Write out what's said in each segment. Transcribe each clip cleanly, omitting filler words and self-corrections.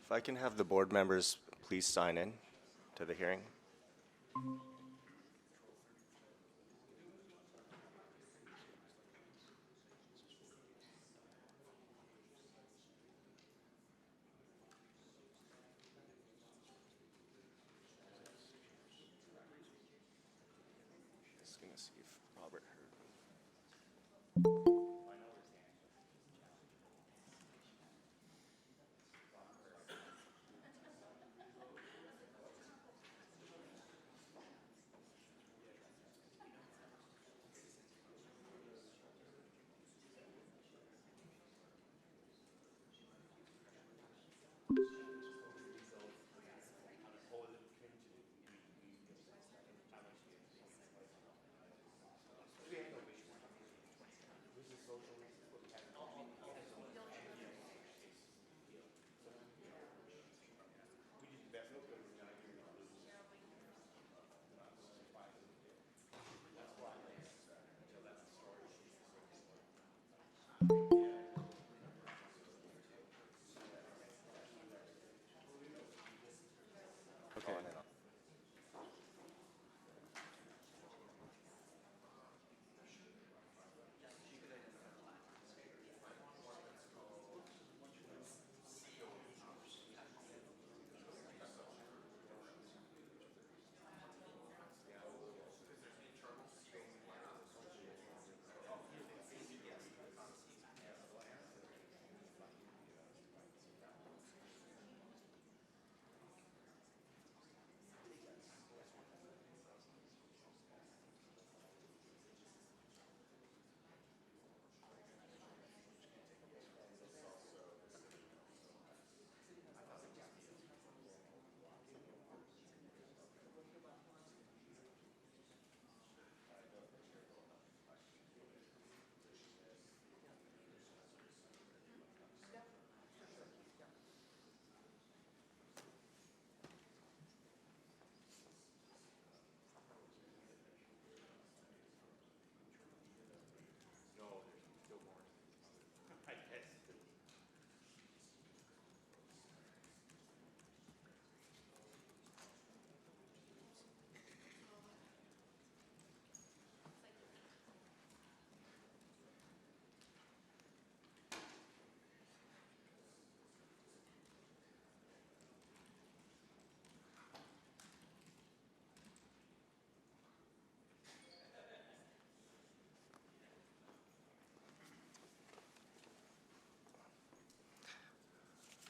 If I can have the board members please sign in to the hearing. Just gonna see if Robert heard me. Okay.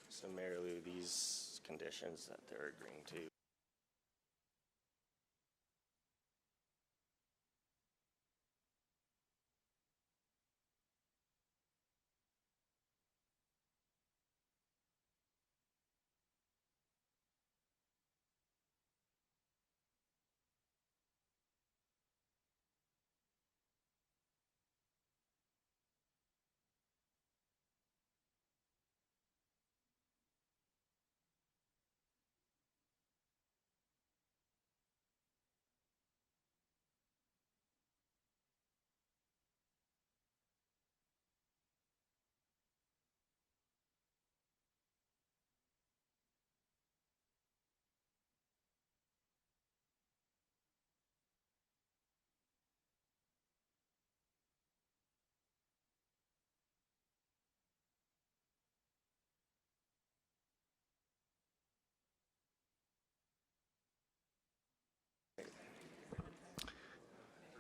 So Mayor Lou, these conditions that they're agreeing to,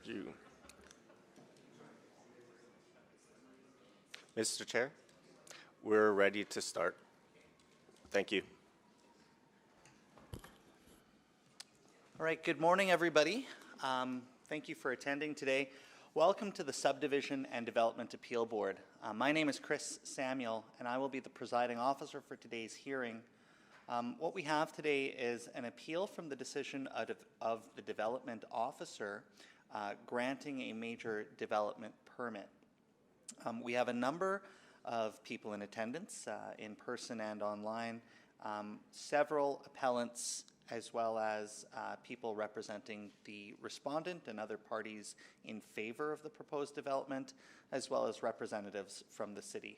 you. Mr. Chair, we're ready to start. Thank you. All right, good morning, everybody. Thank you for attending today. Welcome to the Subdivision and Development Appeal Board. My name is Chris Samuel, and I will be the presiding officer for today's hearing. What we have today is an appeal from the decision of the development officer granting a major development permit. We have a number of people in attendance, in person and online, several appellants, as well as people representing the respondent and other parties in favor of the proposed development, as well as representatives from the city.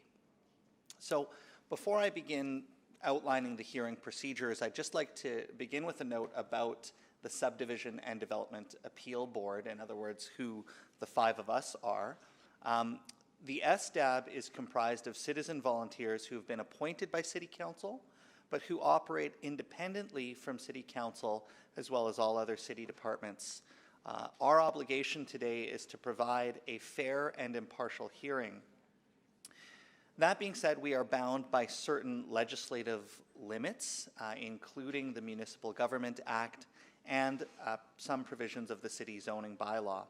So before I begin outlining the hearing procedures, I'd just like to begin with a note about the Subdivision and Development Appeal Board, in other words, who the five of us are. The SDAB is comprised of citizen volunteers who have been appointed by City Council, but who operate independently from City Council as well as all other city departments. Our obligation today is to provide a fair and impartial hearing. That being said, we are bound by certain legislative limits, including the Municipal Government Act and some provisions of the city zoning bylaw.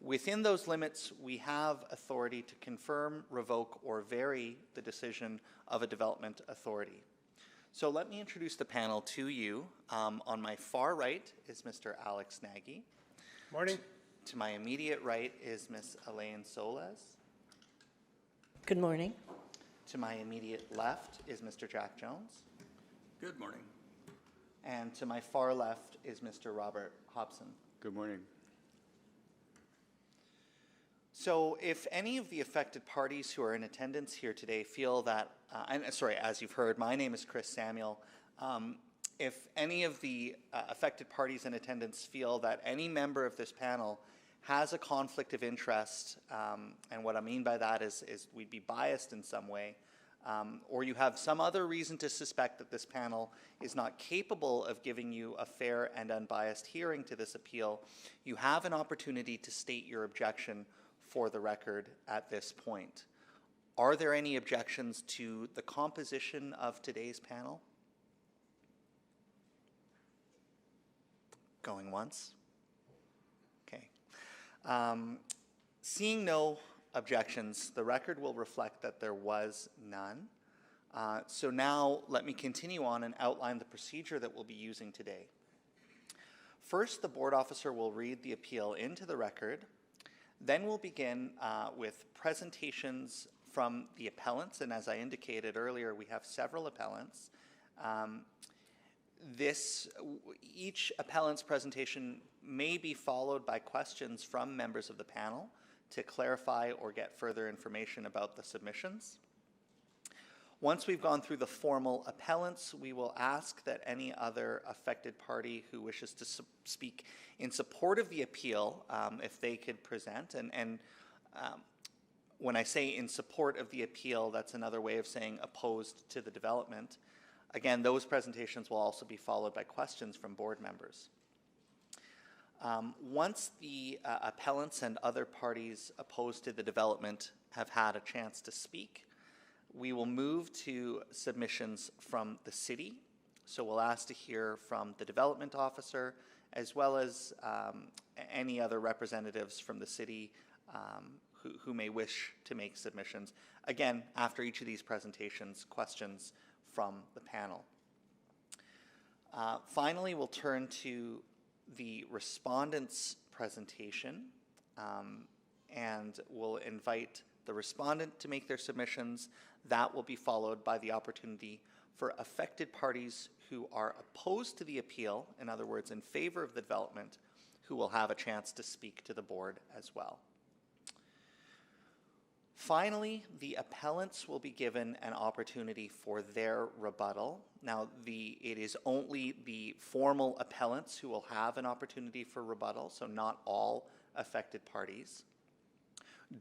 Within those limits, we have authority to confirm, revoke, or vary the decision of a development authority. So let me introduce the panel to you. On my far right is Mr. Alex Nagy. Morning. To my immediate right is Ms. Elaine Soles. Good morning. To my immediate left is Mr. Jack Jones. Good morning. And to my far left is Mr. Robert Hobson. Good morning. So if any of the affected parties who are in attendance here today feel that, as you've heard, my name is Chris Samuel. If any of the affected parties in attendance feel that any member of this panel has a conflict of interest, and what I mean by that is we'd be biased in some way, or you have some other reason to suspect that this panel is not capable of giving you a fair and unbiased hearing to this appeal, you have an opportunity to state your objection for the record at this point. Are there any objections to the composition of today's panel? Going once? Okay. Seeing no objections, the record will reflect that there was none. So now let me continue on and outline the procedure that we'll be using today. First, the board officer will read the appeal into the record. Then we'll begin with presentations from the appellants, and as I indicated earlier, we have several appellants. Each appellant's presentation may be followed by questions from members of the panel to clarify or get further information about the submissions. Once we've gone through the formal appellants, we will ask that any other affected party who wishes to speak in support of the appeal, if they could present. And when I say in support of the appeal, that's another way of saying opposed to the development. Again, those presentations will also be followed by questions from board members. Once the appellants and other parties opposed to the development have had a chance to speak, we will move to submissions from the city. So we'll ask to hear from the development officer as well as any other representatives from the city who may wish to make submissions. Again, after each of these presentations, questions from the panel. Finally, we'll turn to the respondent's presentation, and we'll invite the respondent to make their submissions. That will be followed by the opportunity for affected parties who are opposed to the appeal, in other words, in favor of the development, who will have a chance to speak to the board as well. Finally, the appellants will be given an opportunity for their rebuttal. Now, it is only the formal appellants who will have an opportunity for rebuttal, so not all affected parties.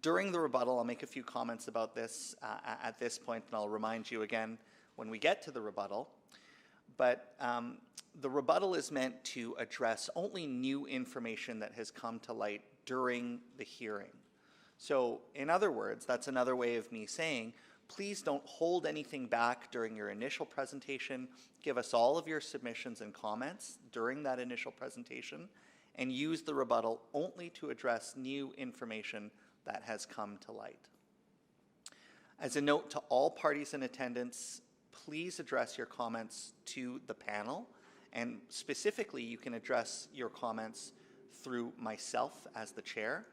During the rebuttal, I'll make a few comments about this at this point, and I'll remind you again when we get to the rebuttal. But the rebuttal is meant to address only new information that has come to light during the hearing. So, in other words, that's another way of me saying, please don't hold anything back during your initial presentation. Give us all of your submissions and comments during that initial presentation, and use the rebuttal only to address new information that has come to light. As a note to all parties in attendance, please address your comments to the panel, and specifically you can address your comments through myself as the chair,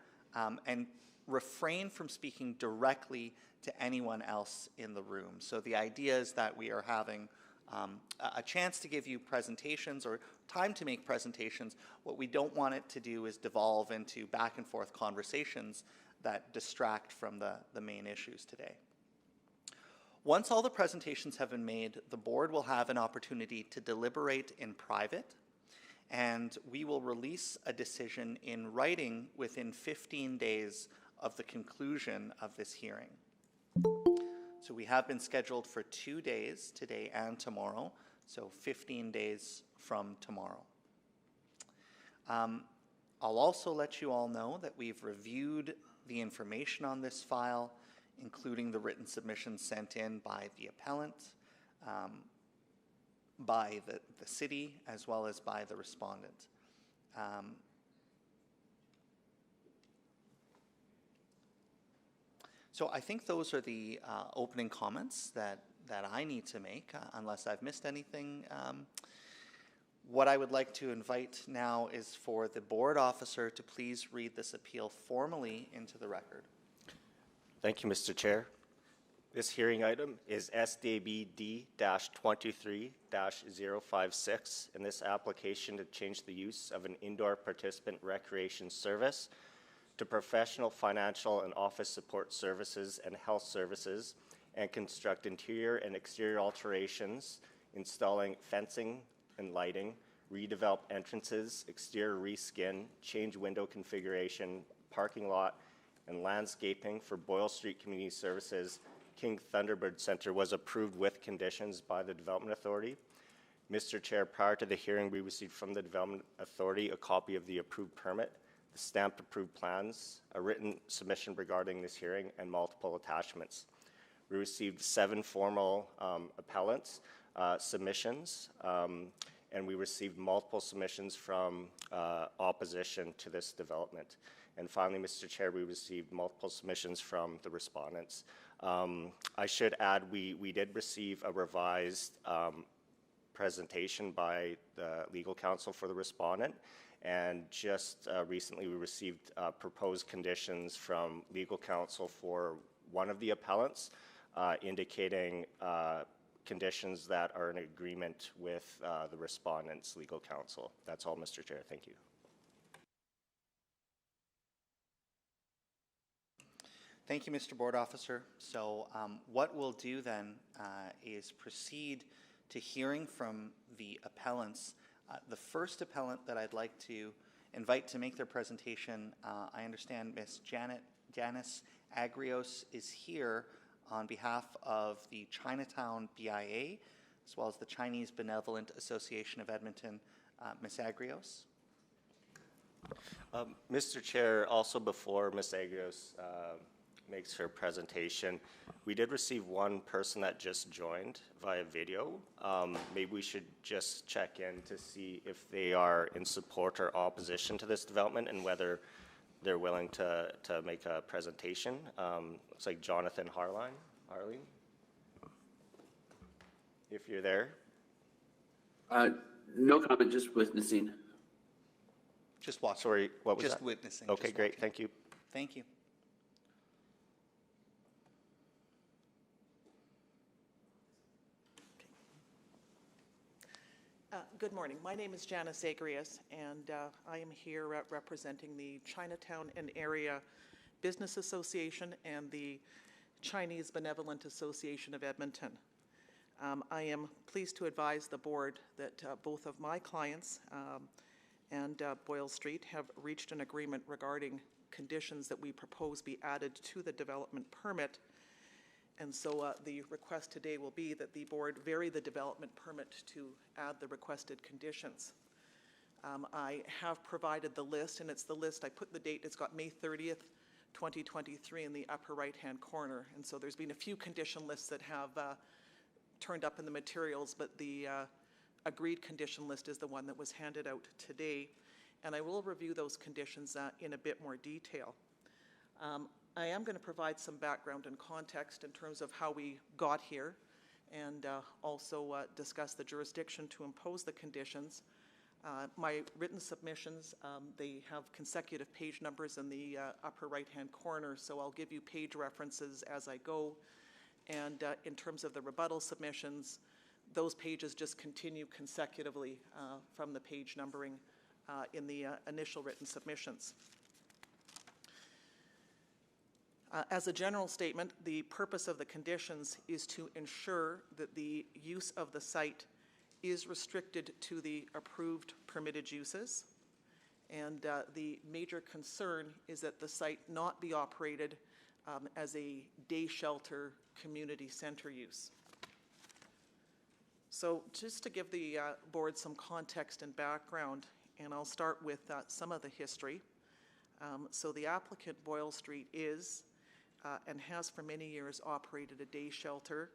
and refrain from speaking directly to anyone else in the room. So the idea is that we are having a chance to give you presentations or time to make presentations. What we don't want it to do is devolve into back and forth conversations that distract from the main issues today. Once all the presentations have been made, the board will have an opportunity to deliberate in private, and we will release a decision in writing within 15 days of the conclusion of this hearing. So we have been scheduled for 2 days, today and tomorrow, so 15 days from tomorrow. I'll also let you all know that we've reviewed the information on this file, including the written submissions sent in by the appellant, by the city, as well as by the respondent. So I think those are the opening comments that I need to make, unless I've missed anything. What I would like to invite now is for the board officer to please read this appeal formally into the record. Thank you, Mr. Chair. This hearing item is SDAB-D-23-056, and this application to change the use of an indoor participant recreation service to professional, financial, and office support services and health services, and construct interior and exterior alterations, installing fencing and lighting, redevelop entrances, exterior reskin, change window configuration, parking lot, and landscaping for Boyle Street Community Services King Thunderbird Center was approved with conditions by the Development Authority. Mr. Chair, prior to the hearing, we received from the Development Authority a copy of the approved permit, the stamped approved plans, a written submission regarding this hearing, and multiple attachments. We received 7 formal appellants submissions, and we received multiple submissions from opposition to this development. And finally, Mr. Chair, we received multiple submissions from the respondents. I should add, we did receive a revised presentation by the legal counsel for the respondent, and just recently we received proposed conditions from legal counsel for one of the appellants, indicating conditions that are in agreement with the respondent's legal counsel. That's all, Mr. Chair. Thank you. Thank you, Mr. Board Officer. So what we'll do then is proceed to hearing from the appellants. The first appellant that I'd like to invite to make their presentation, I understand Ms. Janice Agrios is here on behalf of the Chinatown BIA, as well as the Chinese Benevolent Association of Edmonton. Ms. Agrios. Mr. Chair, also before Ms. Agrios makes her presentation, we did receive one person that just joined via video. Maybe we should just check in to see if they are in support or opposition to this development and whether they're willing to make a presentation. Looks like Jonathan Arlene, if you're there. No comment, just witnessing. Just watch. Sorry, what was just that? Witnessing. Okay, just great. watching. Thank you. Thank you. Good morning. My name is Janice Agrius, and I am here representing the Chinatown and Area Business Association and the Chinese Benevolent Association of Edmonton. I am pleased to advise the board that both of my clients and Boyle Street have reached an agreement regarding conditions that we propose be added to the development permit. And so the request today will be that the board vary the development permit to add the requested conditions. I have provided the list, and it's the list, I put the date, it's got May 30th, 2023 in the upper right-hand corner. And so there's been a few condition lists that have turned up in the materials, but the agreed condition list is the one that was handed out today. And I will review those conditions in a bit more detail. I am going to provide some background and context in terms of how we got here, and also discuss the jurisdiction to impose the conditions. My written submissions, they have consecutive page numbers in the upper right-hand corner, so I'll give you page references as I go. And in terms of the rebuttal submissions, those pages just continue consecutively from the page numbering in the initial written submissions. As a general statement, the purpose of the conditions is to ensure that the use of the site is restricted to the approved permitted uses. And the major concern is that the site not be operated as a day shelter community center use. So just to give the board some context and background, and I'll start with some of the history. So the applicant, Boyle Street, is and has for many years operated a day shelter,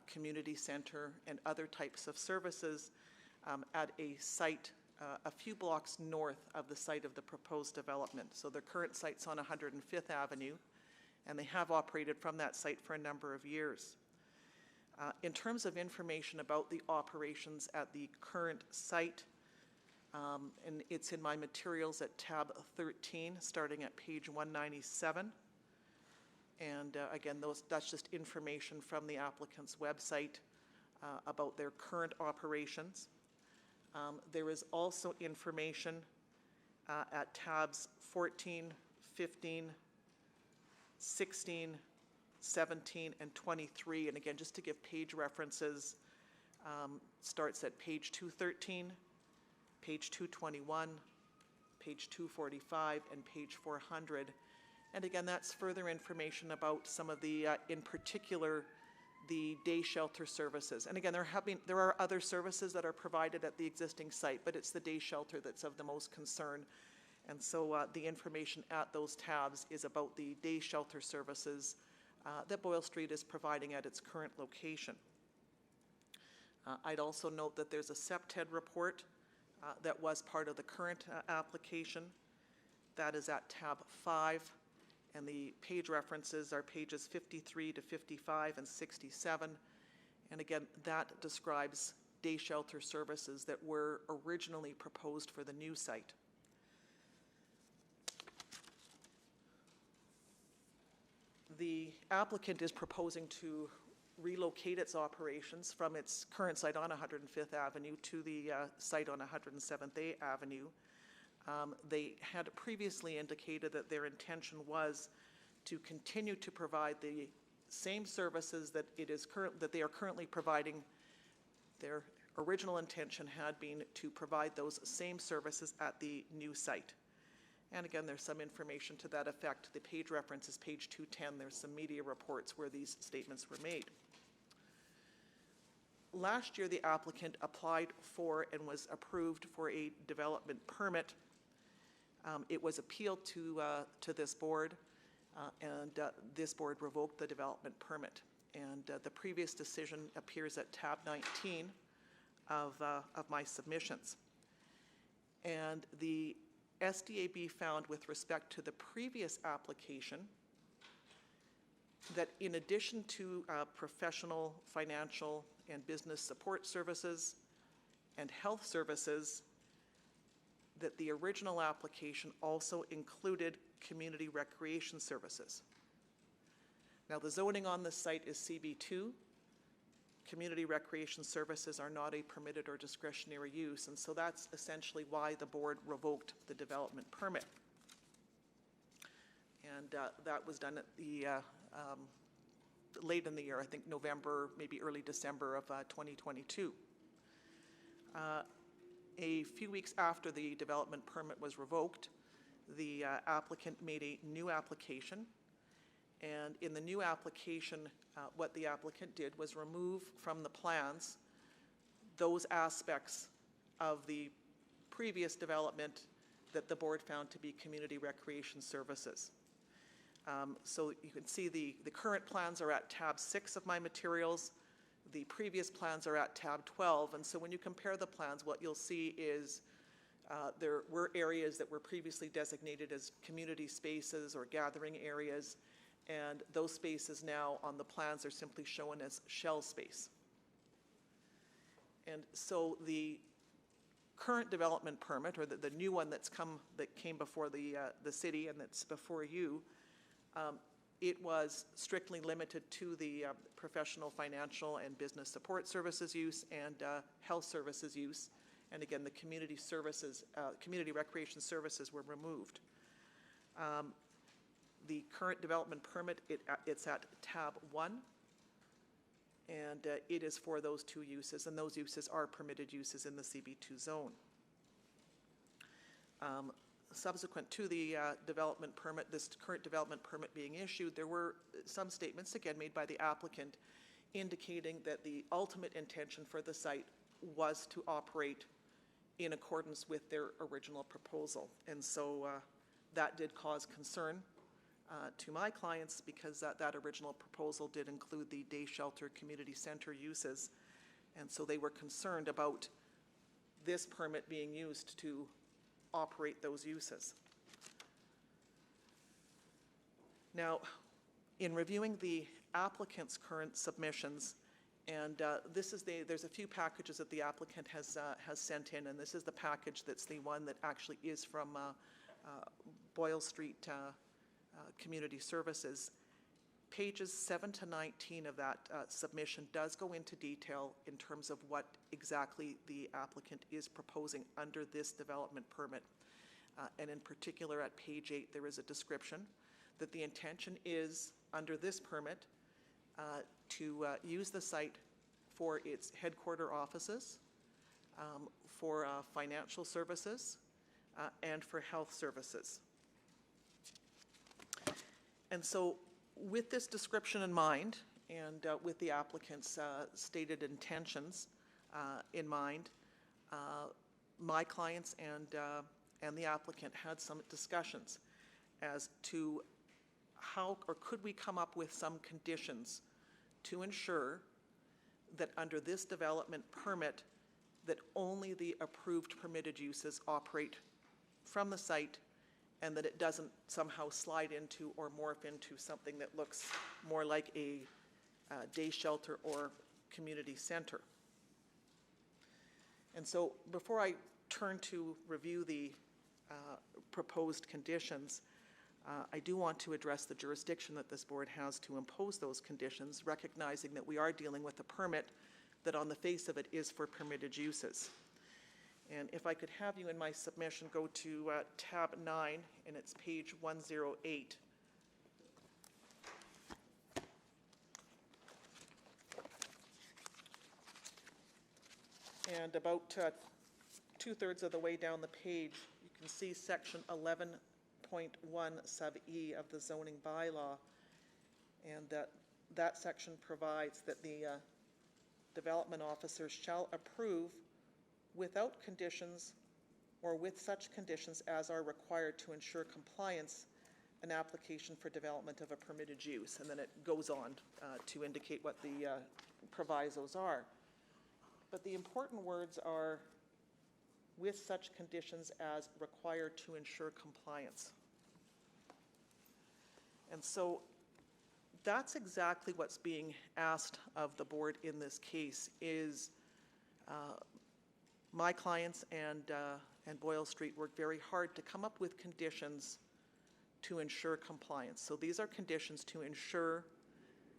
community center, and other types of services at a site a few blocks north of the site of the proposed development. So their current site's on 105th Avenue, and they have operated from that site for a number of years. In terms of information about the operations at the current site, and it's in my materials at tab 13, starting at page 197. And again, that's just information from the applicant's website about their current operations. There is also information at tabs 14, 15, 16, 17, and 23. And again, just to give page references, starts at page 213, page 221, page 245, and page 400. And again, that's further information about some of the, in particular, the day shelter services. And again, there are other services that are provided at the existing site, but it's the day shelter that's of the most concern. And so the information at those tabs is about the day shelter services that Boyle Street is providing at its current location. I'd also note that there's a SEPTED report that was part of the current application. That is at tab 5. And the page references are pages 53 to 55 and 67. And again, that describes day shelter services that were originally proposed for the new site. The applicant is proposing to relocate its operations from its current site on 105th Avenue to the site on 107th Avenue. They had previously indicated that their intention was to continue to provide the same services that they are currently providing. Their original intention had been to provide those same services at the new site. And again, there's some information to that effect. The page reference is page 210. There's some media reports where these statements were made. Last year, the applicant applied for and was approved for a development permit. It was appealed to this board, and this board revoked the development permit. And the previous decision appears at tab 19 of my submissions. And the SDAB found with respect to the previous application that in addition to professional, financial, and business support services and health services, that the original application also included community recreation services. Now, the zoning on this site is CB2. Community recreation services are not a permitted or discretionary use, and so that's essentially why the board revoked the development permit. And that was done at the late in the year, I think November, maybe early December of 2022. A few weeks after the development permit was revoked, the applicant made a new application. And in the new application, what the applicant did was remove from the plans those aspects of the previous development that the board found to be community recreation services. So you can see the current plans are at tab 6 of my materials. The previous plans are at tab 12, and so when you compare the plans, what you'll see is there were areas that were previously designated as community spaces or gathering areas, and those spaces now on the plans are simply shown as shell space. And so the current development permit, or the new one that came before the city and that's before you, it was strictly limited to the professional, financial, and business support services use and health services use. And again, the community services, community recreation services were removed. The current development permit, it's at tab 1, and it is for those two uses, and those uses are permitted uses in the CB2 zone. Subsequent to the development permit, this current development permit being issued, there were some statements, again, made by the applicant indicating that the ultimate intention for the site was to operate in accordance with their original proposal. And so that did cause concern to my clients, because that original proposal did include the day shelter community center uses. And so they were concerned about this permit being used to operate those uses. Now, in reviewing the applicant's current submissions, and there's a few packages that the applicant has sent in, and this is the package that's the one that actually is from Boyle Street Community Services. Pages 7 to 19 of that submission does go into detail in terms of what exactly the applicant is proposing under this development permit. And in particular, at page 8, there is a description that the intention is, under this permit, to use the site for its headquarter offices, for financial services, and for health services. And so, with this description in mind, and with the applicant's stated intentions in mind, my clients and the applicant had some discussions as to how, or could we come up with some conditions to ensure that under this development permit, that only the approved permitted uses operate from the site, and that it doesn't somehow slide into or morph into something that looks more like a day shelter or community center. And so before I turn to review the proposed conditions, I do want to address the jurisdiction that this board has to impose those conditions, recognizing that we are dealing with a permit that on the face of it is for permitted uses. And if I could have you in my submission go to tab 9, and it's page 108. And about 2/3 of the way down the page, you can see section 11.1 sub E of the zoning bylaw, and that section provides that the development officers shall approve without conditions or with such conditions as are required to ensure compliance an application for development of a permitted use. And then it goes on to indicate what the provisos are. But the important words are with such conditions as required to ensure compliance. And so that's exactly what's being asked of the board in this case, is my clients and Boyle Street worked very hard to come up with conditions to ensure compliance. So these are conditions to ensure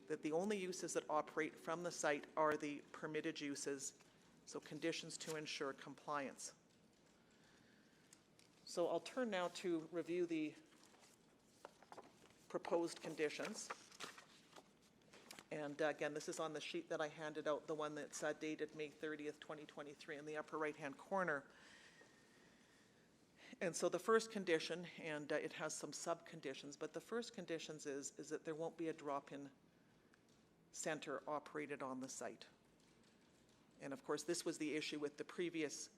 that the only uses that operate from the site are the permitted uses, so conditions to ensure compliance. So I'll turn now to review the proposed conditions. And again, this is on the sheet that I handed out, the one that's dated May 30th, 2023, in the upper right-hand corner. And so the first condition, and it has some sub-conditions, but the first conditions is that there won't be a drop-in center operated on the site. And of course, this was the issue with the previous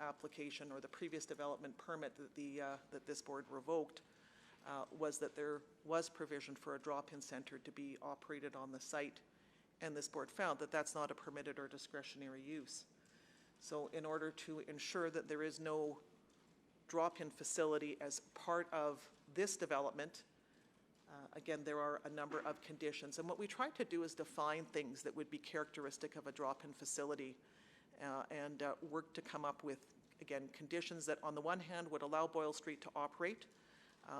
application or the previous development permit that this board revoked, was that there was provision for a drop-in center to be operated on the site, and this board found that that's not a permitted or discretionary use. So in order to ensure that there is no drop-in facility as part of this development, again, there are a number of conditions. And what we tried to do is define things that would be characteristic of a drop-in facility, and work to come up with, again, conditions that on the one hand would allow Boyle Street to operate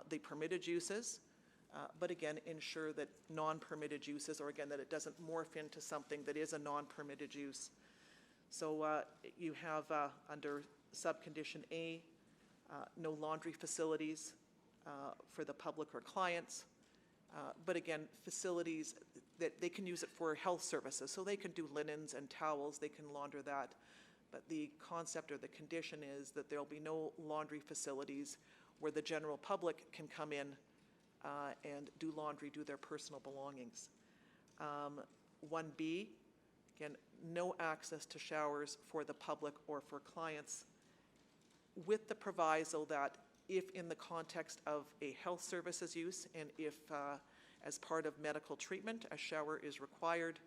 the permitted uses, but again, ensure that non-permitted uses, or again, that it doesn't morph into something that is a non-permitted use. So you have under subcondition A, no laundry facilities, for the public or clients. But again, facilities that they can use it for health services. So they can do linens and towels, they can launder that. But the concept or the condition is that there'll be no laundry facilities where the general public can come in and do laundry, do their personal belongings. 1B, again, no access to showers for the public or for clients, with the proviso that if in the context of a health services use and if as part of medical treatment a shower is required,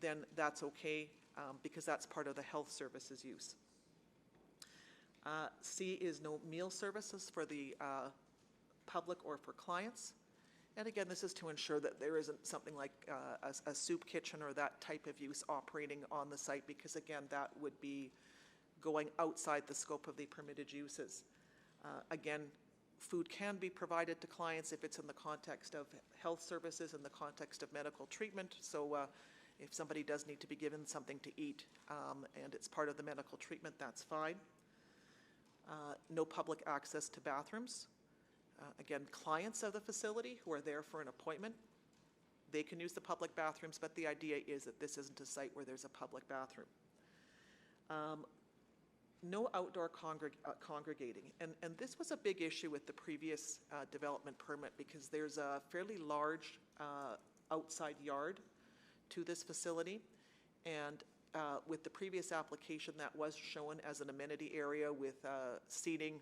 then that's okay because that's part of the health services use. C is no meal services for the public or for clients. And again, this is to ensure that there isn't something like a soup kitchen or that type of use operating on the site, because again, that would be going outside the scope of the permitted uses. Again, food can be provided to clients if it's in the context of health services, in the context of medical treatment. So if somebody does need to be given something to eat and it's part of the medical treatment, that's fine. No public access to bathrooms. Again, clients of the facility who are there for an appointment, they can use the public bathrooms, but the idea is that this isn't a site where there's a public bathroom. No outdoor congregating. And this was a big issue with the previous development permit because there's a fairly large outside yard to this facility. And with the previous application, that was shown as an amenity area with seating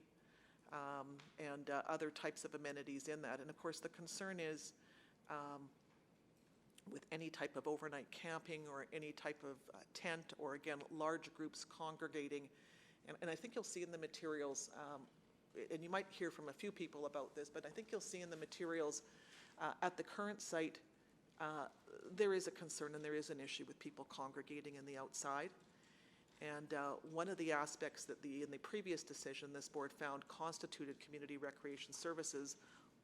and other types of amenities in that. And of course, the concern is with any type of overnight camping or any type of tent or, again, large groups congregating. And I think you'll see in the materials, and you might hear from a few people about this, but I think you'll see in the materials at the current site, there is a concern and there is an issue with people congregating in the outside. And one of the aspects that in the previous decision this board found constituted community recreation services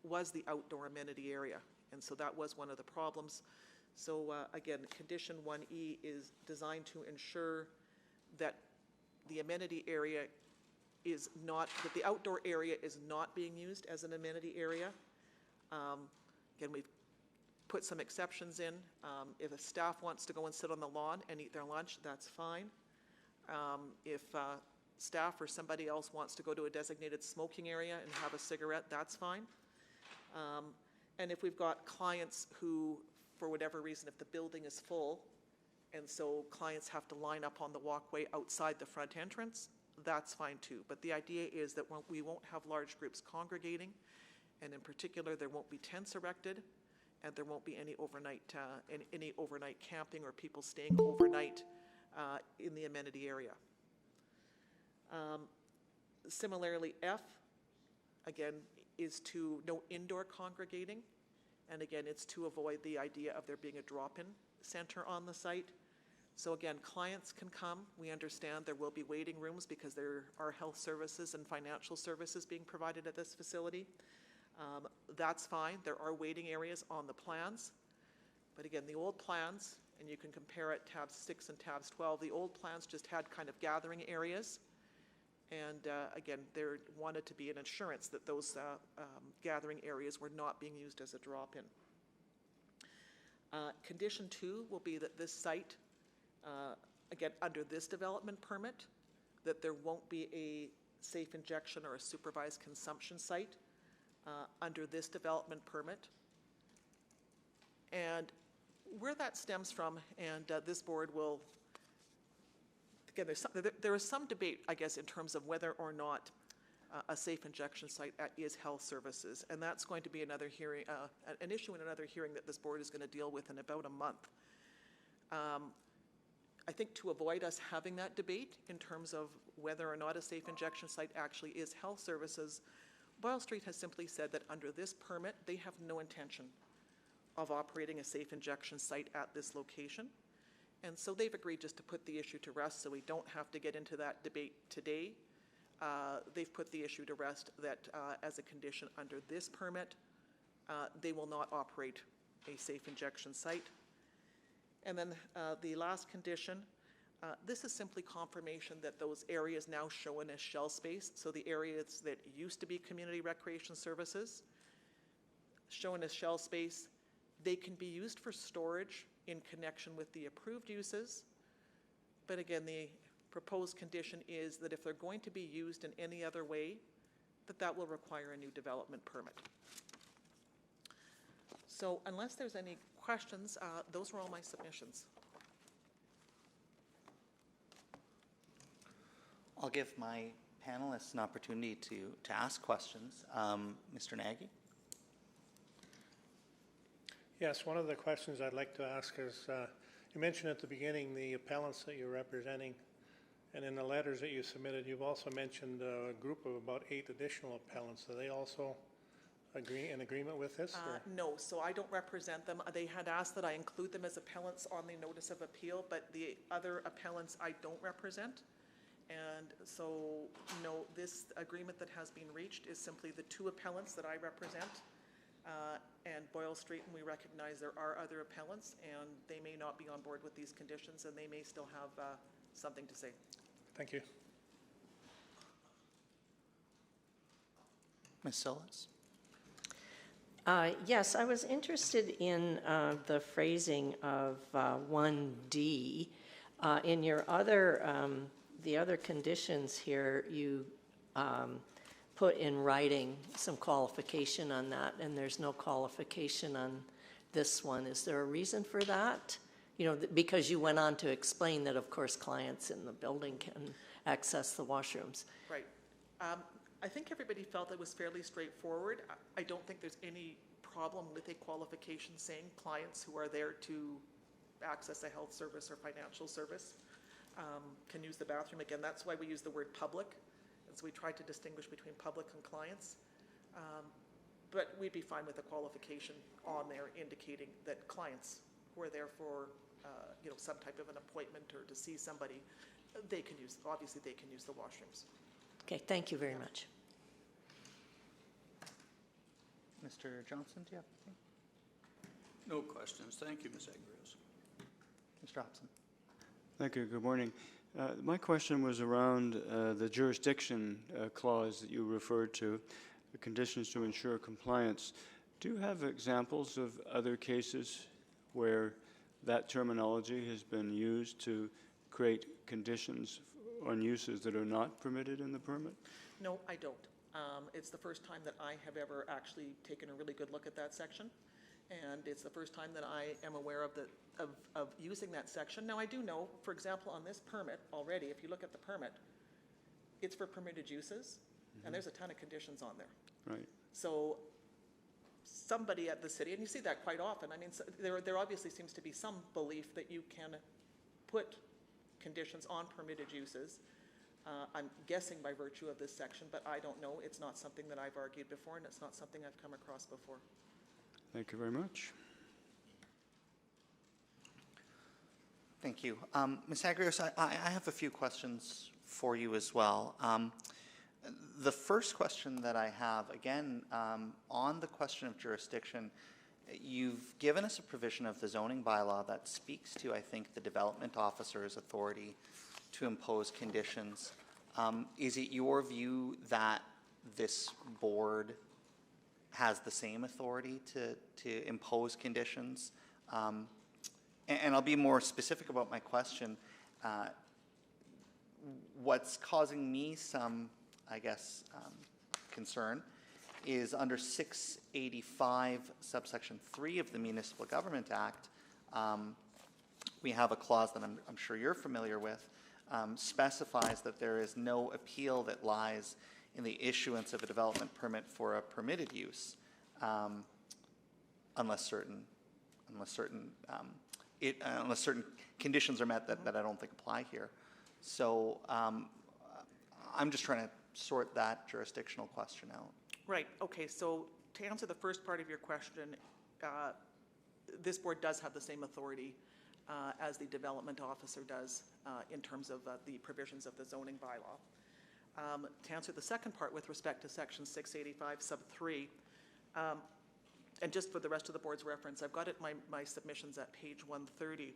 was the outdoor amenity area. And so that was one of the problems. So again, condition 1E is designed to ensure that the amenity area is not, that the outdoor area is not being used as an amenity area. Again, we've put some exceptions in. If a staff wants to go and sit on the lawn and eat their lunch, that's fine. If staff or somebody else wants to go to a designated smoking area and have a cigarette, that's fine. And if we've got clients who, for whatever reason, if the building is full, and so clients have to line up on the walkway outside the front entrance, that's fine too. But the idea is that we won't have large groups congregating, and in particular, there won't be tents erected, and there won't be any overnight camping or people staying overnight in the amenity area. Similarly, F, again, is to no indoor congregating, and again, it's to avoid the idea of there being a drop-in center on the site. So again, clients can come. We understand there will be waiting rooms because there are health services and financial services being provided at this facility. That's fine. There are waiting areas on the plans. But again, the old plans, and you can compare it tabs 6 and tabs 12, the old plans just had kind of gathering areas. And again, there wanted to be an assurance that those gathering areas were not being used as a drop-in. Condition 2 will be that this site, again, under this development permit, that there won't be a safe injection or a supervised consumption site under this development permit. And where that stems from, and this board will, again, there is some debate, I guess, in terms of whether or not a safe injection site is health services, and that's going to be another hearing, an issue in another hearing that this board is going to deal with in about a month. I think to avoid us having that debate in terms of whether or not a safe injection site actually is health services, Boyle Street has simply said that under this permit, they have no intention of operating a safe injection site at this location. And so they've agreed just to put the issue to rest so we don't have to get into that debate today. They've put the issue to rest that as a condition under this permit, they will not operate a safe injection site. And then the last condition This is simply confirmation that those areas now shown as shell space, so the areas that used to be community recreation services, shown as shell space, they can be used for storage in connection with the approved uses. But again, the proposed condition is that if they're going to be used in any other way, that will require a new development permit. So unless there's any questions, those are all my submissions. I'll give my panelists an opportunity to ask questions. Mr. Nagy? Yes, one of the questions I'd like to ask is, you mentioned at the beginning the appellants that you're representing, and in the letters that you submitted, you've also mentioned a group of about 8 additional appellants. Are they also in agreement with this? No, so I don't represent them. They had asked that I include them as appellants on the notice of appeal, but the other appellants I don't represent. And so, no, this agreement that has been reached is simply the 2 appellants that I represent, and Boyle Street, and we recognize there are other appellants, and they may not be on board with these conditions, and they may still have something to say. Thank you. Ms. Sillis? Yes, I was interested in the phrasing of 1D. In your other, the other conditions here, you put in writing some qualification on that, and there's no qualification on this one. Is there a reason for that? You know, because you went on to explain that, of course, clients in the building can access the washrooms. Right. I think everybody felt it was fairly straightforward. I don't think there's any problem with a qualification saying clients who are there to access a health service or financial service can use the bathroom. Again, that's why we use the word public, as we try to distinguish between public and clients. But we'd be fine with a qualification on there indicating that clients who are there for you know, some type of an appointment or to see somebody, they can use, obviously they can use the washrooms. Okay, thank you very much. Mr. Johnson, do you have anything? No questions. Thank you, Ms. Agrios. Mr. Hobson? Thank you. Good morning. My question was around the jurisdiction clause that you referred to, the conditions to ensure compliance. Do you have examples of other cases where that terminology has been used to create conditions on uses that are not permitted in the permit? No, I don't. It's the first time that I have ever actually taken a really good look at that section, and it's the first time that I am aware of using that section. Now, I do know, for example, on this permit already, if you look at the permit, it's for permitted uses, and there's a ton of conditions on there. Right. So somebody at the city, and you see that quite often, I mean, there obviously seems to be some belief that you can put conditions on permitted uses. I'm guessing by virtue of this section, but I don't know. It's not something that I've argued before, and it's not something I've come across before. Thank you very much. Thank you. Ms. Agrios, I have a few questions for you as well. The first question that I have, again, on the question of jurisdiction, you've given us a provision of the zoning bylaw that speaks to, I think, the development officer's authority to impose conditions. Is it your view that this board has the same authority to impose conditions? And I'll be more specific about my question. What's causing me some, I guess, concern is under 685 subsection 3 of the Municipal Government Act, we have a clause that I'm sure you're familiar with, specifies that there is no appeal that lies in the issuance of a development permit for a permitted use, unless certain conditions are met that I don't think apply here. So I'm just trying to sort that jurisdictional question out. Right, okay, so to answer the first part of your question, this board does have the same authority as the development officer does in terms of the provisions of the zoning bylaw. To answer the second part with respect to section 685 sub 3, and just for the rest of the board's reference, I've got it my submissions at page 130.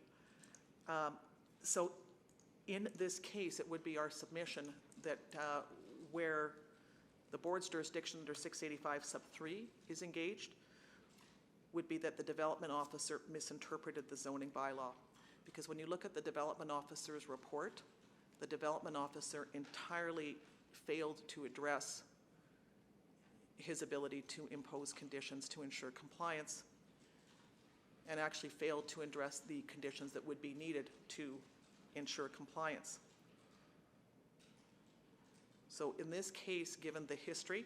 So in this case, it would be our submission that where the board's jurisdiction under 685 sub 3 is engaged, would be that the development officer misinterpreted the zoning bylaw. Because when you look at the development officer's report, the development officer entirely failed to address his ability to impose conditions to ensure compliance, and actually failed to address the conditions that would be needed to ensure compliance. So in this case, given the history,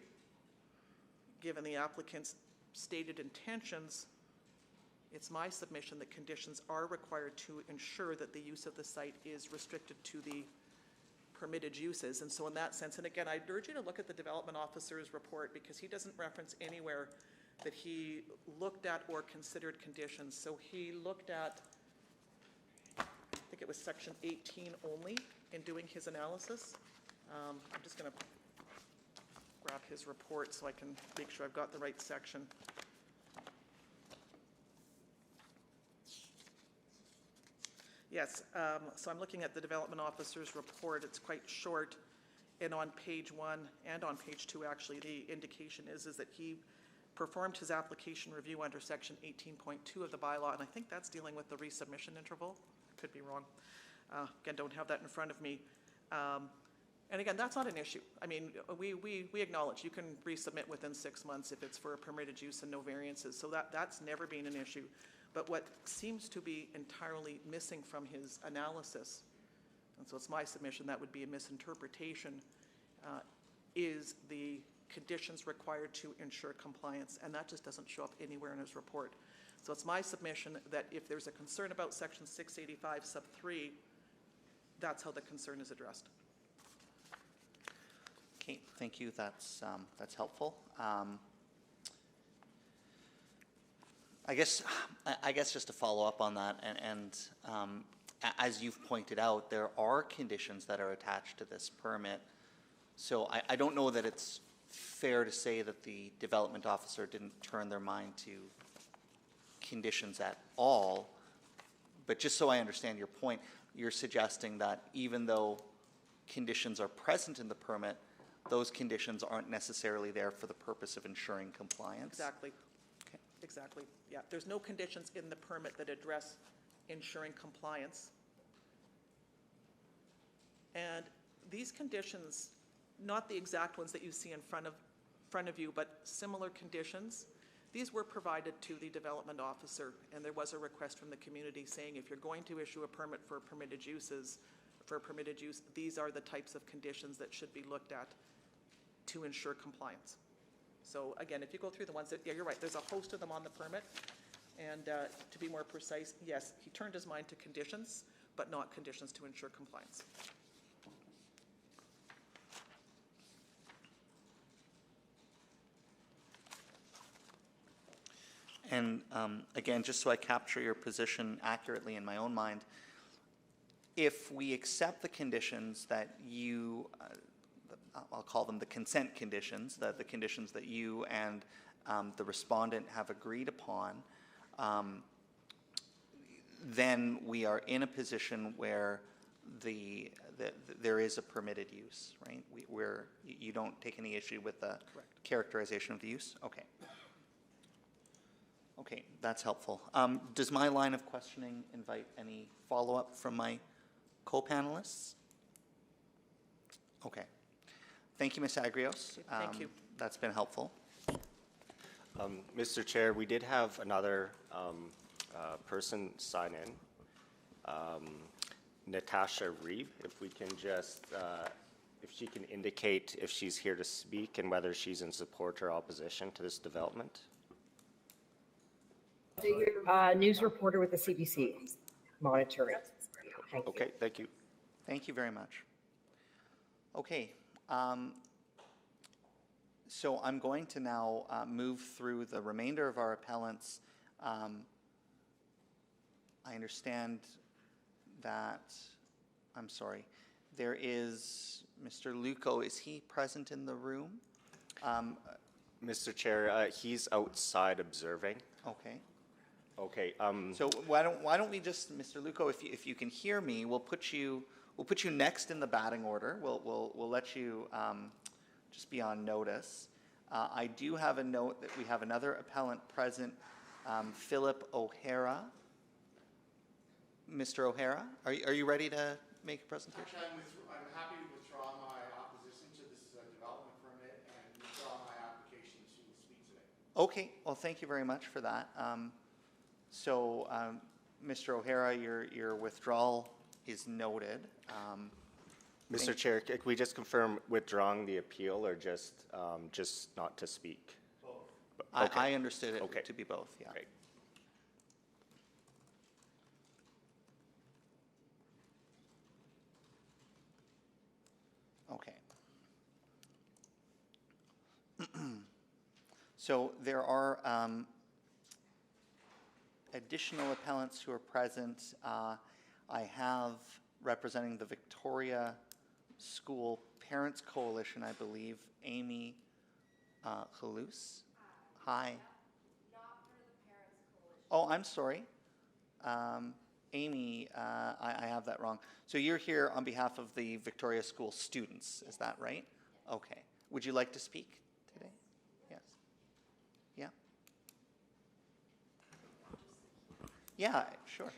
given the applicant's stated intentions, it's my submission that conditions are required to ensure that the use of the site is restricted to the permitted uses. And so in that sense, and again, I'd urge you to look at the development officer's report, because he doesn't reference anywhere that he looked at or considered conditions. So he looked at, I think it was section 18 only in doing his analysis. I'm just going to grab his report so I can make sure I've got the right section. Yes, so I'm looking at the development officer's report. It's quite short, and on page 1 and on page 2, actually, the indication is that he performed his application review under section 18.2 of the bylaw, and I think that's dealing with the resubmission interval. Could be wrong. Again, don't have that in front of me. And again, that's not an issue. I mean, we acknowledge you can resubmit within 6 months if it's for a permitted use and no variances, so that's never been an issue. But what seems to be entirely missing from his analysis, and so it's my submission that would be a misinterpretation, is the conditions required to ensure compliance, and that just doesn't show up anywhere in his report. So it's my submission that if there's a concern about section 685 sub 3, that's how the concern is addressed. Okay, thank you. That's helpful. I guess just to follow up on that, and as you've pointed out, there are conditions that are attached to this permit. So I don't know that it's fair to say that the development officer didn't turn their mind to conditions at all. But just so I understand your point, you're suggesting that even though conditions are present in the permit, those conditions aren't necessarily there for the purpose of ensuring compliance? Exactly. Okay. Exactly. Yeah. There's no conditions in the permit that address ensuring compliance. And these conditions, not the exact ones that you see in front of you, but similar conditions, these were provided to the development officer, and there was a request from the community saying if you're going to issue a permit for permitted uses, for a permitted use, these are the types of conditions that should be looked at to ensure compliance. So again, if you go through the ones that, yeah, you're right, there's a host of them on the permit. And to be more precise, yes, he turned his mind to conditions, but not conditions to ensure compliance. And again, just so I capture your position accurately in my own mind, if we accept the conditions that you, I'll call them the consent conditions, the conditions that you and the respondent have agreed upon, then we are in a position where there is a permitted use, right? Where you don't take any issue with the characterization of the use? Okay. Okay, that's helpful. Does my line of questioning invite any follow-up from my co-panelists? Okay. Thank you, Ms. Agrios. Thank you. That's been helpful. Mr. Chair, we did have another person sign in, Natasha Reeb. If we can just, if she can indicate if she's here to speak and whether she's in support or opposition to this development. News reporter with the CBC, monitoring. Thank you. Okay, thank you. Thank you very much. Okay. So I'm going to now move through the remainder of our appellants. I understand that, I'm sorry, there is Mr. Luco. Is he present in the room? Mr. Chair, he's outside observing. Okay. Okay. So why don't we just, Mr. Luco, if you can hear me, we'll put you We'll put you next in the batting order. We'll let you just be on notice. I do have a note that we have another appellant present, Philip O'Hara. Mr. O'Hara, are you ready to make a presentation? Actually, I'm happy to withdraw my opposition to this development permit and withdraw my application to speak today. Okay, well, thank you very much for that. Mr. O'Hara, your withdrawal is noted. Mr. Chair, could we just confirm withdrawing the appeal or just not to speak? Both. I understood it Okay. to be both, yeah. Great. Okay. So there are additional appellants who are present. I have, representing the Victoria School Parents Coalition, I believe, Amy Halous. Hi. Not for the Parents Coalition. Oh, I'm sorry. Amy, I have that wrong. So you're here on behalf of the Victoria School students, is that right? Yes. Okay. Would you like to speak today? Yes. Yeah. Yeah, sure.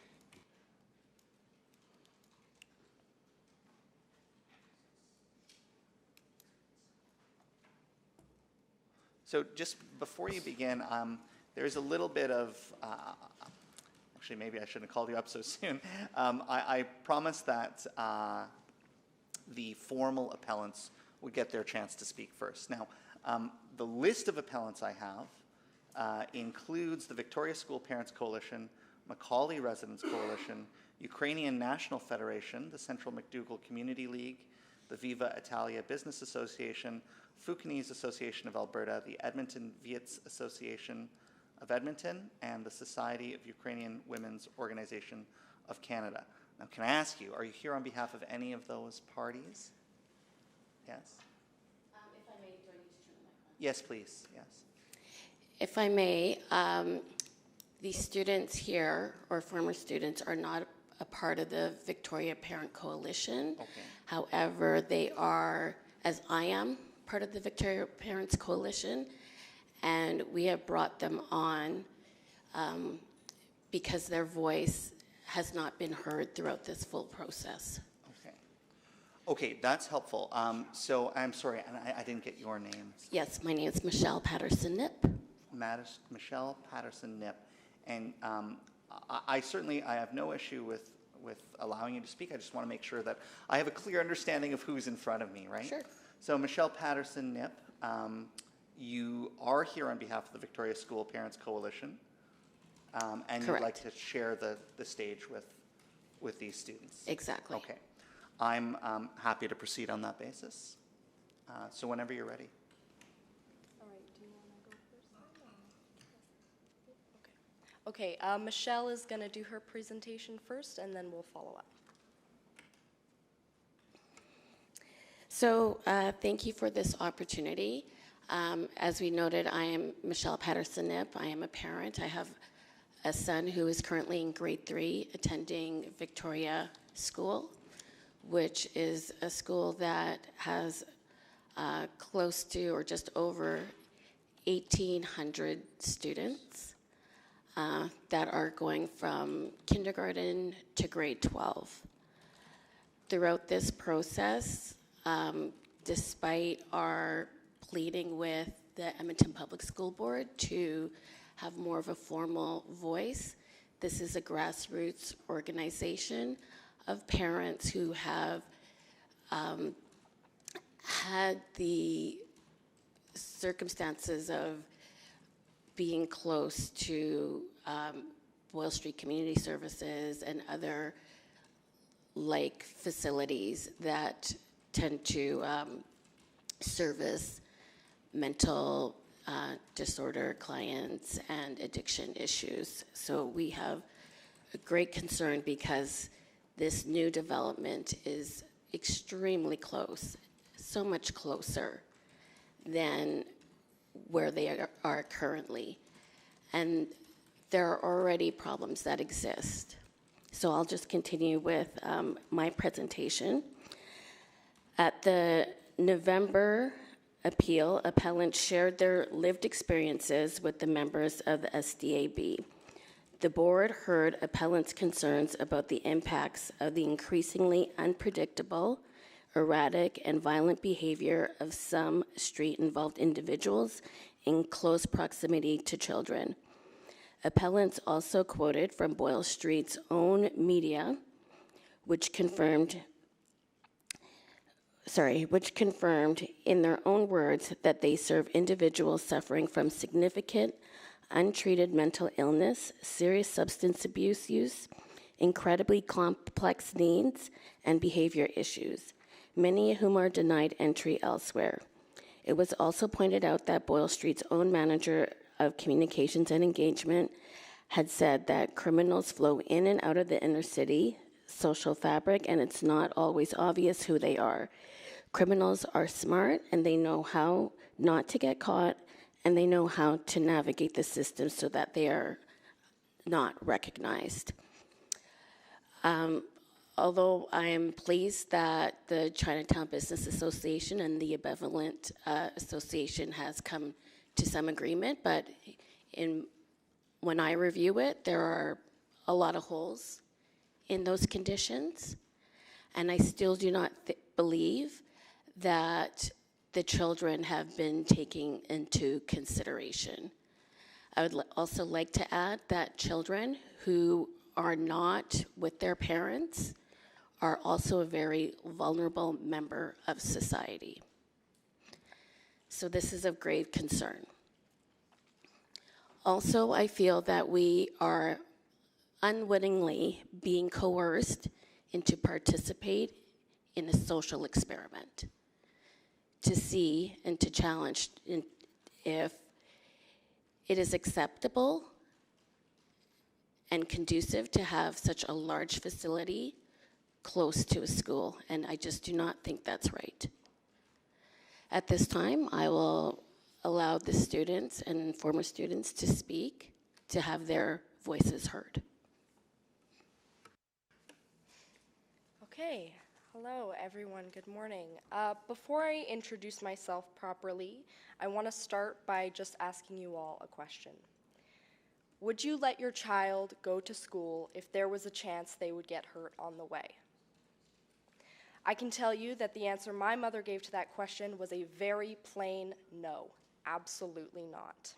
So just before you begin, there's a little bit of, actually maybe I shouldn't have called you up so soon. I promised that the formal appellants would get their chance to speak first. Now, the list of appellants I have includes the Victoria School Parents Coalition, Macaulay Residents Coalition, Ukrainian National Federation, the Central McDougall Community League, the Viva Italia Business Association, Fukinese Association of Alberta, the Edmonton Viets Association of Edmonton, and the Society of Ukrainian Women's Organization of Canada. Now, can I ask you, are you here on behalf of any of those parties? Yes? If I may, do I need to turn the mic on? Yes, please. Yes. If I may, the students here, or former students, are not a part of the Victoria Parent Coalition. Okay. However, they are, as I am, part of the Victoria Parents Coalition, and we have brought them on because their voice has not been heard throughout this full process. Okay. Okay, that's helpful. So I'm sorry, and I didn't get your name. Yes, my name is Michelle Patterson-Nip. Michelle Patterson-Nip. And I certainly have no issue with allowing you to speak. I just want to make sure that I have a clear understanding of who's in front of me, right? Sure. So Michelle Patterson-Nip, you are here on behalf of the Victoria School Parents Coalition, and you'd like to share the stage with these students. Exactly. Okay. I'm happy to proceed on that basis. So whenever you're ready. All right, do you want to go first? Okay, Michelle is going to do her presentation first, and then we'll follow up. So thank you for this opportunity. As we noted, I am Michelle Patterson-Nip. I am a parent. I have a son who is currently in grade 3 attending Victoria School, which is a school that has close to or just over 1,800 students that are going from kindergarten to grade 12. Throughout this process, despite our pleading with the Edmonton Public School Board to have more of a formal voice, this is a grassroots organization of parents who have had the circumstances of being close to Boyle Street Community Services and other like facilities that tend to service mental disorder clients and addiction issues. So we have a great concern because this new development is extremely close, so much closer than where they are currently. And there are already problems that exist. So I'll just continue with my presentation. At the November appeal, appellants shared their lived experiences with the members of the SDAB. The board heard appellants' concerns about the impacts of the increasingly unpredictable, erratic, and violent behavior of some street-involved individuals in close proximity to children. Appellants also quoted from Boyle Street's own media, which confirmed in their own words that they serve individuals suffering from significant untreated mental illness, serious substance abuse use, incredibly complex needs, and behavior issues, many of whom are denied entry elsewhere. It was also pointed out that Boyle Street's own manager of communications and engagement had said that criminals flow in and out of the inner city social fabric, and it's not always obvious who they are. Criminals are smart, and they know how not to get caught, and they know how to navigate the system so that they are not recognized. Although I am pleased that the Chinatown Business Association and the Benevolent Association has come to some agreement, but when I review it, there are a lot of holes in those conditions, and I still do not believe that the children have been taken into consideration. I would also like to add that children who are not with their parents are also a very vulnerable member of society. So this is of grave concern. Also, I feel that we are unwittingly being coerced into participate in a social experiment to see and to challenge if it is acceptable and conducive to have such a large facility close to a school, and I just do not think that's right. At this time, I will allow the students and former students to speak, to have their voices heard. Okay, hello everyone, good morning. Before I introduce myself properly, I want to start by just asking you all a question. Would you let your child go to school if there was a chance they would get hurt on the way? I can tell you that the answer my mother gave to that question was a very plain no, absolutely not.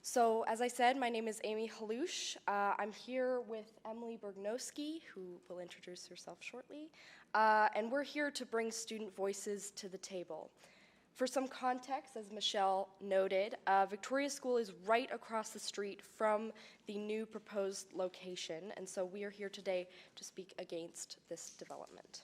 So, as I said, my name is Amy Halouche. I'm here with Emily Bergnowski, who will introduce herself shortly, and we're here to bring student voices to the table. For some context, as Michelle noted, Victoria School is right across the street from the new proposed location, and so we are here today to speak against this development.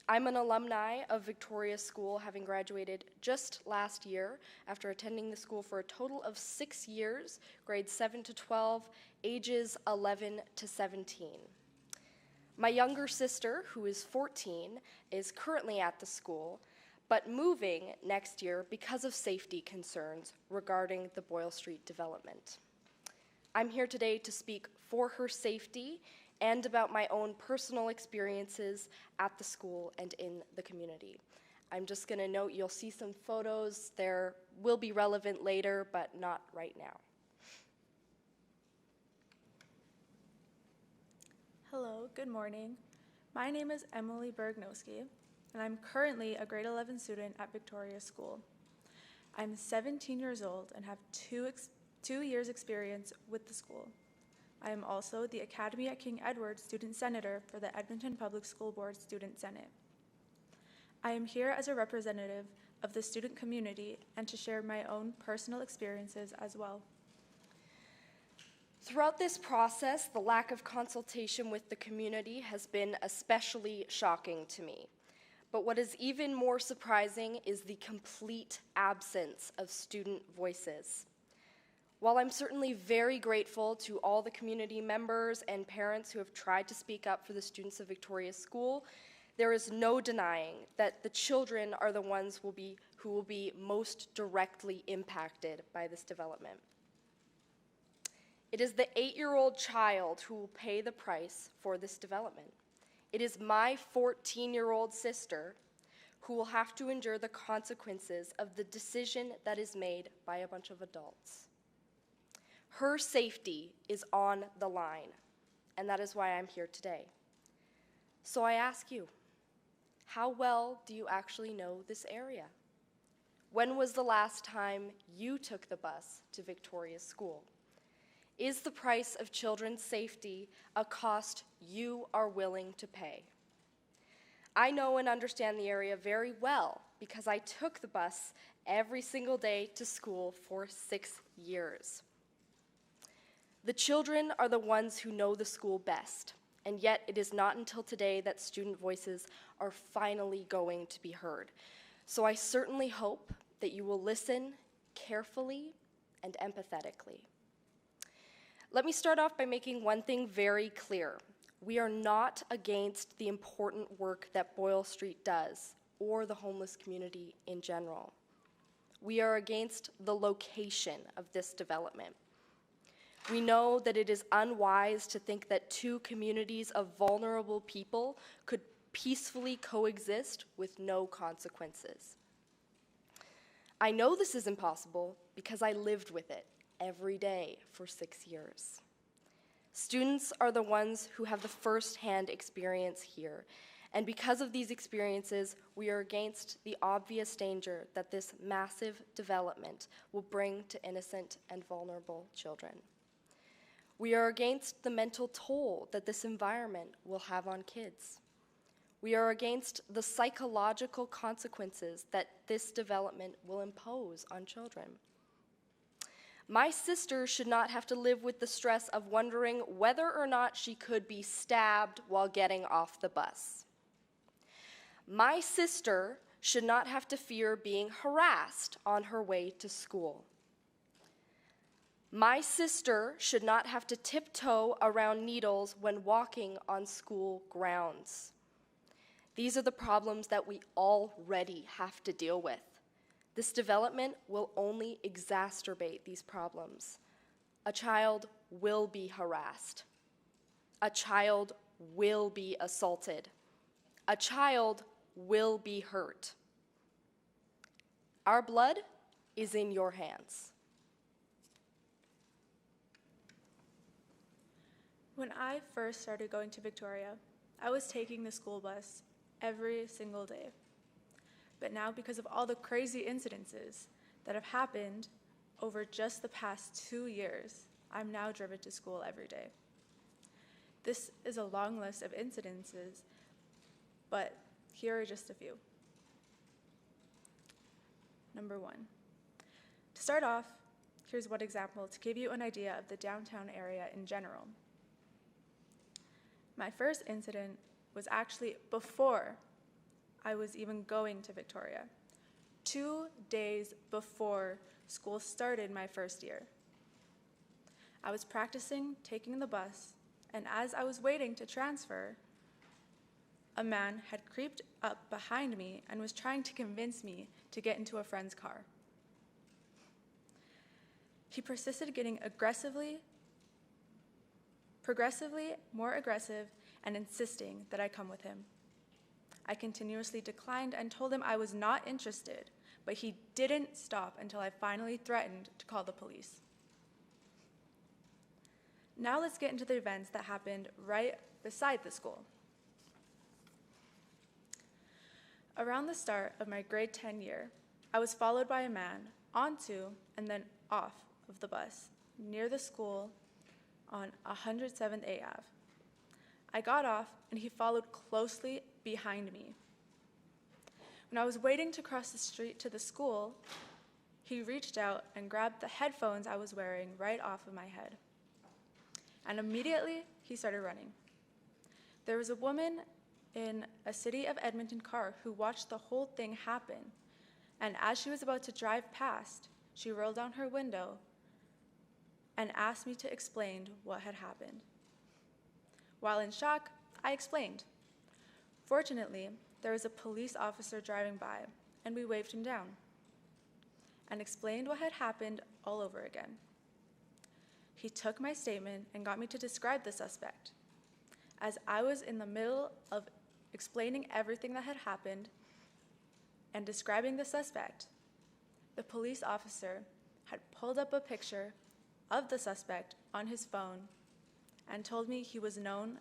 I'm an alumni of Victoria School, having graduated just last year after attending the school for a total of 6 years, grades 7 to 12, ages 11 to 17. My younger sister, who is 14, is currently at the school, but moving next year because of safety concerns regarding the Boyle Street development. I'm here today to speak for her safety and about my own personal experiences at the school and in the community. I'm just going to note you'll see some photos. There will be relevant later, but not right now. Hello, good morning. My name is Emily Bergnowski, and I'm currently a grade 11 student at Victoria School. I'm 17 years old and have two years experience with the school. I am also the Academy at King Edward Student Senator for the Edmonton Public School Board Student Senate. I am here as a representative of the student community and to share my own personal experiences as well. Throughout this process, the lack of consultation with the community has been especially shocking to me. But what is even more surprising is the complete absence of student voices. While I'm certainly very grateful to all the community members and parents who have tried to speak up for the students of Victoria School, there is no denying that the children are the ones who will be most directly impacted by this development. It is the 8-year-old child who will pay the price for this development. It is my 14-year-old sister who will have to endure the consequences of the decision that is made by a bunch of adults. Her safety is on the line, and that is why I'm here today. So I ask you, how well do you actually know this area? When was the last time you took the bus to Victoria's school? Is the price of children's safety a cost you are willing to pay? I know and understand the area very well because I took the bus every single day to school for 6 years. The children are the ones who know the school best, and yet it is not until today that student voices are finally going to be heard. So I certainly hope that you will listen carefully and empathetically. Let me start off by making one thing very clear. We are not against the important work that Boyle Street does, or the homeless community in general. We are against the location of this development. We know that it is unwise to think that two communities of vulnerable people could peacefully coexist with no consequences. I know this is impossible because I lived with it every day for 6 years. Students are the ones who have the first-hand experience here, and because of these experiences, we are against the obvious danger that this massive development will bring to innocent and vulnerable children. We are against the mental toll that this environment will have on kids. We are against the psychological consequences that this development will impose on children. My sister should not have to live with the stress of wondering whether or not she could be stabbed while getting off the bus. My sister should not have to fear being harassed on her way to school. My sister should not have to tiptoe around needles when walking on school grounds. These are the problems that we already have to deal with. This development will only exacerbate these problems. A child will be harassed. A child will be assaulted. A child will be hurt. Our blood is in your hands. When I first started going to Victoria, I was taking the school bus every single day. But now, because of all the crazy incidences that have happened over just the past 2 years, I'm now driven to school every day. This is a long list of incidences, but here are just a few. Number 1. To start off, here's one example to give you an idea of the downtown area in general. My first incident was actually before I was even going to Victoria, 2 days before school started my first year. I was practicing taking the bus, and as I was waiting to transfer, a man had creeped up behind me and was trying to convince me to get into a friend's car. He persisted getting progressively more aggressive and insisting that I come with him. I continuously declined and told him I was not interested, but he didn't stop until I finally threatened to call the police. Now let's get into the events that happened right beside the school. Around the start of my grade 10 year, I was followed by a man onto and then off of the bus near the school on 107th A Ave. I got off and he followed closely behind me. When I was waiting to cross the street to the school, he reached out and grabbed the headphones I was wearing right off of my head. And immediately he started running. There was a woman in a City of Edmonton car who watched the whole thing happen. And as she was about to drive past, she rolled down her window and asked me to explain what had happened. While in shock, I explained. Fortunately, there was a police officer driving by, and we waved him down and explained what had happened all over again. He took my statement and got me to describe the suspect. As I was in the middle of explaining everything that had happened and describing the suspect, the police officer had pulled up a picture of the suspect on his phone and told me he was known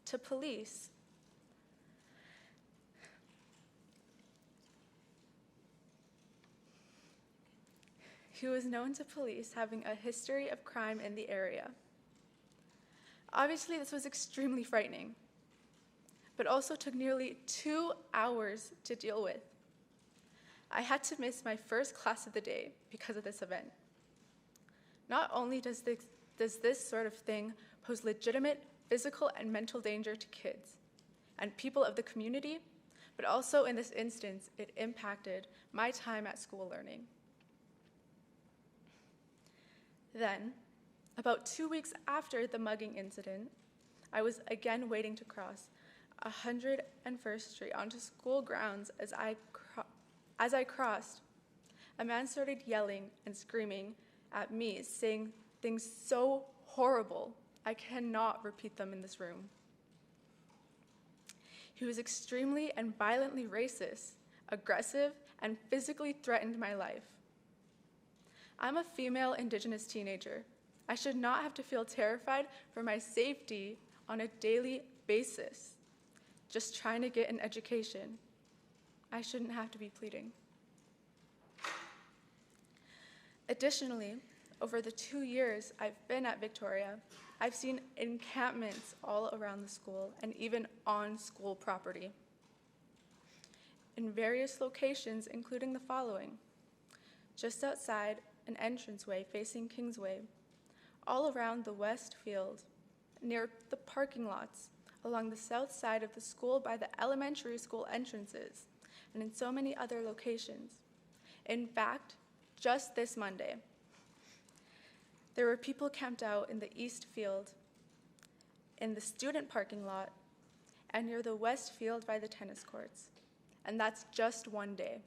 to police having a history of crime in the area. Obviously, this was extremely frightening, but also took nearly 2 hours to deal with. I had to miss my first class of the day because of this event. Not only does this sort of thing pose legitimate physical and mental danger to kids and people of the community, but also in this instance, it impacted my time at school learning. Then, about 2 weeks after the mugging incident, I was again waiting to cross 101st Street onto school grounds. As I crossed, a man started yelling and screaming at me, saying things so horrible, I cannot repeat them in this room. He was extremely and violently racist, aggressive, and physically threatened my life. I'm a female Indigenous teenager. I should not have to feel terrified for my safety on a daily basis, just trying to get an education. I shouldn't have to be pleading. Additionally, over the 2 years I've been at Victoria, I've seen encampments all around the school and even on school property in various locations, including the following: just outside an entranceway facing Kingsway, all around the west field, near the parking lots, along the south side of the school by the elementary school entrances, and in so many other locations. In fact, just this Monday, there were people camped out in the east field, in the student parking lot, and near the west field by the tennis courts. And that's just one day.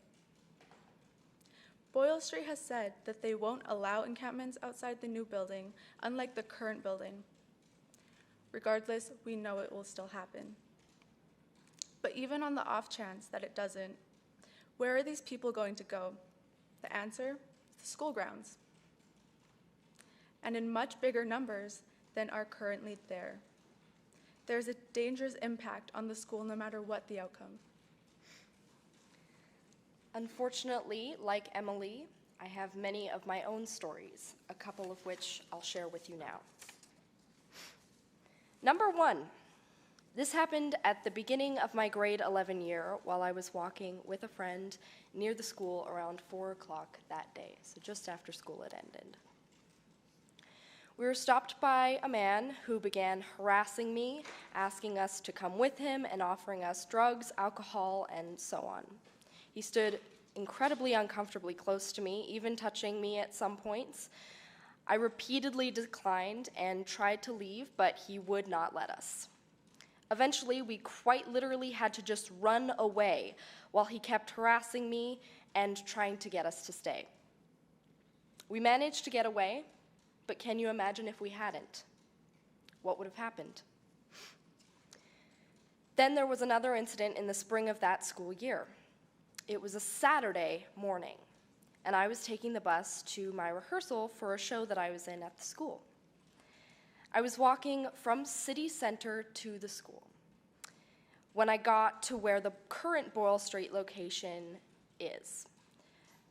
Boyle Street has said that they won't allow encampments outside the new building, unlike the current building. Regardless, we know it will still happen. But even on the off chance that it doesn't, where are these people going to go? The answer? The school grounds. And in much bigger numbers than are currently there. There's a dangerous impact on the school no matter what the outcome. Unfortunately, like Emily, I have many of my own stories, a couple of which I'll share with you now. Number 1, this happened at the beginning of my grade 11 year while I was walking with a friend near the school around 4 o'clock that day, so just after school had ended. We were stopped by a man who began harassing me, asking us to come with him and offering us drugs, alcohol, and so on. He stood incredibly uncomfortably close to me, even touching me at some points. I repeatedly declined and tried to leave, but he would not let us. Eventually, we quite literally had to just run away while he kept harassing me and trying to get us to stay. We managed to get away, but can you imagine if we hadn't? What would have happened? Then there was another incident in the spring of that school year. It was a Saturday morning, and I was taking the bus to my rehearsal for a show that I was in at the school. I was walking from city center to the school. When I got to where the current Boyle Street location is,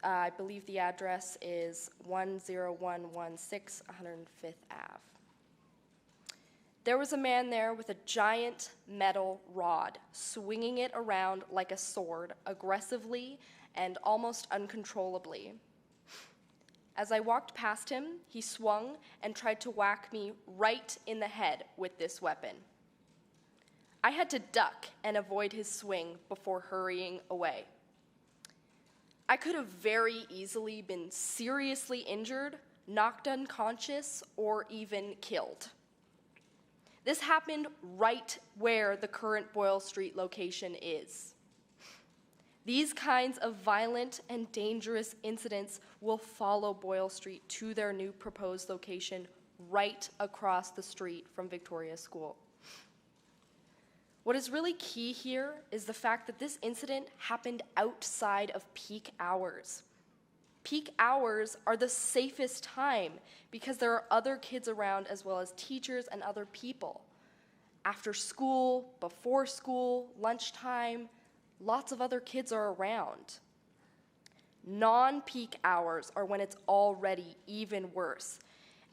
I believe the address is 10116 105th Ave. There was a man there with a giant metal rod, swinging it around like a sword, aggressively and almost uncontrollably. As I walked past him, he swung and tried to whack me right in the head with this weapon. I had to duck and avoid his swing before hurrying away. I could have very easily been seriously injured, knocked unconscious, or even killed. This happened right where the current Boyle Street location is. These kinds of violent and dangerous incidents will follow Boyle Street to their new proposed location right across the street from Victoria School. What is really key here is the fact that this incident happened outside of peak hours. Peak hours are the safest time because there are other kids around as well as teachers and other people. After school, before school, lunchtime, lots of other kids are around. Non-peak hours are when it's already even worse.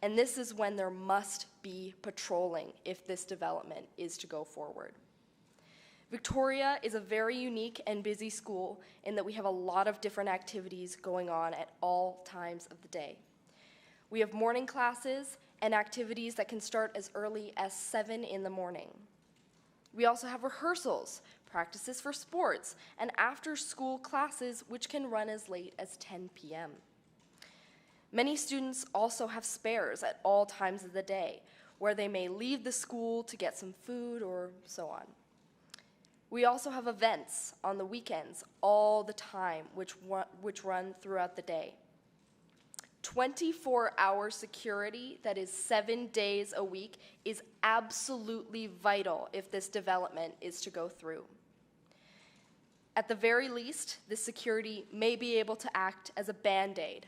And this is when there must be patrolling if this development is to go forward. Victoria is a very unique and busy school in that we have a lot of different activities going on at all times of the day. We have morning classes and activities that can start as early as 7 in the morning. We also have rehearsals, practices for sports, and after-school classes which can run as late as 10 p.m. Many students also have spares at all times of the day, where they may leave the school to get some food or so on. We also have events on the weekends all the time, which run throughout the day. 24-hour security, that is 7 days a week, is absolutely vital if this development is to go through. At the very least, this security may be able to act as a Band-Aid,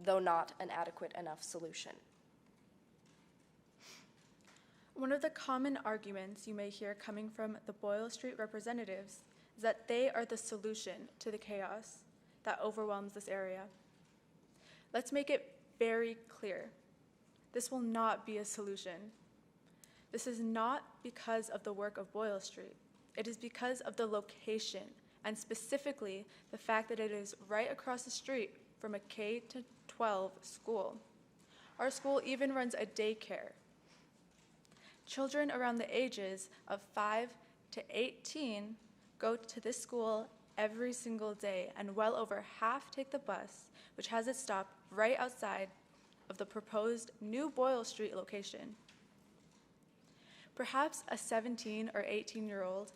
though not an adequate enough solution. One of the common arguments you may hear coming from the Boyle Street representatives is that they are the solution to the chaos that overwhelms this area. Let's make it very clear. This will not be a solution. This is not because of the work of Boyle Street. It is because of the location, and specifically the fact that it is right across the street from a K-12 school. Our school even runs a daycare. Children around the ages of 5 to 18 go to this school every single day, and well over half take the bus, which has its stop right outside of the proposed new Boyle Street location. Perhaps a 17 or 18-year-old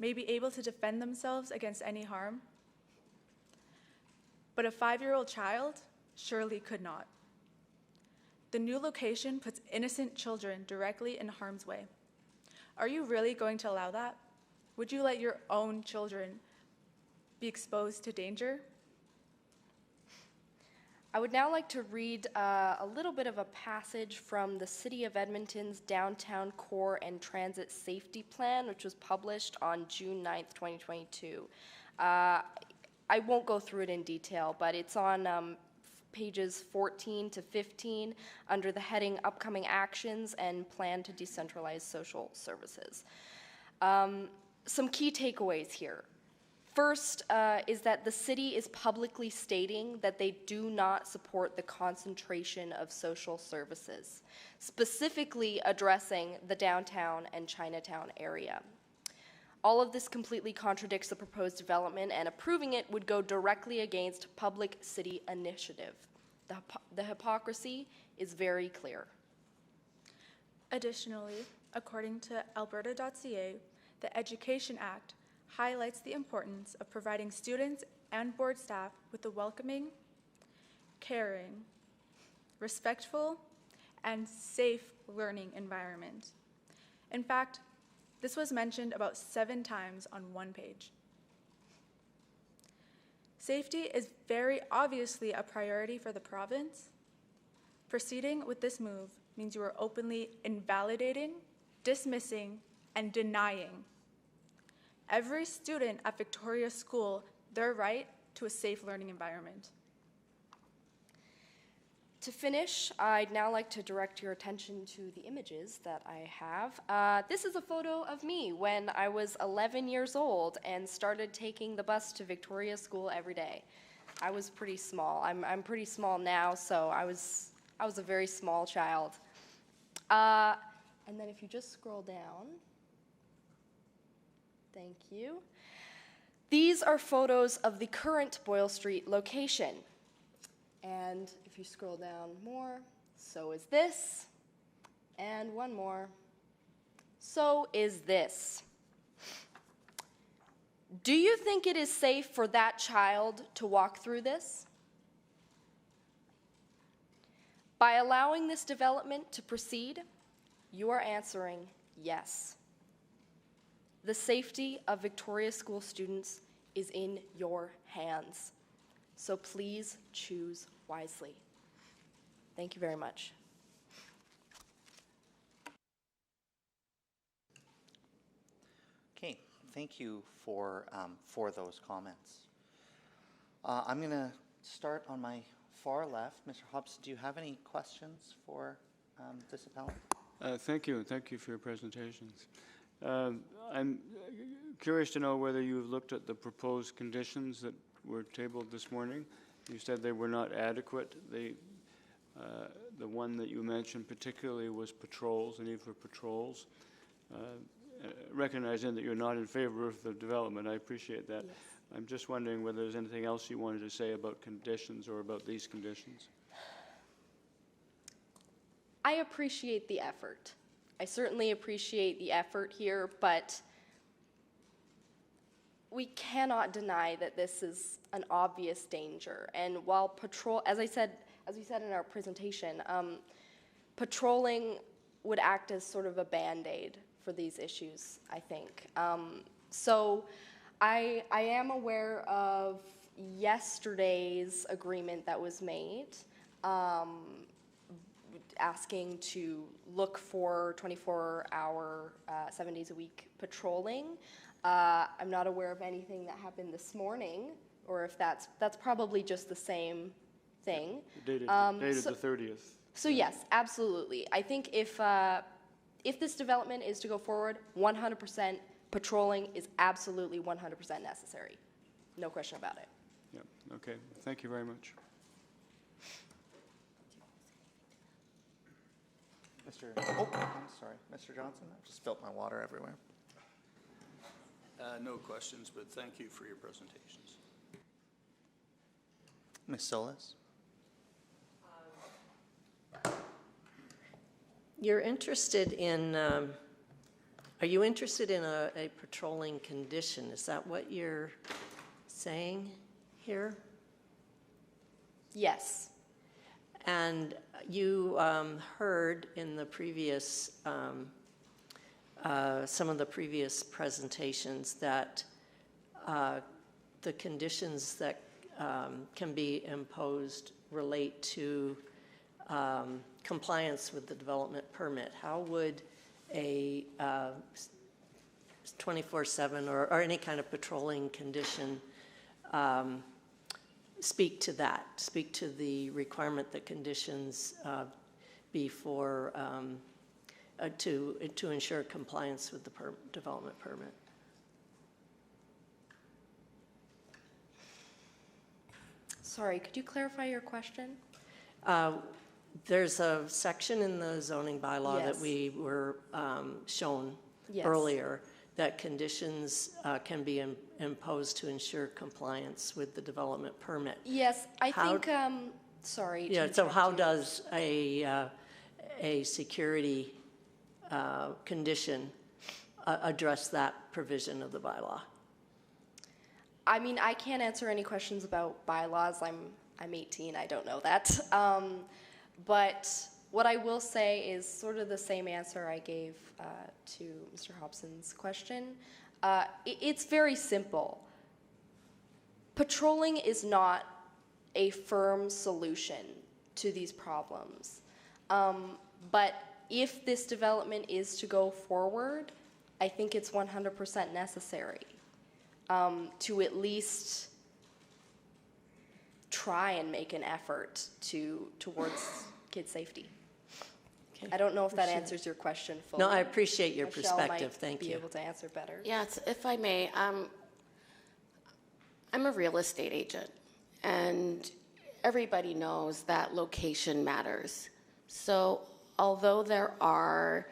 may be able to defend themselves against any harm, but a 5-year-old child surely could not. The new location puts innocent children directly in harm's way. Are you really going to allow that? Would you let your own children be exposed to danger? I would now like to read a little bit of a passage from the City of Edmonton's Downtown Core and Transit Safety Plan, which was published on June 9th, 2022. I won't go through it in detail, but it's on pages 14 to 15 under the heading Upcoming Actions and Plan to Decentralize Social Services. Some key takeaways here. First is that the city is publicly stating that they do not support the concentration of social services, specifically addressing the downtown and Chinatown area. All of this completely contradicts the proposed development, and approving it would go directly against public city initiative. The hypocrisy is very clear. Additionally, according to alberta.ca, the Education Act highlights the importance of providing students and board staff with a welcoming, caring, respectful, and safe learning environment. In fact, this was mentioned about 7 times on one page. Safety is very obviously a priority for the province. Proceeding with this move means you are openly invalidating, dismissing, and denying every student at Victoria School their right to a safe learning environment. To finish, I'd now like to direct your attention to the images that I have. This is a photo of me when I was 11 years old and started taking the bus to Victoria School every day. I was pretty small. I'm pretty small now, so I was a very small child. And then if you just scroll down, thank you. These are photos of the current Boyle Street location. And if you scroll down more, so is this, and one more, so is this. Do you think it is safe for that child to walk through this? By allowing this development to proceed, you are answering yes. The safety of Victoria School students is in your hands. So please choose wisely. Thank you very much. Okay, thank you for those comments. I'm going to start on my far left. Mr. Hobson, do you have any questions for this appellant? Thank you. Thank you for your presentations. I'm curious to know whether you've looked at the proposed conditions that were tabled this morning. You said they were not adequate. The one that you mentioned particularly was patrols, the need for patrols. Recognizing that you're not in favor of the development, I appreciate that. Yes. I'm just wondering whether there's anything else you wanted to say about conditions or about these conditions. I appreciate the effort. I certainly appreciate the effort here, but we cannot deny that this is an obvious danger. And while patrol, as we said in our presentation, patrolling would act as sort of a Band-Aid for these issues, I think. So I am aware of yesterday's agreement that was made, asking to look for 24-hour, 7 days a week patrolling. I'm not aware of anything that happened this morning, or if that's probably just the same thing. Dated the 30th. So yes, absolutely. I think if this development is to go forward, 100% patrolling is absolutely 100% necessary. No question about it. Yeah, okay. Thank you very much. I'm sorry, Mr. Johnson, I just spilled my water everywhere. No questions, but thank you for your presentations. Ms. Solis? You're interested in, are you interested in a patrolling condition? Is that what you're saying here? Yes. And you heard in the previous, some of the previous presentations that the conditions that can be imposed relate to compliance with the development permit. How would a 24/7 or any kind of patrolling condition speak to that, speak to the requirement that conditions be for, to ensure compliance with the development permit? Sorry, could you clarify your question? There's a section in the zoning bylaw Yes. that we were shown Yes. earlier that conditions can be imposed to ensure compliance with the development permit. Yes, I How- think, sorry. to Yeah, so interrupt how you. does a security condition address that provision of the bylaw? I mean, I can't answer any questions about bylaws. I'm 18, I don't know that. But what I will say is sort of the same answer I gave to Mr. Hobson's question. It's very simple. Patrolling is not a firm solution to these problems. But if this development is to go forward, I think it's 100% necessary to at least try and make an effort towards kid safety. Okay. I don't know if that answers your question fully. No, I appreciate your Michelle perspective. might Thank be you. able to answer better. Yes, if I may, I'm a real estate agent, and everybody knows that location matters. So although there are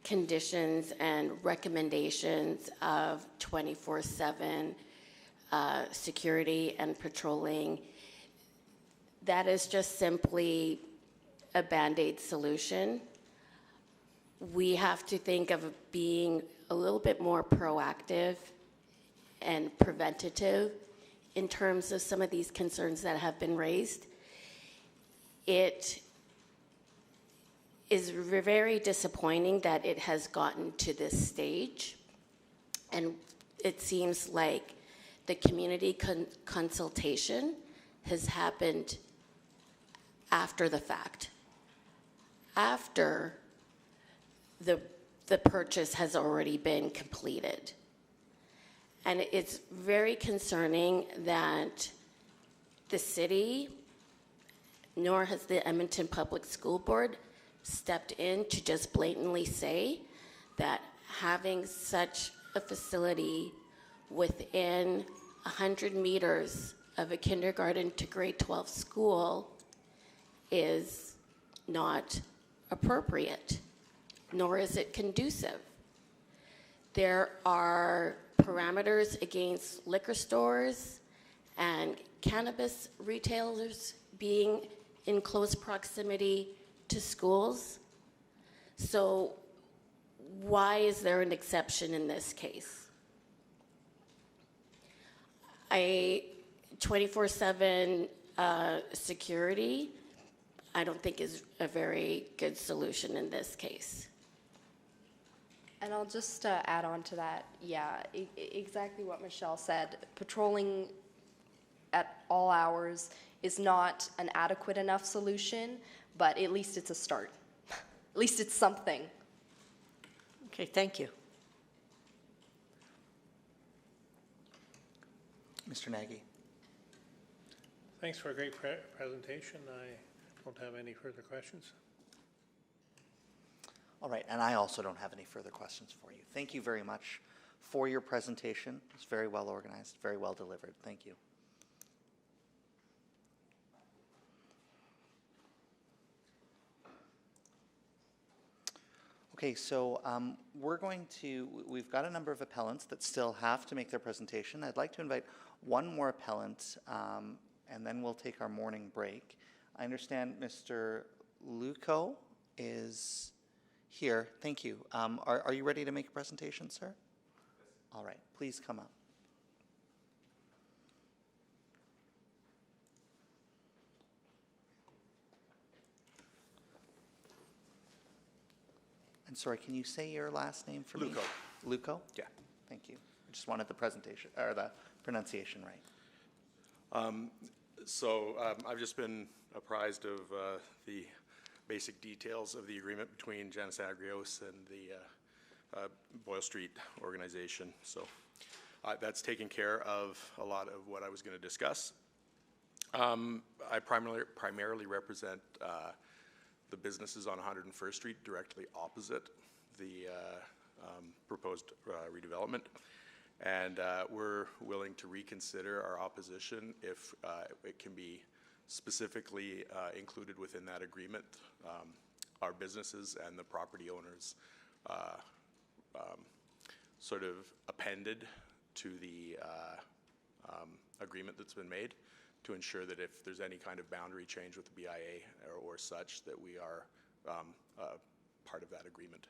conditions and recommendations of 24/7 security and patrolling, that is just simply a Band-Aid solution. We have to think of being a little bit more proactive and preventative in terms of some of these concerns that have been raised. It is very disappointing that it has gotten to this stage. And it seems like the community consultation has happened after the fact, after the purchase has already been completed. And it's very concerning that the city, nor has the Edmonton Public School Board stepped in to just blatantly say that having such a facility within 100 meters of a kindergarten to grade 12 school is not appropriate, nor is it conducive. There are parameters against liquor stores and cannabis retailers being in close proximity to schools. So why is there an exception in this case? 24/7 security, I don't think is a very good solution in this case. And I'll just add on to that. Yeah, exactly what Michelle said. Patrolling at all hours is not an adequate enough solution, but at least it's a start. At least it's something. Okay, thank you. Mr. Nagy. Thanks for a great presentation. I don't have any further questions. All right, and I also don't have any further questions for you. Thank you very much for your presentation. It's very well organized, very well delivered. Thank you. Okay, so we've got a number of appellants that still have to make their presentation. I'd like to invite one more appellant, and then we'll take our morning break. I understand Mr. Luco is here. Thank you. Are you ready to make a presentation, sir? All right, please come up. And sorry, can you say your last name for me? Luco. Luco? Yeah. Thank you. I just wanted the presentation, or the pronunciation right. I've just been apprised of the basic details of the agreement between Janice Agrios and the Boyle Street organization. So that's taken care of a lot of what I was going to discuss. I primarily represent the businesses on 101st Street directly opposite the proposed redevelopment. And we're willing to reconsider our opposition if it can be specifically included within that agreement. Our businesses and the property owners sort of appended to the agreement that's been made to ensure that if there's any kind of boundary change with the BIA or such, that we are part of that agreement.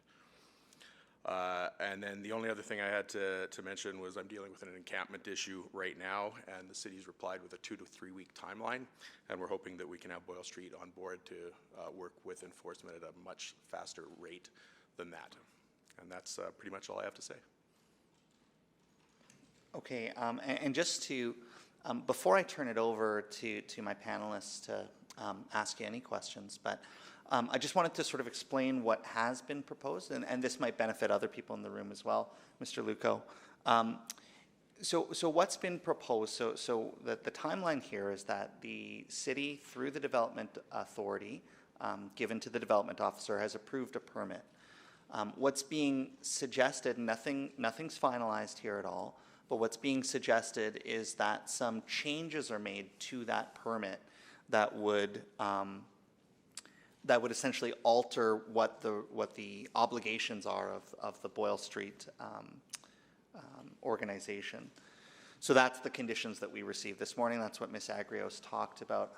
And then the only other thing I had to mention was I'm dealing with an encampment issue right now, and the city's replied with a 2 to 3 week timeline, and we're hoping that we can have Boyle Street on board to work with enforcement at a much faster rate than that. And that's pretty much all I have to say. Okay, and just to, before I turn it over to my panelists to ask you any questions, but I just wanted to sort of explain what has been proposed, and this might benefit other people in the room as well, Mr. Luco. So what's been proposed, so the timeline here is that the city, through the development authority given to the development officer, has approved a permit. What's being suggested, nothing's finalized here at all, but what's being suggested is that some changes are made to that permit that would essentially alter what the obligations are of the Boyle Street organization. So that's the conditions that we received this morning. That's what Ms. Agrios talked about.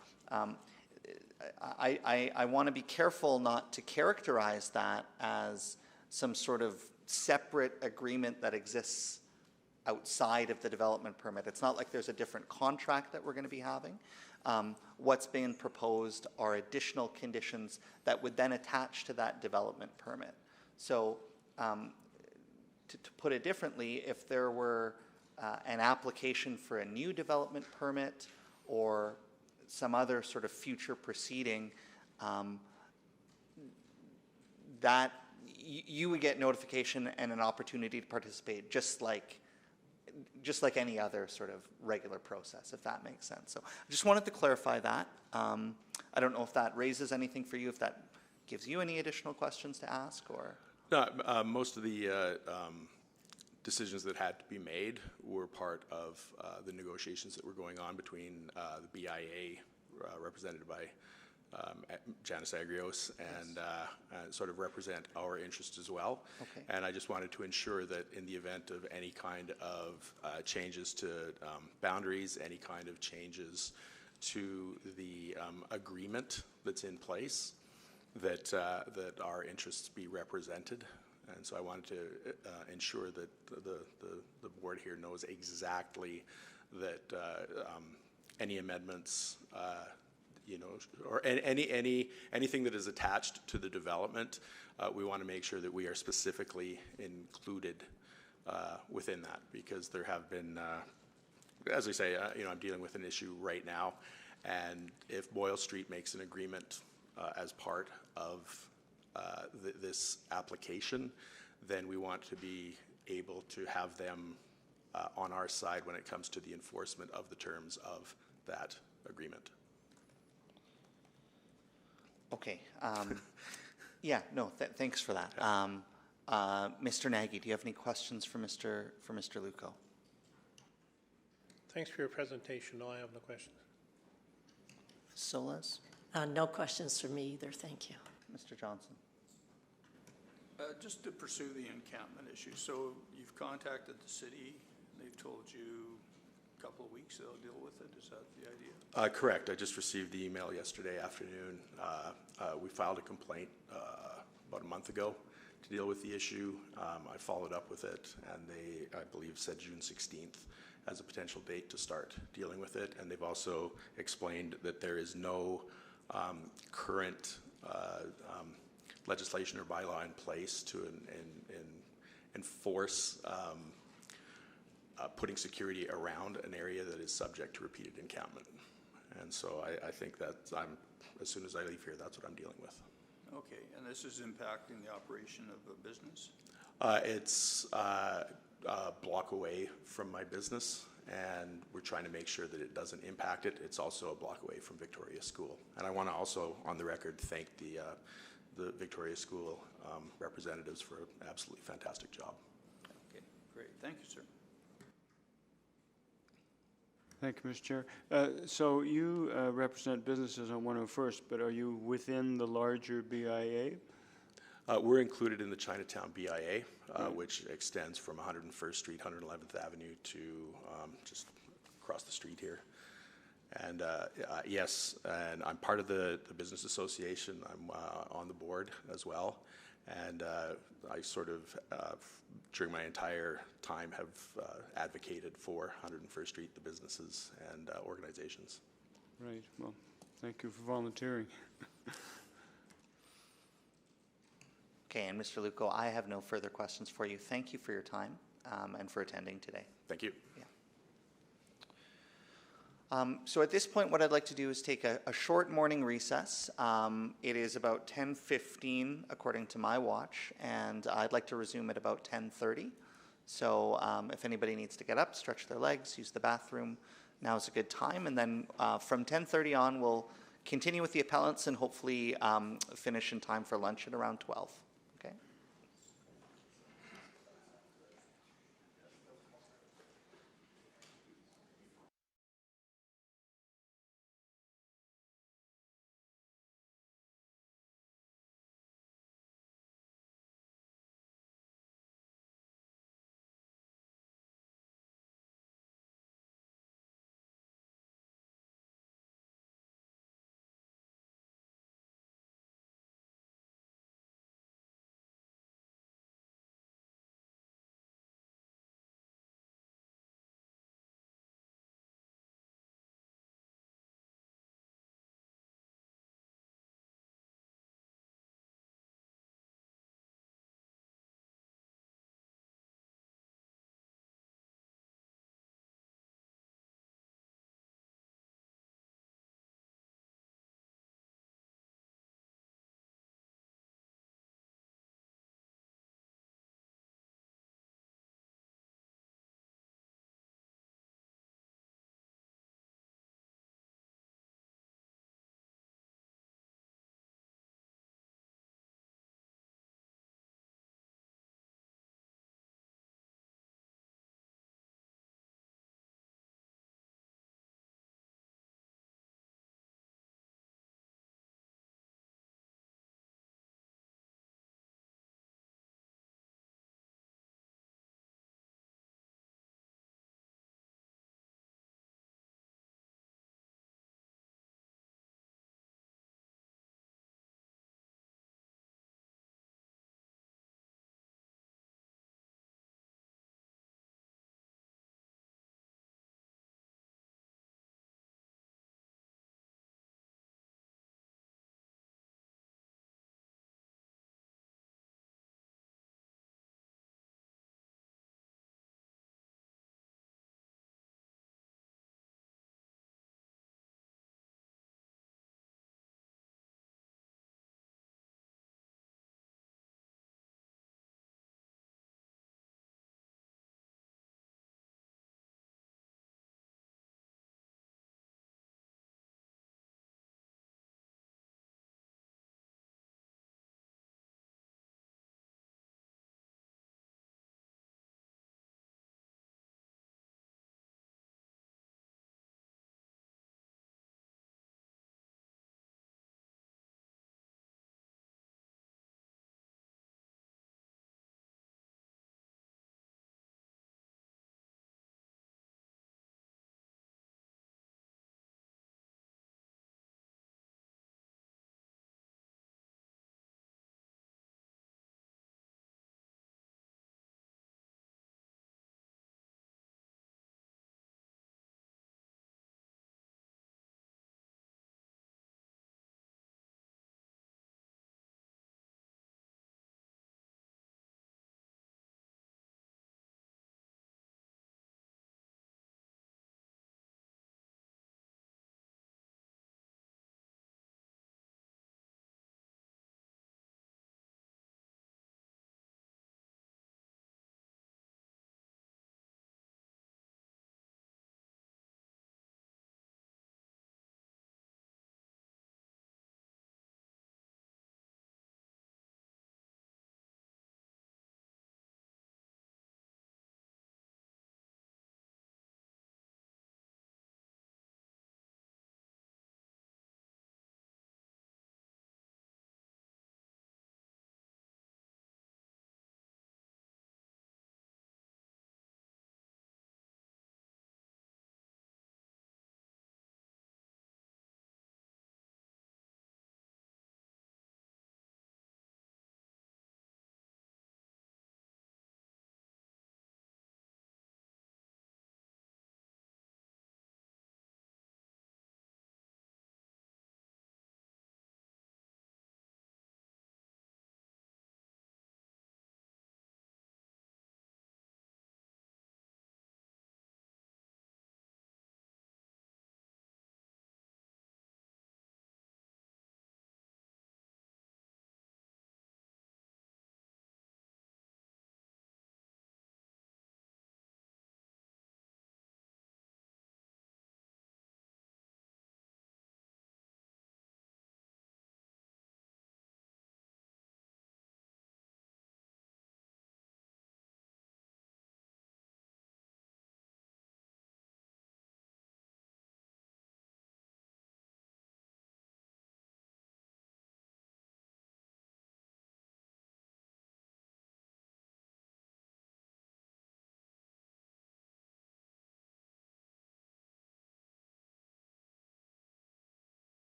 I want to be careful not to characterize that as some sort of separate agreement that exists outside of the development permit. It's not like there's a different contract that we're going to be having. What's being proposed are additional conditions that would then attach to that development permit. So to put it differently, if there were an application for a new development permit or some other sort of future proceeding, that you would get notification and an opportunity to participate just like any other sort of regular process, if that makes sense. So I just wanted to clarify that. I don't know if that raises anything for you, if that gives you any additional questions to ask, or? No, most of the decisions that had to be made were part of the negotiations that were going on between the BIA, represented by Janice Agrios, and sort of represent our interests as well. Okay. And I just wanted to ensure that in the event of any kind of changes to boundaries, any kind of changes to the agreement that's in place, that our interests be represented. And so I wanted to ensure that the board here knows exactly that any amendments, or anything that is attached to the development, we want to make sure that we are specifically included within that, because there have been, as I say, I'm dealing with an issue right now, and if Boyle Street makes an agreement as part of this application, then we want to be able to have them on our side when it comes to the enforcement of the terms of that agreement. Okay. Yeah, no, thanks for that. Mr. Nagy, do you have any questions for Mr. Luco? Thanks for your presentation. No, I have no questions. Solis? No questions for me either, thank you. Mr. Johnson? Just to pursue the encampment issue. So you've contacted the city. They've told you a couple of weeks they'll deal with it. Is that the idea? Correct. I just received the email yesterday afternoon. We filed a complaint about a month ago to deal with the issue. I followed up with it, and they, I believe, said June 16th as a potential date to start dealing with it. And they've also explained that there is no current legislation or bylaw in place to enforce putting security around an area that is subject to repeated encampment. And so I think that as soon as I leave here, that's what I'm dealing with. Okay, and this is impacting the operation of a business? It's a block away from my business, and we're trying to make sure that it doesn't impact it. It's also a block away from Victoria School. And I want to also, on the record, thank the Victoria School representatives for an absolutely fantastic job. Okay, great. Thank you, sir. Thank you, Mr. Chair. So you represent businesses on 101st, but are you within the larger BIA? We're included in the Chinatown BIA, which extends from 101st Street, 111th Avenue to just across the street here. And yes, and I'm part of the business association. I'm on the board as well. And I sort of, during my entire time, have advocated for 101st Street, the businesses and organizations. Right. Well, thank you for volunteering. Okay, and Mr. Luco, I have no further questions for you. Thank you for your time and for attending today. Thank you. Yeah. So at this point, what I'd like to do is take a short morning recess. It is about 10:15 according to my watch, and I'd like to resume at about 10:30. So if anybody needs to get up, stretch their legs, use the bathroom, now's a good time. And then from 10:30 on, we'll continue with the appellants and hopefully finish in time for lunch at around 12.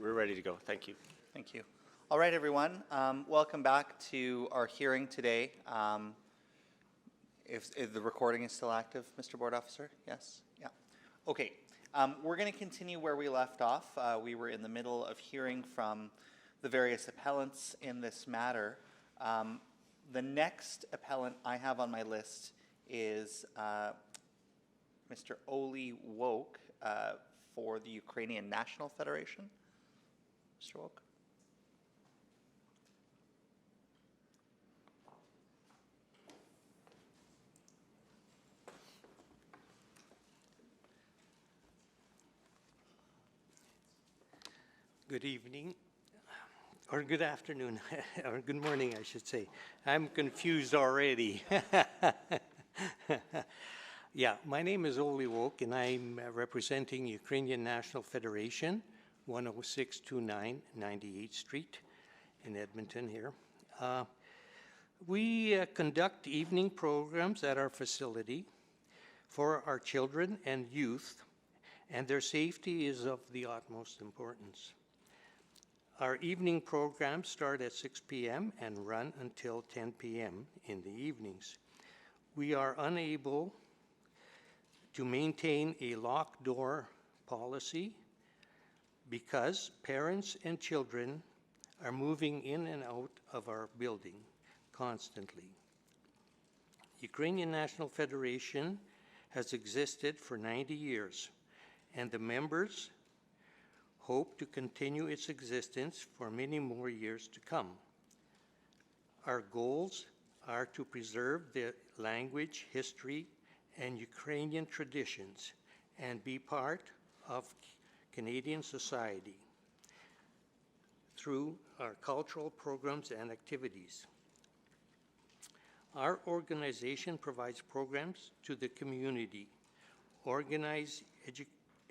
We're ready to go. Thank you. Thank you. All right, everyone. Welcome back to our hearing today. If the recording is still active, Mr. Board Officer? Yes? Yeah. Okay. We're going to continue where we left off. We were in the middle of hearing from the various appellants in this matter. The next appellant I have on my list is Mr. Oli Wok for the Ukrainian National Federation. Mr. Wok. Good evening, or good afternoon, or good morning, I should say. I'm confused already. Yeah, my name is Oli Wok, and I'm representing Ukrainian National Federation, 10629 98th Street in Edmonton here. We conduct evening programs at our facility for our children and youth, and their safety is of the utmost importance. Our evening programs start at 6 p.m. and run until 10 p.m. in the evenings. We are unable to maintain a locked door policy because parents and children are moving in and out of our building constantly. Ukrainian National Federation has existed for 90 years, and the members hope to continue its existence for many more years to come. Our goals are to preserve the language, history, and Ukrainian traditions and be part of Canadian society through our cultural programs and activities. Our organization provides programs to the community, organize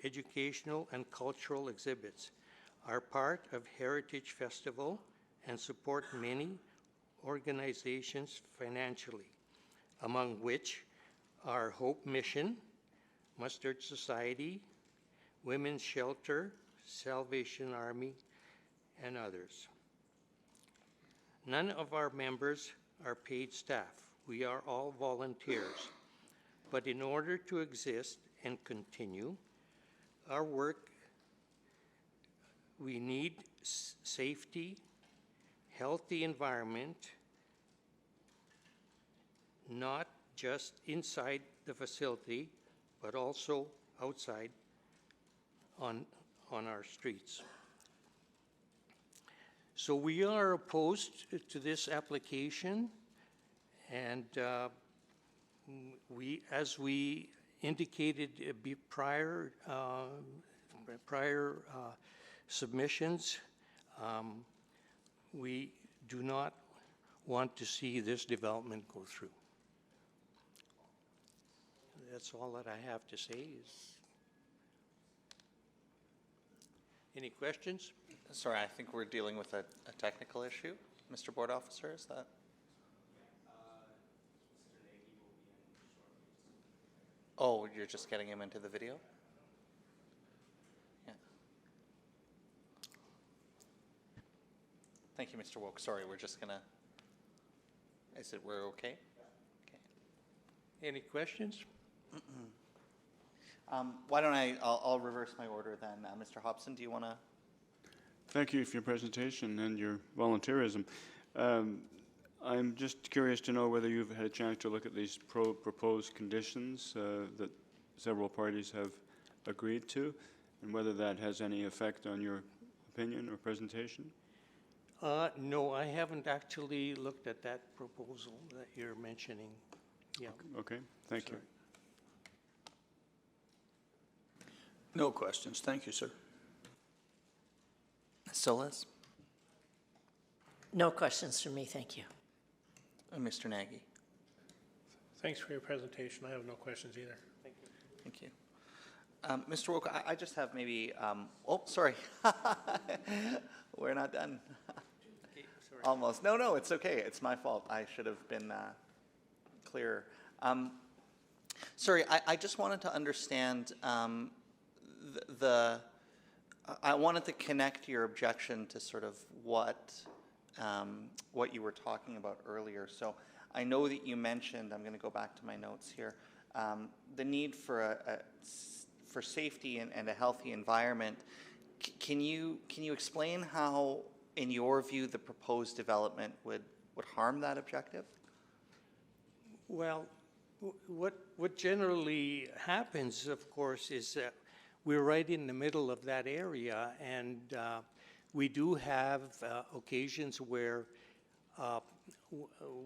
educational and cultural exhibits, are part of Heritage Festival, and support many organizations financially, among which are Hope Mission, Mustard Society, Women's Shelter, Salvation Army, and others. None of our members are paid staff. We are all volunteers. But in order to exist and continue our work, we need safety, healthy environment, not just inside the facility, but also outside on our streets. So we are opposed to this application, and as we indicated prior submissions, we do not want to see this development go through. That's all that I have to say. Any questions? Sorry, I think we're dealing with a technical issue. Mr. Board Officer, is that? Oh, you're just getting him into the video? Yeah. Thank you, Mr. Wok. Sorry, we're just gonna, is it, we're okay? Okay. Any questions? Why don't I'll reverse my order then. Mr. Hobson, do you want to? Thank you for your presentation and your volunteerism. I'm just curious to know whether you've had a chance to look at these proposed conditions that several parties have agreed to, and whether that has any effect on your opinion or presentation? No, I haven't actually looked at that proposal that you're mentioning. Yeah. Okay, thank you. No questions. Thank you, sir. Ms. Solis? No questions from me, thank you. And Mr. Nagy? Thanks for your presentation. I have no questions either. Thank you. Thank you. Mr. Wok, I just have maybe, oh, sorry. We're not done. Okay, sorry. Almost. No, it's okay. It's my fault. I should have been clearer. Sorry, I just wanted to understand I wanted to connect your objection to sort of what you were talking about earlier. So I know that you mentioned, I'm going to go back to my notes here, the need for for safety and a healthy environment. Can you explain how, in your view, the proposed development would harm that objective? Well, what generally happens, of course, is that we're right in the middle of that area, and we do have occasions where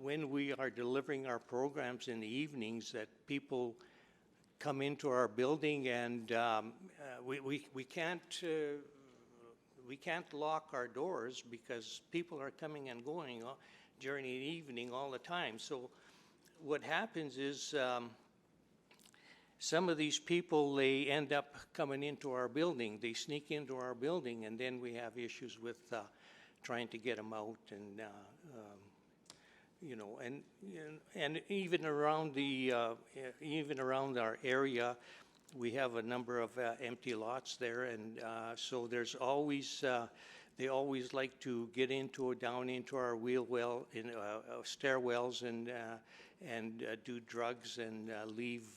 when we are delivering our programs in the evenings, that people come into our building, and we can't lock our doors because people are coming and going during the evening all the time. So what happens is some of these people, they end up coming into our building. They sneak into our building, and then we have issues with trying to get them out, and you know, and even around our area, we have a number of empty lots there, and so there's always they always like to get down into our stairwells and do drugs and leave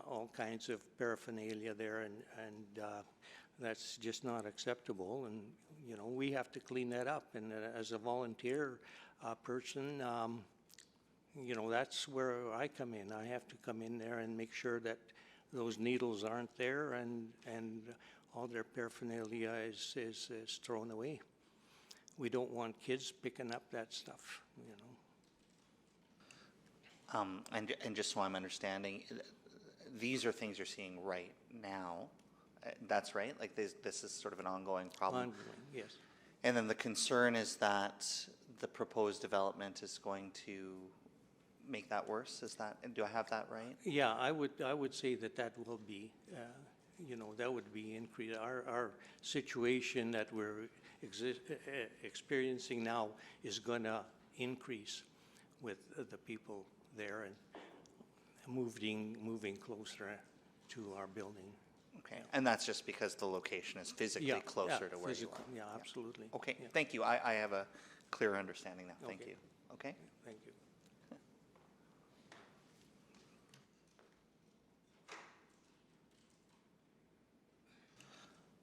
all kinds of paraphernalia there, and that's just not acceptable. And you know, we have to clean that up. And as a volunteer person, you know, that's where I come in. I have to come in there and make sure that those needles aren't there, and all their paraphernalia is thrown away. We don't want kids picking up that stuff, you know. And just so I'm understanding, these are things you're seeing right now. That's right? Like this is sort of an ongoing problem? Ongoing, yes. And then the concern is that the proposed development is going to make that worse? Do I have that right? Yeah, I would say that will be, you know, that would be increased. Our situation that we're experiencing now is going to increase with the people there and moving closer to our building. Okay, and that's just because the location is physically closer to where you are? Yeah, absolutely. Okay, yeah. Thank you. I have a clearer understanding now. Thank you. Okay? Thank you.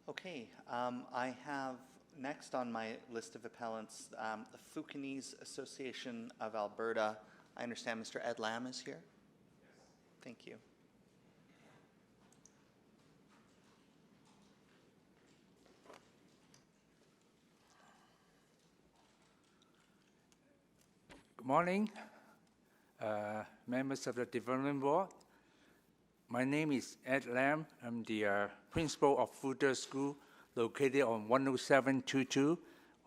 Okay, I have next on my list of appellants, the Fukinese Association of Alberta. I understand Mr. Ed Lam is here. Thank you. Good morning, members of the Development Board. My name is Ed Lam. I'm the principal of Fuder School, located on 10722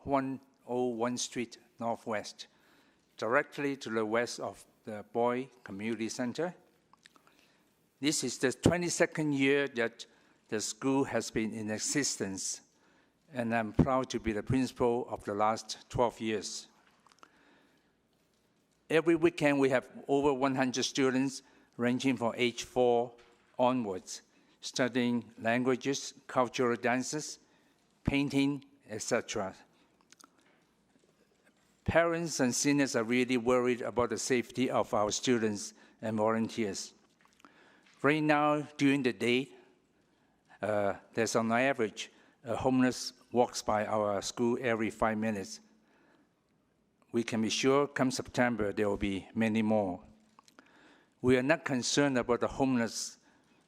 101 Street Northwest, directly to the west of the Boy Community Center. This is the 22nd year that the school has been in existence, and I'm proud to be the principal of the last 12 years. Every weekend, we have over 100 students ranging from age 4 onwards, studying languages, cultural dances, painting, etc. Parents and seniors are really worried about the safety of our students and volunteers. Right now, during the day, there's on average, a homeless walks by our school every 5 minutes. We can be sure come September, there will be many more. We are not concerned about the homeless.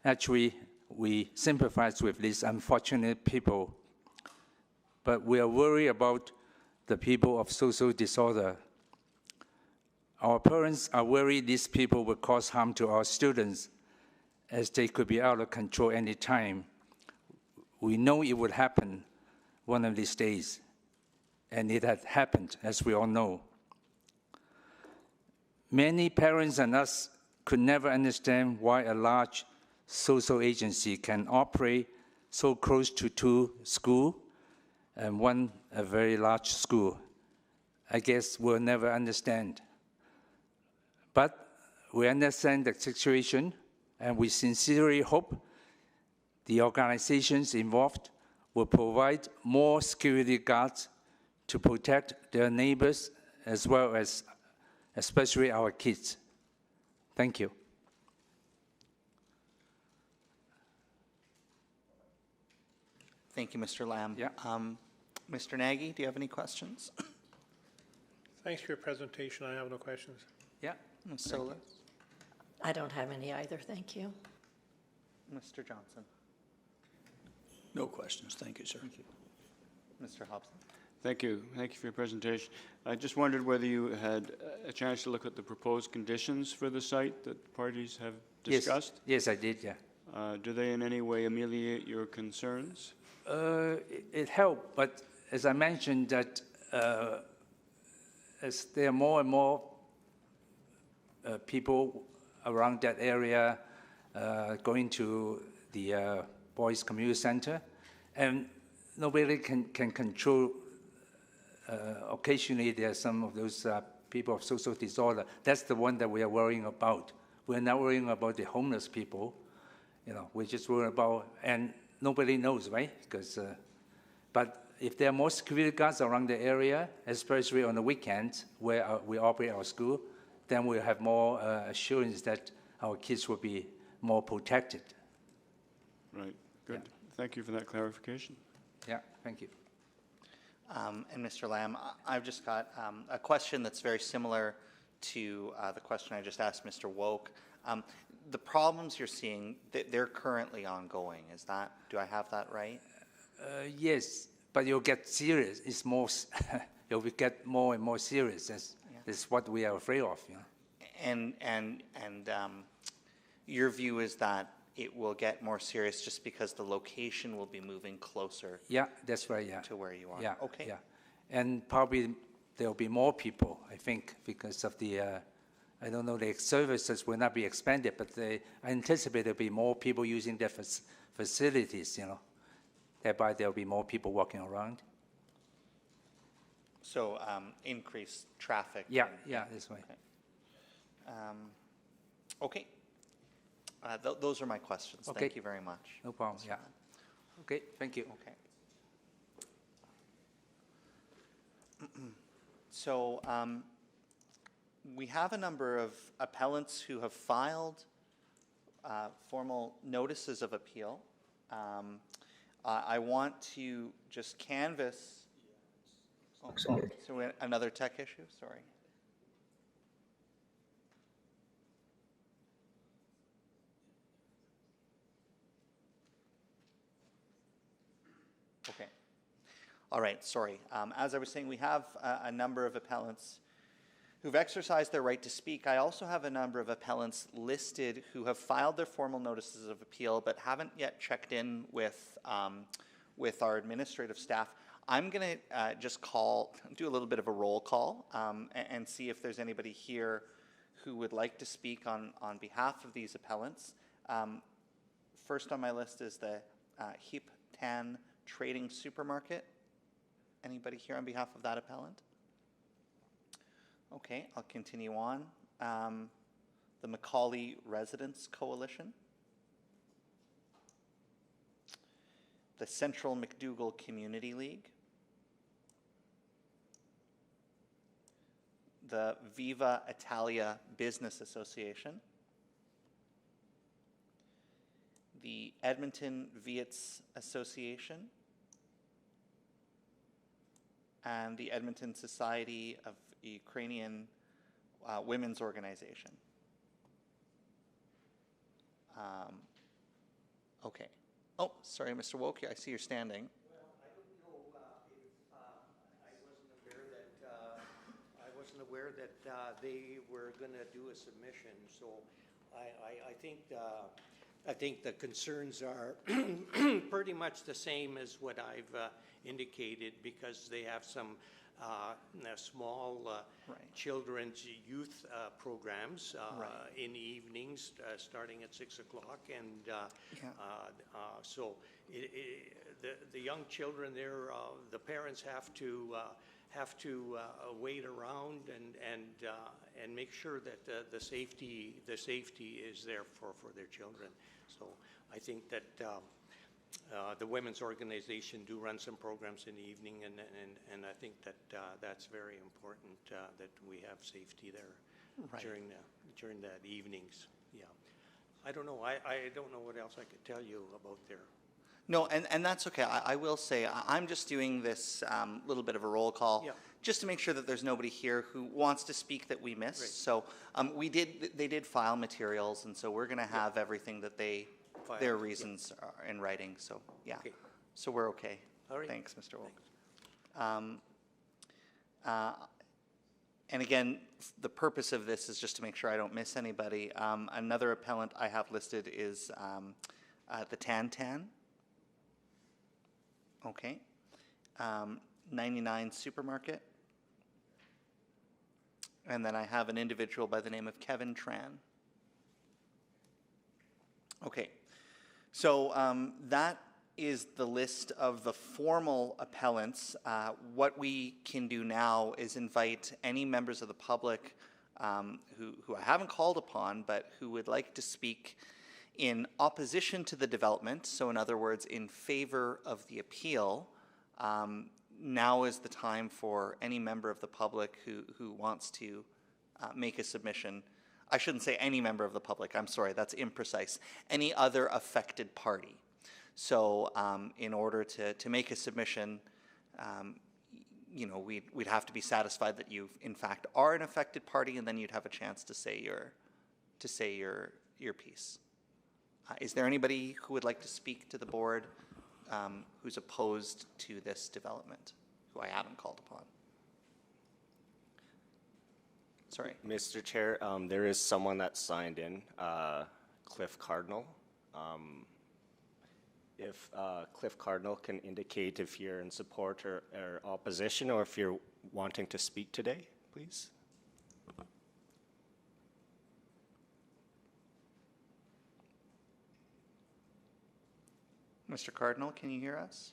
Actually, we sympathize with these unfortunate people, but we are worried about the people of social disorder. Our parents are worried these people will cause harm to our students, as they could be out of control any time. We know it would happen one of these days, and it had happened, as we all know. Many parents and us could never understand why a large social agency can operate so close to two schools and one a very large school. I guess we'll never understand. But we understand the situation, and we sincerely hope the organizations involved will provide more security guards to protect their neighbors as well as especially our kids. Thank you. Thank you, Mr. Lam. Yeah. Mr. Nagy, do you have any questions? Thanks for your presentation. I have no questions. Yeah. Ms. Solis? I don't have any either, thank you. Mr. Johnson? No questions. Thank you, sir. Thank you. Mr. Hobson? Thank you. Thank you for your presentation. I just wondered whether you had a chance to look at the proposed conditions for the site that parties have discussed? Yes, I did, yeah. Do they in any way ameliorate your concerns? It helped, but as I mentioned, that as there are more and more people around that area going to the Boys Community Center, and nobody can control. Occasionally, there are some of those people of social disorder. That's the one that we are worrying about. We're not worrying about the homeless people. You know, we're just worried about, and nobody knows, right? Because, but if there are more security guards around the area, especially on the weekends where we operate our school, then we'll have more assurance that our kids will be more protected. Right, good. Yeah. Thank you for that clarification. Yeah, thank you. And Mr. Lam, I've just got a question that's very similar to the question I just asked Mr. Woke. The problems you're seeing, they're currently ongoing. Is that, do I have that right? Yes, but you'll get serious. It's more, you'll get more and more serious. That's what we are afraid of. You know? And your view is that it will get more serious just because the location will be moving closer. Yeah, that's right. Yeah. To where you are. Yeah. Okay. Yeah, and probably there will be more people. I think because of the, I don't know, the services will not be expanded, but I anticipate there'll be more people using their facilities. You know, thereby there'll be more people walking around. So increased traffic. Yeah. Yeah, that's right. Okay. Okay. Those are my questions. Okay. Thank you very much. No problem. Yeah. Okay. Thank you. Okay. So we have a number of appellants who have filed formal notices of appeal. I want to just canvass. Oh, so we had another tech issue. Sorry. Okay. All right, sorry. As I was saying, we have a number of appellants who've exercised their right to speak. I also have a number of appellants listed who have filed their formal notices of appeal but haven't yet checked in with our administrative staff. I'm going to just do a little bit of a roll call and see if there's anybody here who would like to speak on behalf of these appellants. First on my list is the Heap Tan Trading Supermarket. Anybody here on behalf of that appellant? Okay, I'll continue on. The Macaulay Residents Coalition. The Central McDougall Community League. The Viva Italia Business Association. The Edmonton Viets Association. And the Edmonton Society of Ukrainian Women's Organization. Okay. Oh, sorry, Mr. Woke, I see you're standing. Well, I don't know if I wasn't aware that they were going to do a submission. So I think the concerns are pretty much the same as what I've indicated, because they have some small children's youth programs in the evenings starting at 6 o'clock, and so the young children there, the parents have to wait around and make sure that the safety is there for their children. So I think that The women's organization do run some programs in the evening, and I think that that's very important that we have safety there Right. during that evenings. Yeah, I don't know. I don't know what else I could tell you about there. No, and that's okay. I will say, I'm just doing this little bit of a roll call, Yeah. just to make sure that there's nobody here who wants to speak that we missed. Right. So they did file materials, and so we're going to have everything that Filed, their yeah. reasons are in writing. So yeah, Okay. so we're okay. All right. Thanks, Mr. Wolk. And again, the purpose of this is just to make sure I don't miss anybody. Another appellant I have listed is the Tan. Okay. 99 Supermarket. And then I have an individual by the name of Kevin Tran. Okay. So that is the list of the formal appellants. What we can do now is invite any members of the public who I haven't called upon, but who would like to speak in opposition to the development, so in other words, in favor of the appeal. Now is the time for any member of the public who wants to make a submission. I shouldn't say any member of the public, I'm sorry, that's imprecise. Any other affected party. So in order to make a submission, you know, we'd have to be satisfied that you, in fact, are an affected party, and then you'd have a chance to say your piece. Is there anybody who would like to speak to the board who's opposed to this development, who I haven't called upon? Sorry. Mr. Chair, there is someone that signed in, Cliff Cardinal. If Cliff Cardinal can indicate if you're in support or opposition, or if you're wanting to speak today, please. Mr. Cardinal, can you hear us?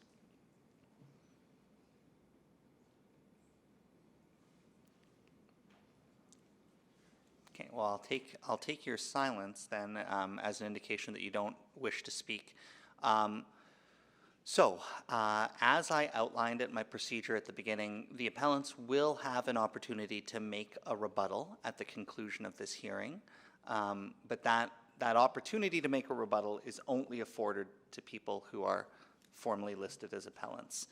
Okay, well, I'll take your silence then as an indication that you don't wish to speak. So, as I outlined at my procedure at the beginning, the appellants will have an opportunity to make a rebuttal at the conclusion of this hearing, but that opportunity to make a rebuttal is only afforded to people who are formally listed as appellants.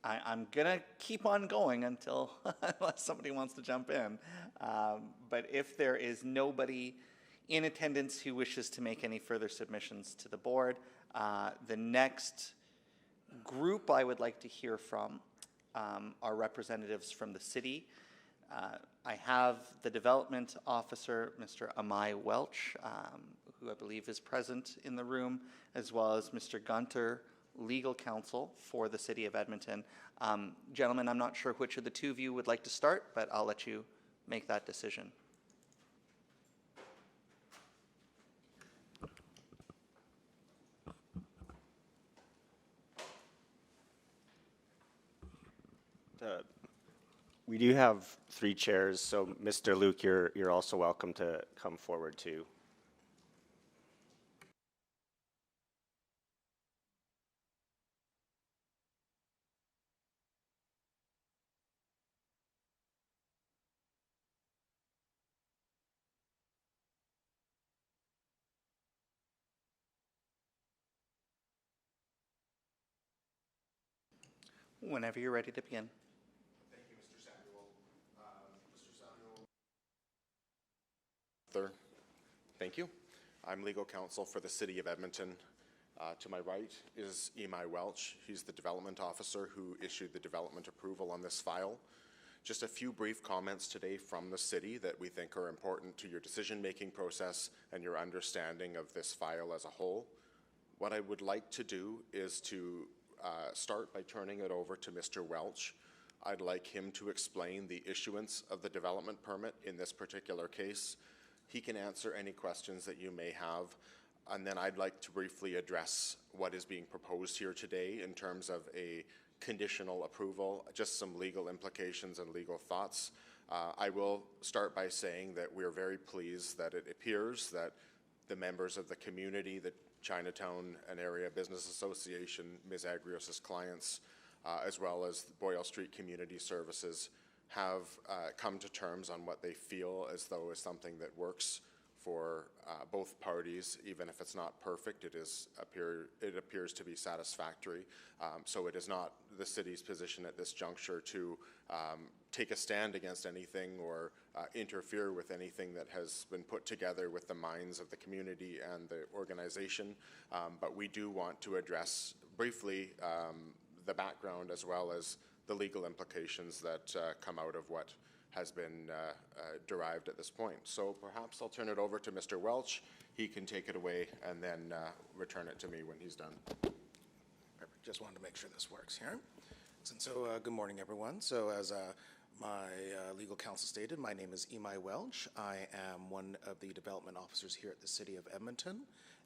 I'm going to keep on going until unless somebody wants to jump in. But if there is nobody in attendance who wishes to make any further submissions to the board, the next group I would like to hear from are representatives from the city. I have the development officer, Mr. Amai Welch, who I believe is present in the room, as well as Mr. Gunter, legal counsel for the city of Edmonton. Gentlemen, I'm not sure which of the two of you would like to start, but I'll let you make that decision. We do have 3 chairs, so Mr. Luke, you're also welcome to come forward too. Whenever you're ready to begin. Thank you, Mr. Samuel. Mr. Samuel. Thank you. I'm legal counsel for the City of Edmonton. To my right is Emai Welch. He's the development officer who issued the development approval on this file. Just a few brief comments today from the city that we think are important to your decision-making process and your understanding of this file as a whole. What I would like to do is to start by turning it over to Mr. Welch. I'd like him to explain the issuance of the development permit in this particular case. He can answer any questions that you may have, and then I'd like to briefly address what is being proposed here today in terms of a conditional approval, just some legal implications and legal thoughts. I will start by saying that we're very pleased that it appears that the members of the community, the Chinatown and Area Business Association, Ms. Agrios' clients, as well as Boyle Street Community Services, have come to terms on what they feel as though is something that works for both parties. Even if it's not perfect, it appears to be satisfactory. So it is not the city's position at this juncture to take a stand against anything or interfere with anything that has been put together with the minds of the community and the organization. But we do want to address briefly the background as well as the legal implications that come out of what has been derived at this point. So perhaps I'll turn it over to Mr. Welch. He can take it away and then return it to me when he's done. Perfect. Just wanted to make sure this works here. So good morning, everyone. So as my legal counsel stated, my name is Imai Welch. I am one of the development officers here at the City of Edmonton,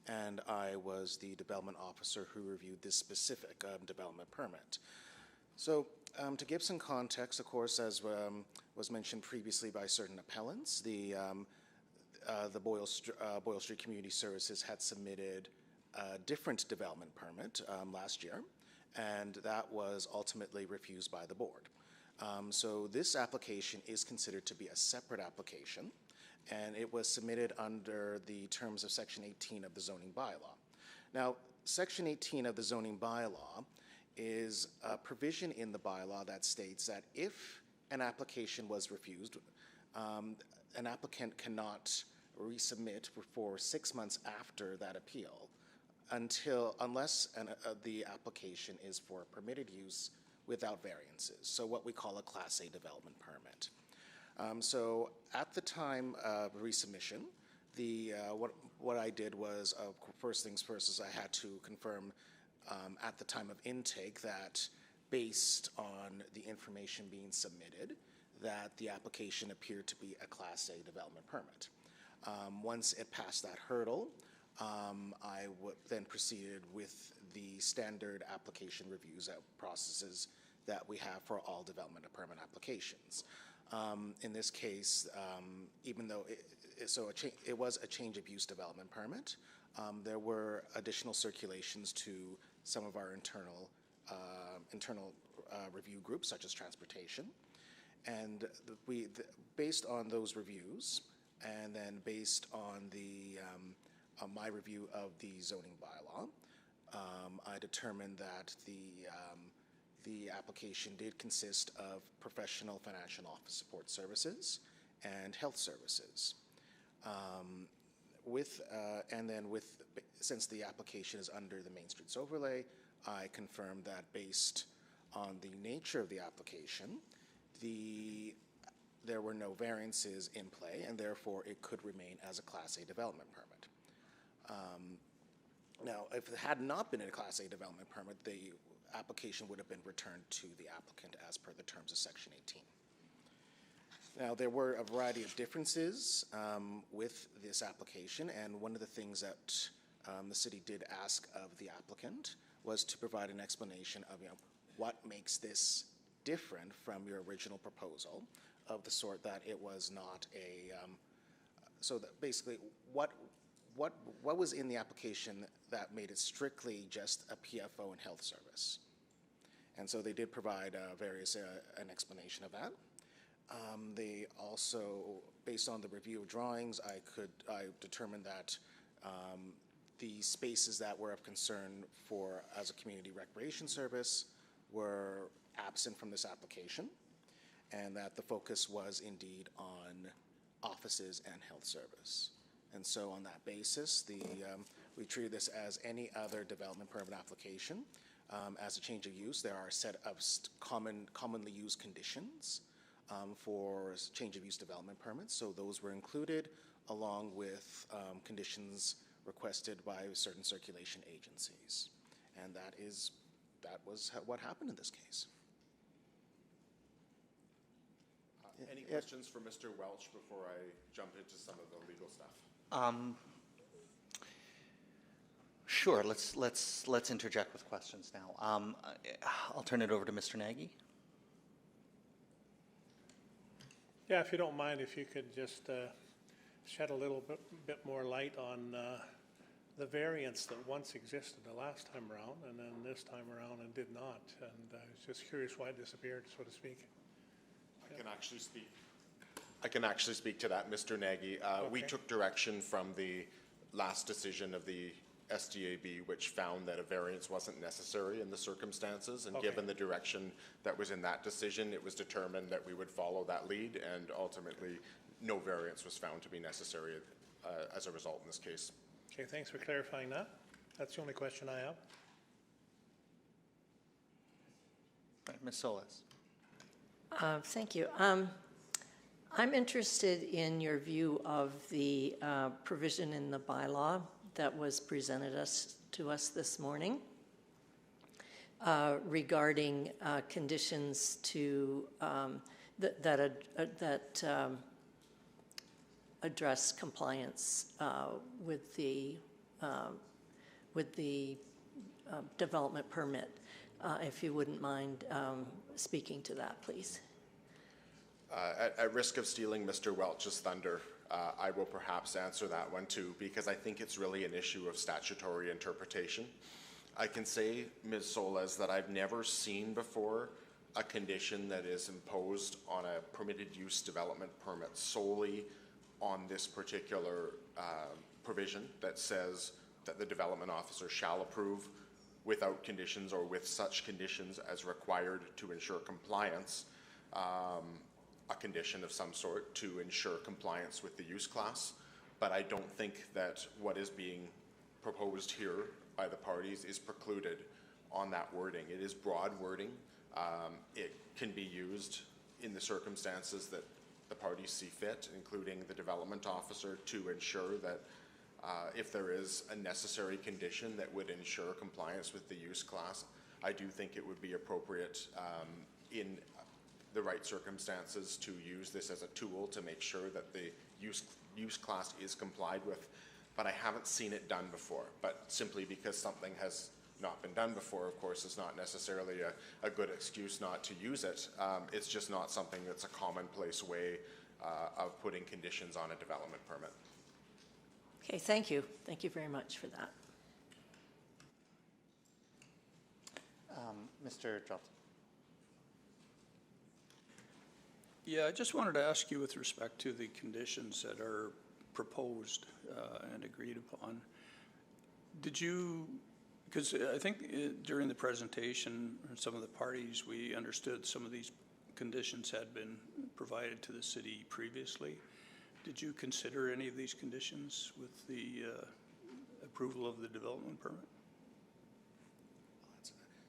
and I was the development officer who reviewed this specific development permit. So to give some context, of course, as was mentioned previously by certain appellants, the Boyle Street Community Services had submitted a different development permit last year, and that was ultimately refused by the board. So this application is considered to be a separate application, and it was submitted under the terms of Section 18 of the zoning bylaw. Now, Section 18 of the zoning bylaw is a provision in the bylaw that states that if an application was refused, an applicant cannot resubmit for 6 months after that appeal unless the application is for permitted use without variances, so what we call a Class A development permit. So at the time of resubmission, what I did was, first things first, is I had to confirm at the time of intake that based on the information being submitted, that the application appeared to be a Class A development permit. Once it passed that hurdle, I then proceeded with the standard application reviews processes that we have for all development permit applications. In this case, even though it was a change of use development permit, there were additional circulations to some of our internal review groups, such as transportation, and based on those reviews, and then based on my review of the zoning bylaw, I determined that the application did consist of professional financial office support services and health services. Since the application is under the Main Streets overlay, I confirmed that based on the nature of the application, there were no variances in play, and therefore it could remain as a Class A development permit. Now, if it had not been a Class A development permit, the application would have been returned to the applicant as per the terms of Section 18. Now, there were a variety of differences with this application, and one of the things that the city did ask of the applicant was to provide an explanation of what makes this different from your original proposal, of the sort that it was not a, so that basically what was in the application that made it strictly just a PFO and health service. And so they did provide an explanation of that. They also, based on the review of drawings, I determined that the spaces that were of concern as a community recreation service were absent from this application, and that the focus was indeed on offices and health service. And so on that basis, we treated this as any other development permit application. As a change of use, there are a set of commonly used conditions for change of use development permits. So those were included along with conditions requested by certain circulation agencies. And that was what happened in this case. Any questions for Mr. Welch before I jump into some of the legal stuff? Sure. Let's interject with questions now. I'll turn it over to Mr. Nagy. Yeah, if you don't mind, if you could just shed a little bit more light on the variance that once existed the last time around, and then this time around and did not. And I was just curious why it disappeared, so to speak. I can actually speak to that, Mr. Nagy. We took direction from the last decision of the SDAB, which found that a variance wasn't necessary in the circumstances, and given the direction that was in that decision, it was determined that we would follow that lead, and ultimately no variance was found to be necessary as a result in this case. Okay, thanks for clarifying that. That's the only question I have. Right, Ms. Solis. Thank you. I'm interested in your view of the provision in the bylaw that was presented to us this morning regarding conditions to that address compliance with the development permit. If you wouldn't mind speaking to that, please. At risk of stealing Mr. Welch's thunder, I will perhaps answer that one too, because I think it's really an issue of statutory interpretation. I can say, Ms. Solis, that I've never seen before a condition that is imposed on a permitted use development permit solely on this particular provision that says that the development officer shall approve without conditions or with such conditions as required to ensure compliance, a condition of some sort to ensure compliance with the use class. But I don't think that what is being proposed here by the parties is precluded on that wording. It is broad wording. It can be used in the circumstances that the parties see fit, including the development officer, to ensure that if there is a necessary condition that would ensure compliance with the use class, I do think it would be appropriate in the right circumstances to use this as a tool to make sure that the use class is complied with. But I haven't seen it done before. But simply because something has not been done before, of course, is not necessarily a good excuse not to use it. It's just not something that's a commonplace way of putting conditions on a development permit. Okay, thank you. Thank you very much for that. Mr. Johnson. Yeah, I just wanted to ask you with respect to the conditions that are proposed and agreed upon. Did you, because I think during the presentation, some of the parties, we understood some of these conditions had been provided to the city previously. Did you consider any of these conditions with the approval of the development permit?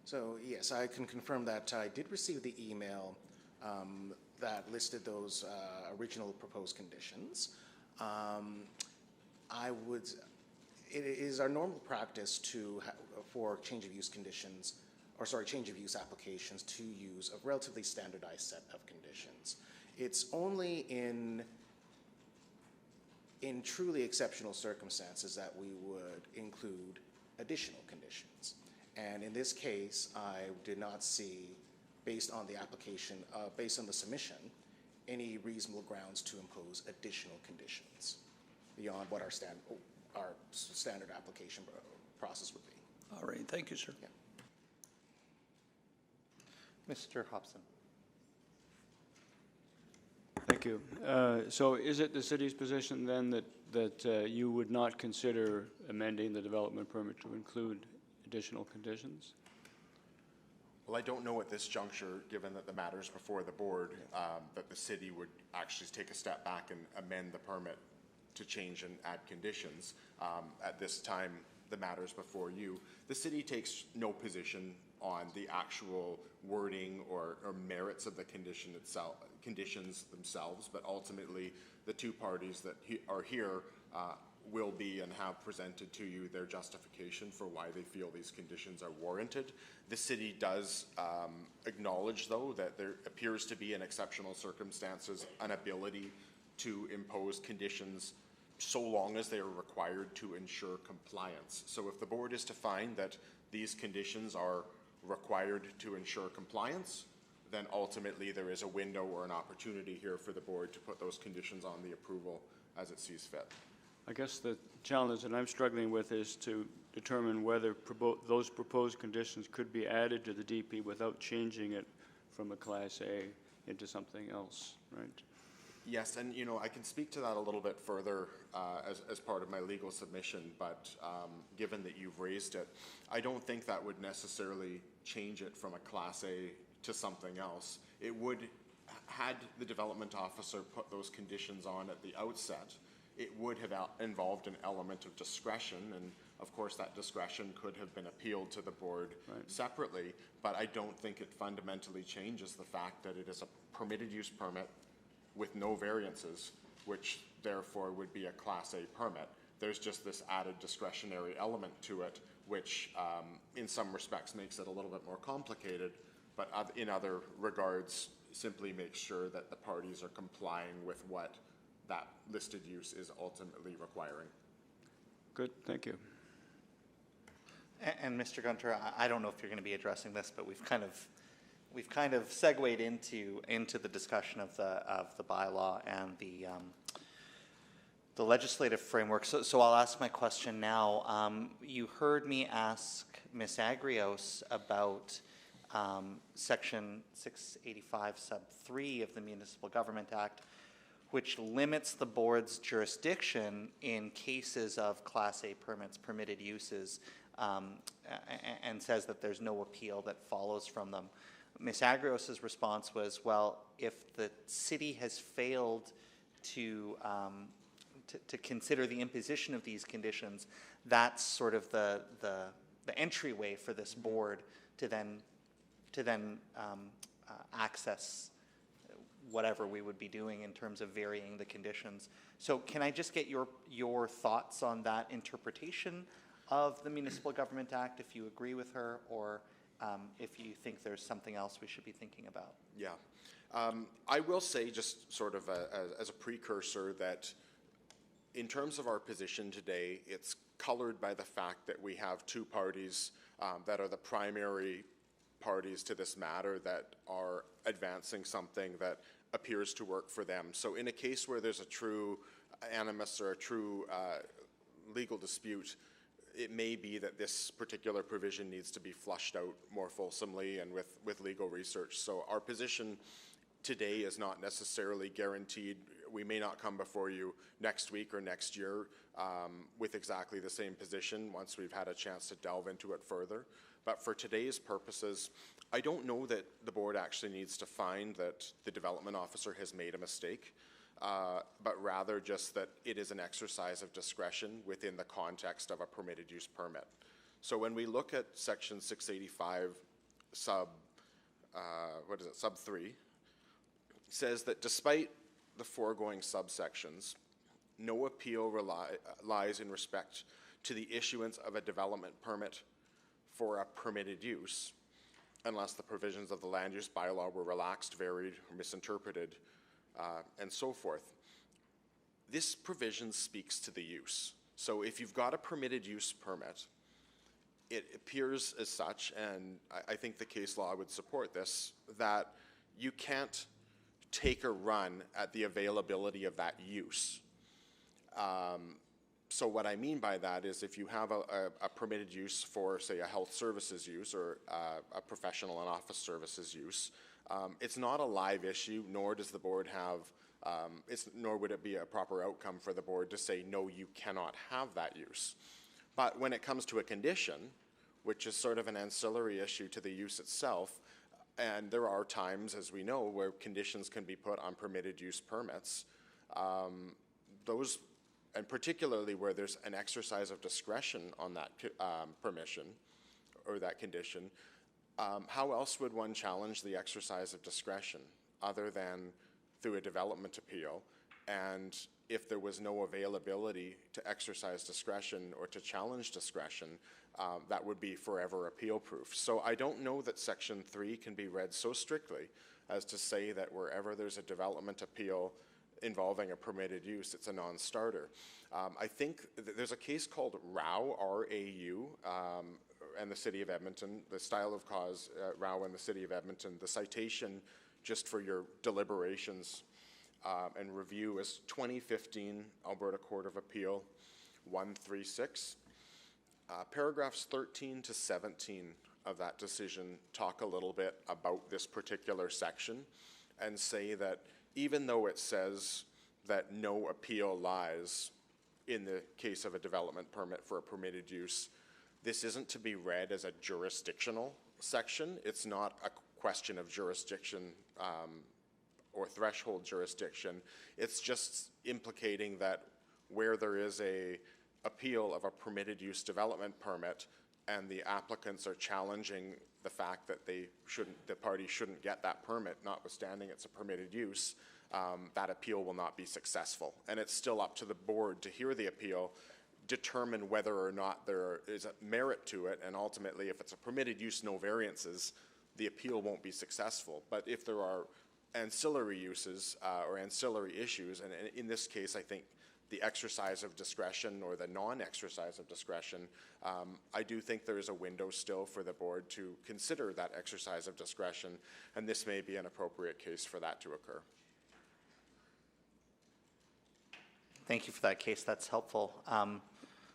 So yes, I can confirm that I did receive the email that listed those original proposed conditions. It is our normal practice for change of use conditions, change of use applications to use a relatively standardized set of conditions. It's only in truly exceptional circumstances that we would include additional conditions. And in this case, I did not see, based on the application, based on the submission, any reasonable grounds to impose additional conditions beyond what our standard application process would be. All right, thank you, sir. Yeah. Mr. Hobson. Thank you. So is it the city's position then that you would not consider amending the development permit to include additional conditions? Well, I don't know at this juncture, given that the matter's before the board, that the city would actually take a step back and amend the permit to change and add conditions. At this time, the matter's before you. The city takes no position on the actual wording or merits of the conditions themselves, but ultimately the two parties that are here will be and have presented to you their justification for why they feel these conditions are warranted. The city does acknowledge, though, that there appears to be in exceptional circumstances an ability to impose conditions so long as they are required to ensure compliance. So if the board is to find that these conditions are required to ensure compliance, then ultimately there is a window or an opportunity here for the board to put those conditions on the approval as it sees fit. I guess the challenge that I'm struggling with is to determine whether those proposed conditions could be added to the DP without changing it from a Class A into something else, right? Yes, and I can speak to that a little bit further as part of my legal submission, but given that you've raised it, I don't think that would necessarily change it from a Class A to something else. It would, had the development officer put those conditions on at the outset, it would have involved an element of discretion, and of course that discretion could have been appealed to the board separately, but I don't think it fundamentally changes the fact that it is a permitted use permit with no variances, which therefore would be a Class A permit. There's just this added discretionary element to it, which in some respects makes it a little bit more complicated, but in other regards simply makes sure that the parties are complying with what that listed use is ultimately requiring. Good, thank you. And Mr. Gunter, I don't know if you're going to be addressing this, but we've kind of segued into the discussion of the bylaw and the legislative framework. So I'll ask my question now. You heard me ask Ms. Agrios about Section 685 sub 3 of the Municipal Government Act, which limits the board's jurisdiction in cases of Class A permits, permitted uses, and says that there's no appeal that follows from them. Ms. Agrios' response was, well, if the city has failed to consider the imposition of these conditions, that's sort of the entryway for this board to then access whatever we would be doing in terms of varying the conditions. So can I just get your thoughts on that interpretation of the Municipal Government Act, if you agree with her, or if you think there's something else we should be thinking about? Yeah. I will say, just sort of as a precursor, that in terms of our position today, it's colored by the fact that we have two parties that are the primary parties to this matter that are advancing something that appears to work for them. So in a case where there's a true animus or a true legal dispute, it may be that this particular provision needs to be flushed out more fulsomely and with legal research. So our position today is not necessarily guaranteed. We may not come before you next week or next year with exactly the same position once we've had a chance to delve into it further. But for today's purposes, I don't know that the board actually needs to find that the development officer has made a mistake, but rather just that it is an exercise of discretion within the context of a permitted use permit. So when we look at Section 685 sub 3, says that despite the foregoing subsections, no appeal lies in respect to the issuance of a development permit for a permitted use, unless the provisions of the land use bylaw were relaxed, varied, or misinterpreted, and so forth. This provision speaks to the use. So if you've got a permitted use permit, it appears as such, and I think the case law would support this, that you can't take a run at the availability of that use. So what I mean by that is if you have a permitted use for, say, a health services use or a professional and office services use, it's not a live issue, nor does the board have, nor would it be a proper outcome for the board to say, no, you cannot have that use. But when it comes to a condition, which is sort of an ancillary issue to the use itself, and there are times, as we know, where conditions can be put on permitted use permits, those, and particularly where there's an exercise of discretion on that permission or that condition, how else would one challenge the exercise of discretion other than through a development appeal? And if there was no availability to exercise discretion or to challenge discretion, that would be forever appeal proof. So I don't know that Section 3 can be read so strictly as to say that wherever there's a development appeal involving a permitted use, it's a non-starter. I think there's a case called Rao, R-A-U, and the City of Edmonton, the style of cause, Rao and the City of Edmonton. The citation, just for your deliberations, and review is 2015 Alberta Court of Appeal 136. Paragraphs 13 to 17 of that decision talk a little bit about this particular section and say that even though it says that no appeal lies in the case of a development permit for a permitted use, this isn't to be read as a jurisdictional section. It's not a question of jurisdiction or threshold jurisdiction. It's just implicating that where there is a appeal of a permitted use development permit and the applicants are challenging the fact that the party shouldn't get that permit, notwithstanding it's a permitted use, that appeal will not be successful. And it's still up to the board to hear the appeal, determine whether or not there is a merit to it, and ultimately, if it's a permitted use, no variances, the appeal won't be successful. But if there are ancillary uses or ancillary issues, and in this case, I think the exercise of discretion or the non-exercise of discretion, I do think there is a window still for the board to consider that exercise of discretion, and this may be an appropriate case for that to occur. Thank you for that case. That's helpful.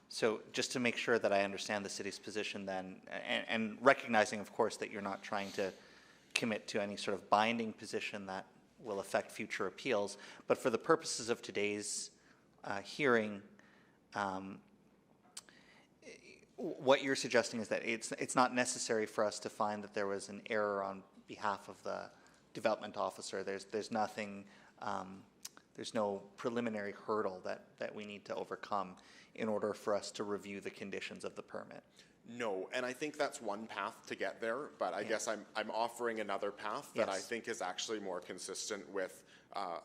So just to make sure that I understand the city's position then, and recognizing, of course, that you're not trying to commit to any sort of binding position that will affect future appeals, but for the purposes of today's hearing, what you're suggesting is that it's not necessary for us to find that there was an error on behalf of the development officer. There's nothing, there's no preliminary hurdle that we need to overcome in order for us to review the conditions of the permit. No, and I think that's one path to get there, but I guess I'm offering another path that I think is actually more consistent with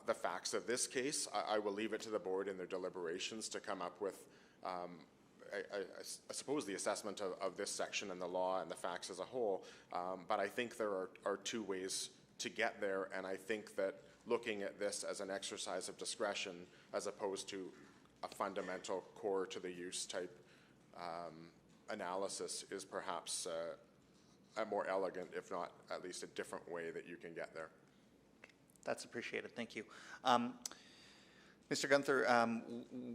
the facts of this case. I will leave it to the board in their deliberations to come up with, I suppose, the assessment of this section and the law and the facts as a whole, but I think there are two ways to get there, and I think that looking at this as an exercise of discretion as opposed to a fundamental core to the use type analysis is perhaps a more elegant, if not at least a different way that you can get there. That's appreciated. Thank you. Mr. Gunther,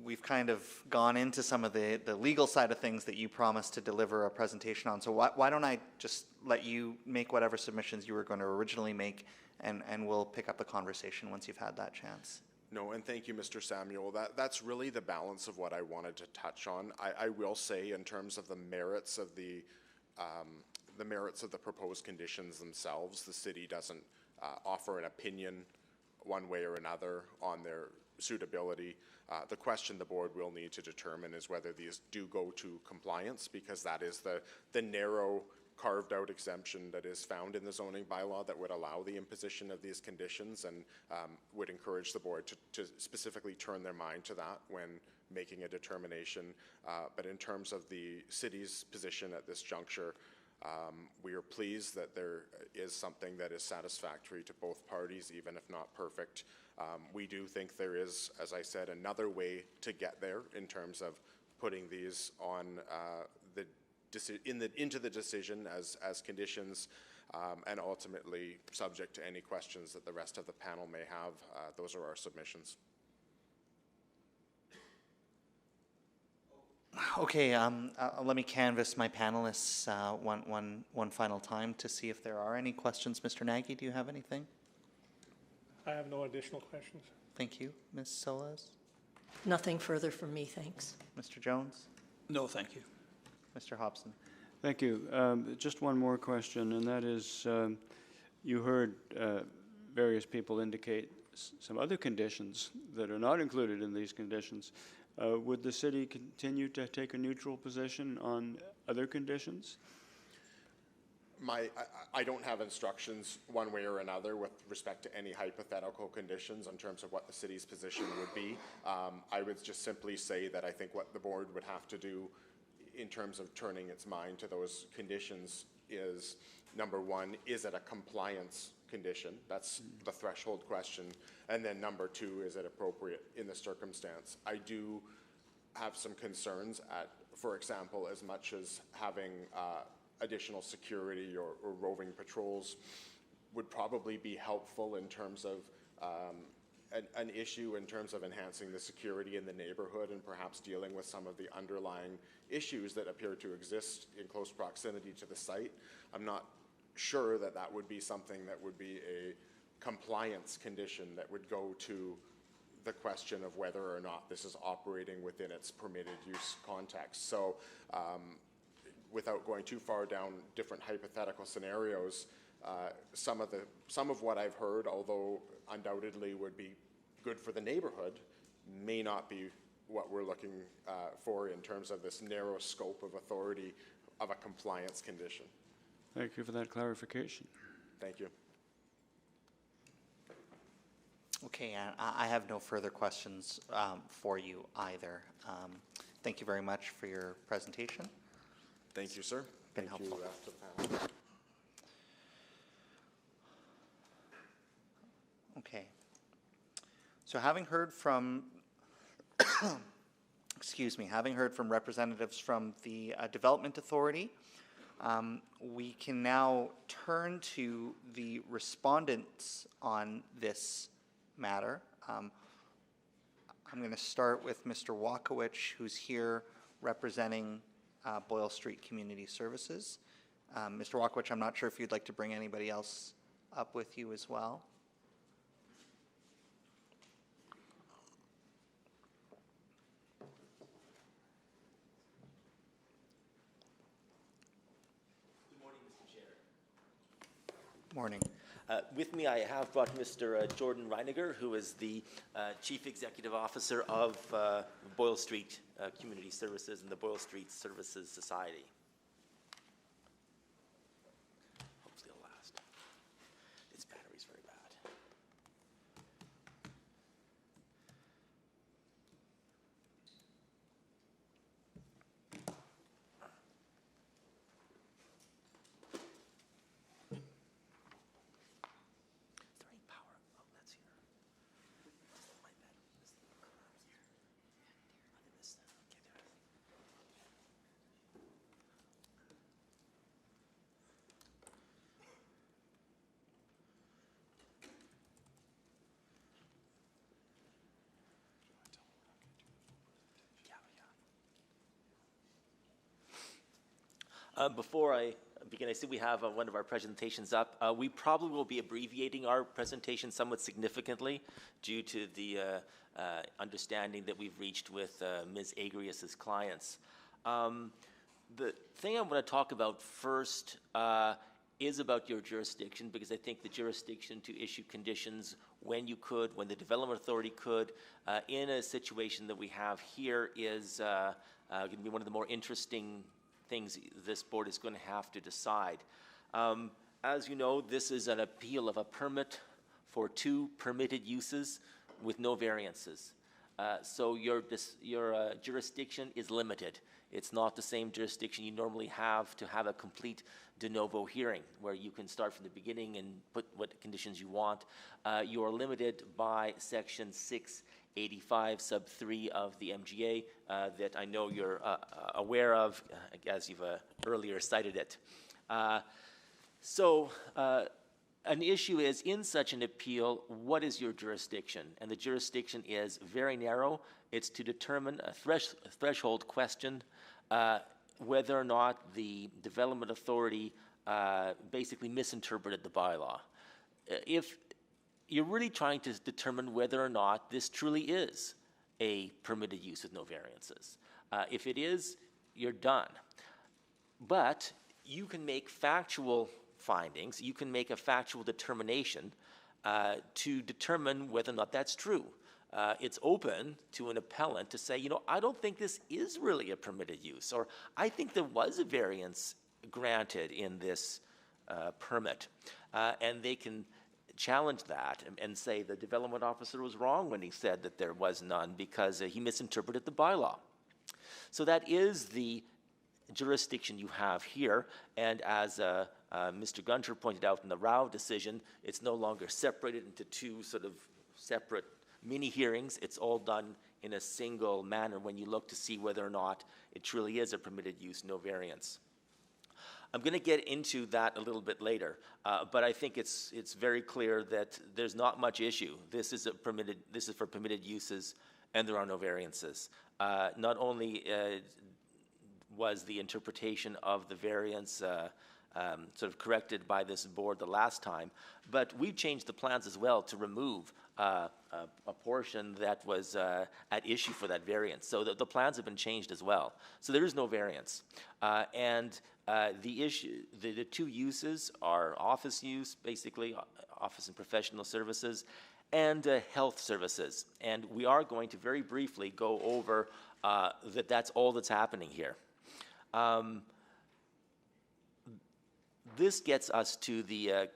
we've kind of gone into some of the legal side of things that you promised to deliver a presentation on. So why don't I just let you make whatever submissions you were going to originally make, and we'll pick up the conversation once you've had that chance. No, and thank you, Mr. Samuel. That's really the balance of what I wanted to touch on. I will say, in terms of the merits of the proposed conditions themselves, the city doesn't offer an opinion one way or another on their suitability. The question the board will need to determine is whether these do go to compliance, because that is the narrow carved out exemption that is found in the zoning bylaw that would allow the imposition of these conditions, and would encourage the board to specifically turn their mind to that when making a determination. But in terms of the city's position at this juncture, we are pleased that there is something that is satisfactory to both parties, even if not perfect. We do think there is, as I said, another way to get there in terms of putting these on into the decision as conditions, and ultimately subject to any questions that the rest of the panel may have. Those are our submissions. Okay, let me canvass my panelists one final time to see if there are any questions. Mr. Nagy, do you have anything? I have no additional questions. Thank you. Ms. Solas? Nothing further from me, thanks. Mr. Jones? No, thank you. Mr. Hobson? Thank you. Just one more question, and that is, you heard various people indicate some other conditions that are not included in these conditions. Would the city continue to take a neutral position on other conditions? I don't have instructions one way or another with respect to any hypothetical conditions in terms of what the city's position would be. I would just simply say that I think what the board would have to do in terms of turning its mind to those conditions is, number one, is it a compliance condition? That's the threshold question. And then number two, is it appropriate in the circumstance? I do have some concerns at, for example, as much as having additional security or roving patrols would probably be helpful in terms of an issue in terms of enhancing the security in the neighborhood and perhaps dealing with some of the underlying issues that appear to exist in close proximity to the site. I'm not sure that that would be something that would be a compliance condition that would go to the question of whether or not this is operating within its permitted use context. So without going too far down different hypothetical scenarios, some of what I've heard, although undoubtedly would be good for the neighborhood, may not be what we're looking for in terms of this narrow scope of authority of a compliance condition. Thank you for that clarification. Thank you. Okay, and I have no further questions for you either. Thank you very much for your presentation. Thank you, sir. Been Thank helpful. you to the panel. Okay. So having heard from, excuse me, having heard from representatives from the Development Authority, we can now turn to the respondents on this matter. I'm going to start with Mr. Walkowicz, who's here representing Boyle Street Community Services. Mr. Walkowicz, I'm not sure if you'd like to bring anybody else up with you as well. Morning. With me, I have brought Mr. Jordan Reiniger, who is the Chief Executive Officer of Boyle Street Community Services and the Boyle Street Services Society. Hopefully it'll last. Its battery's very bad. Before I begin, I see we have one of our presentations up. We probably will be abbreviating our presentation somewhat significantly due to the understanding that we've reached with Ms. Agrius's clients. The thing I want to talk about first is about your jurisdiction, because I think the jurisdiction to issue conditions when you could, when the Development Authority could, in a situation that we have here is going to be one of the more interesting things this board is going to have to decide. As you know, this is an appeal of a permit for 2 permitted uses with no variances. So your jurisdiction is limited. It's not the same jurisdiction you normally have to have a complete de novo hearing, where you can start from the beginning and put what conditions you want. You are limited by Section 685 sub 3 of the MGA that I know you're aware of, as you've earlier cited it. An issue is, in such an appeal, what is your jurisdiction? And the jurisdiction is very narrow. It's to determine a threshold question, whether or not the Development Authority basically misinterpreted the bylaw. If you're really trying to determine whether or not this truly is a permitted use with no variances. If it is, you're done. But you can make factual findings, you can make a factual determination to determine whether or not that's true. It's open to an appellant to say, you know, I don't think this is really a permitted use, or I think there was a variance granted in this permit. And they can challenge that and say the development officer was wrong when he said that there was none because he misinterpreted the bylaw. So that is the jurisdiction you have here, and as Mr. Gunter pointed out in the Rao decision, it's no longer separated into 2 sort of separate mini hearings. It's all done in a single manner when you look to see whether or not it truly is a permitted use, no variance. I'm going to get into that a little bit later, but I think it's very clear that there's not much issue. This is for permitted uses, and there are no variances. Not only was the interpretation of the variance sort of corrected by this board the last time, but we've changed the plans as well to remove a portion that was at issue for that variance. So the plans have been changed as well. So there is no variance. The two uses are office use, basically, office and professional services, and health services. And we are going to very briefly go over that's all that's happening here. This gets us to the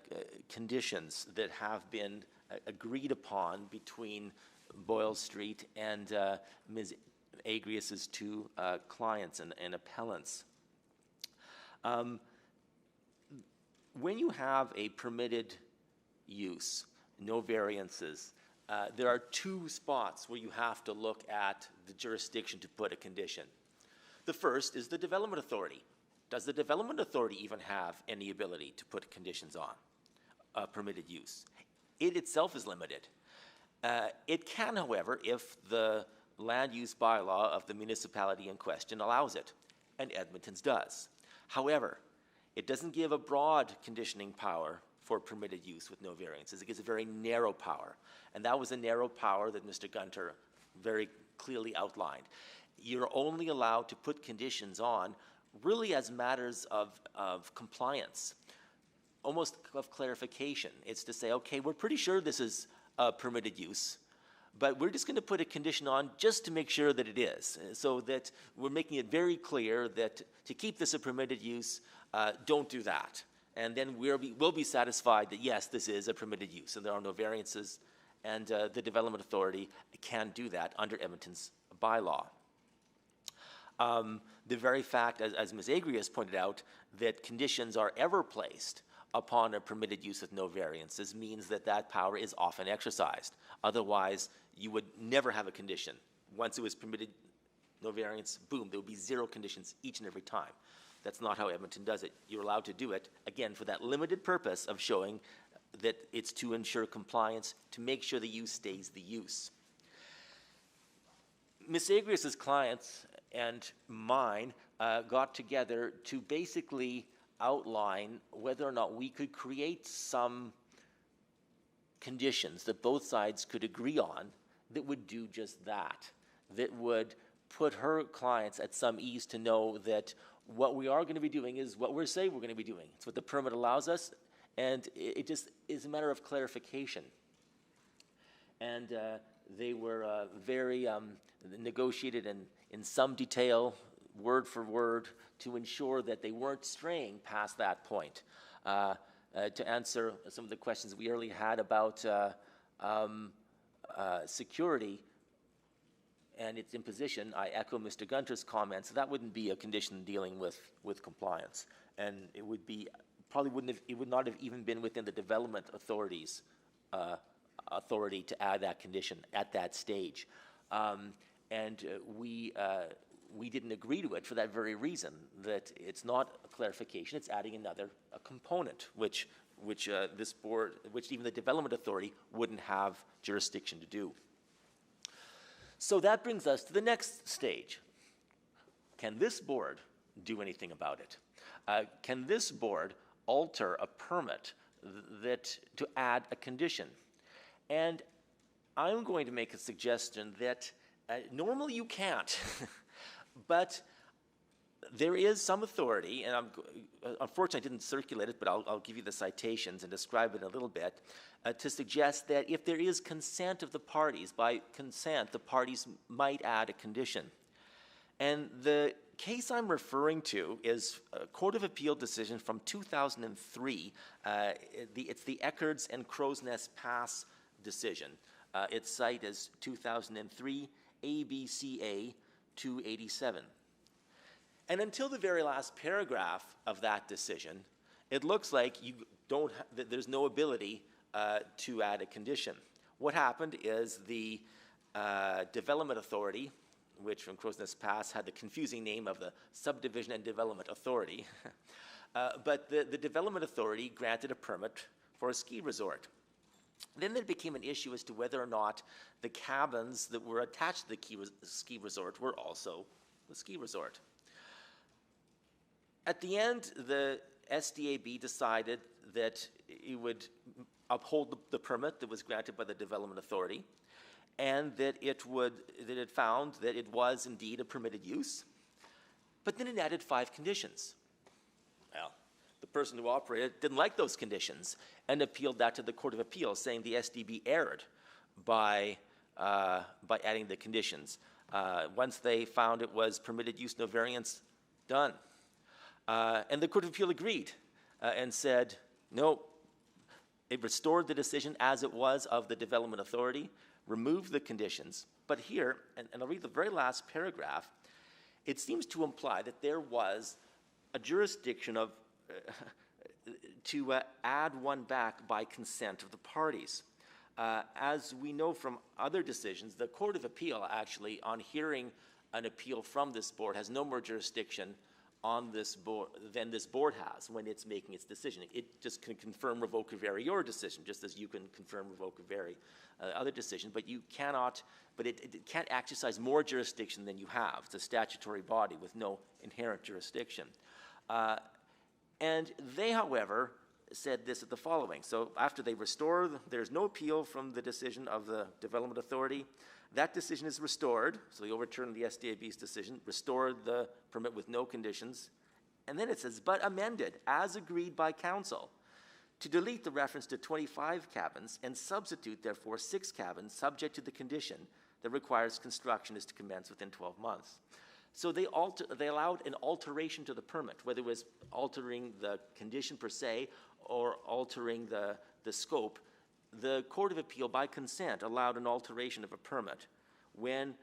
conditions that have been agreed upon between Boyle Street and Ms. Agrius's two clients and appellants. When you have a permitted use, no variances, there are two spots where you have to look at the jurisdiction to put a condition. The first is the Development Authority. Does the Development Authority even have any ability to put conditions on permitted use? It itself is limited. It can, however, if the land use bylaw of the municipality in question allows it, and Edmonton's does. However, it doesn't give a broad conditioning power for permitted use with no variances. It gives a very narrow power, and that was a narrow power that Mr. Gunter very clearly outlined. You're only allowed to put conditions on really as matters of compliance, almost of clarification. It's to say, okay, we're pretty sure this is a permitted use, but we're just going to put a condition on just to make sure that it is, so that we're making it very clear that to keep this a permitted use, don't do that. And then we'll be satisfied that, yes, this is a permitted use, and there are no variances, and the Development Authority can do that under Edmonton's bylaw. The very fact, as Ms. Agrius pointed out, that conditions are ever placed upon a permitted use with no variances means that that power is often exercised. Otherwise, you would never have a condition. Once it was permitted, no variance, boom, there would be zero conditions each and every time. That's not how Edmonton does it. You're allowed to do it, again, for that limited purpose of showing that it's to ensure compliance, to make sure the use stays the use. Ms. Agrius's clients and mine got together to basically outline whether or not we could create some conditions that both sides could agree on that would do just that, that would put her clients at some ease to know that what we are going to be doing is what we're saying we're going to be doing. It's what the permit allows us, and it just is a matter of clarification. And they were very negotiated in some detail, word for word, to ensure that they weren't straying past that point. To answer some of the questions we earlier had about security and its imposition, I echo Mr. Gunter's comments. That wouldn't be a condition dealing with compliance, and it would be it would not have even been within the Development Authority's authority to add that condition at that stage. We didn't agree to it for that very reason, that it's not a clarification, it's adding another component, which this board, which even the Development Authority wouldn't have jurisdiction to do. So that brings us to the next stage. Can this board do anything about it? Can this board alter a permit to add a condition? And I'm going to make a suggestion that normally you can't, but there is some authority, and unfortunately I didn't circulate it, but I'll give you the citations and describe it in a little bit, to suggest that if there is consent of the parties, by consent the parties might add a condition. And the case I'm referring to is a Court of Appeal decision from 2003. It's the Eckards and Crow's Nest Pass decision. Its site is 2003 ABCA 287. And until the very last paragraph of that decision, it looks like that there's no ability to add a condition. What happened is the Development Authority, which from Crow's Nest Pass had the confusing name of the Subdivision and Development Authority, But the Development Authority granted a permit for a ski resort. Then there became an issue as to whether or not the cabins that were attached to the ski resort were also the ski resort. At the end, the SDAB decided that it would uphold the permit that was granted by the Development Authority, and that it found that it was indeed a permitted use. But then it added 5 conditions. Well, the person who operated didn't like those conditions and appealed that to the Court of Appeals, saying the SDB erred by adding the conditions. Once they found it was permitted use, no variance, done. And the Court of Appeal agreed and said, no, it restored the decision as it was of the Development Authority, removed the conditions. But here, and I'll read the very last paragraph, it seems to imply that there was a jurisdiction of to add one back by consent of the parties. As we know from other decisions, the Court of Appeal actually, on hearing an appeal from this board, has no more jurisdiction on this board than this board has when it's making its decision. It just can confirm, revoke, or vary your decision, just as you can confirm, revoke, or vary other decision. But you cannot, but it can't exercise more jurisdiction than you have. It's a statutory body with no inherent jurisdiction. And they, however, said this at the following. So after they restore, there's no appeal from the decision of the Development Authority. That decision is restored, so they overturned the SDAB's decision, restored the permit with no conditions. And then it says, but amended, as agreed by council, to delete the reference to 25 cabins and substitute, therefore, 6 cabins subject to the condition that requires construction is to commence within 12 months. So they allowed an alteration to the permit, whether it was altering the condition per se or altering the scope. The Court of Appeal, by consent, allowed an alteration of a permit when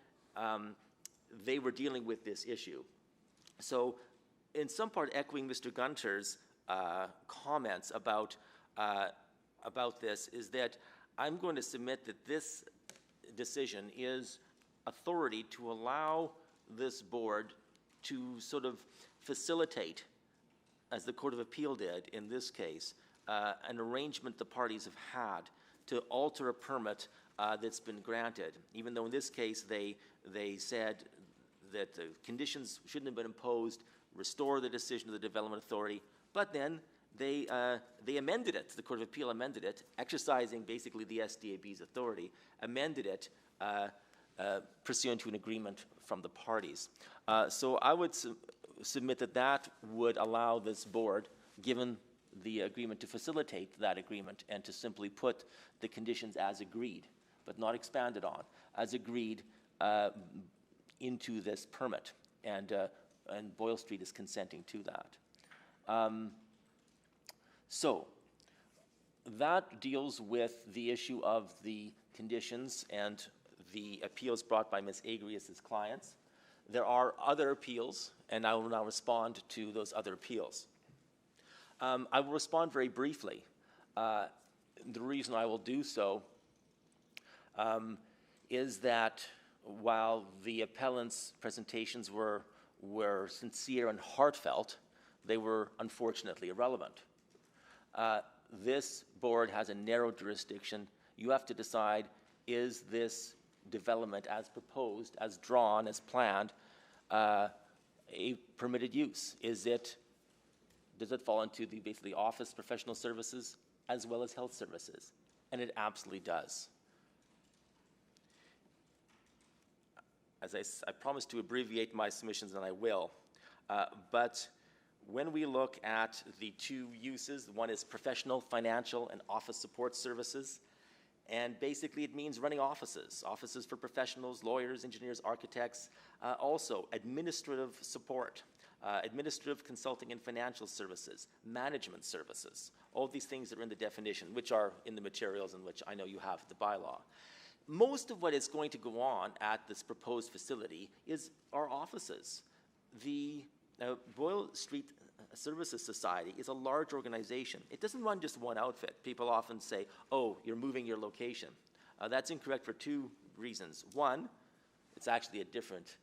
they were dealing with this issue. So in some part, echoing Mr. Gunter's comments about this, is that I'm going to submit that this decision is authority to allow this board to sort of facilitate, as the Court of Appeal did in this case, an arrangement the parties have had to alter a permit that's been granted, even though in this case they said that the conditions shouldn't have been imposed, restore the decision of the Development Authority, but then they amended it. The Court of Appeal amended it, exercising basically the SDAB's authority, amended it pursuant to an agreement from the parties. So I would submit that that would allow this board, given the agreement, to facilitate that agreement and to simply put the conditions as agreed, but not expanded on, as agreed into this permit. And Boyle Street is consenting to that. So that deals with the issue of the conditions and the appeals brought by Ms. Agrias' clients. There are other appeals, and I will now respond to those other appeals. I will respond very briefly. The reason I will do so is that while the appellant's presentations were sincere and heartfelt, they were unfortunately irrelevant. This board has a narrow jurisdiction. You have to decide, is this development as proposed, as drawn, as planned, a permitted use? Does it fall into the basically office professional services as well as health services? And it absolutely does. As I promised to abbreviate my submissions, and I will, but when we look at the 2 uses, one is professional, financial, and office support services. And basically it means running offices for professionals, lawyers, engineers, architects, also administrative support, administrative consulting and financial services, management services, all these things that are in the definition, which are in the materials and which I know you have the bylaw. Most of what is going to go on at this proposed facility is our offices. The Boyle Street Services Society is a large organization. It doesn't run just one outfit. People often say, oh, you're moving your location. That's incorrect for 2 reasons. One, it's actually a different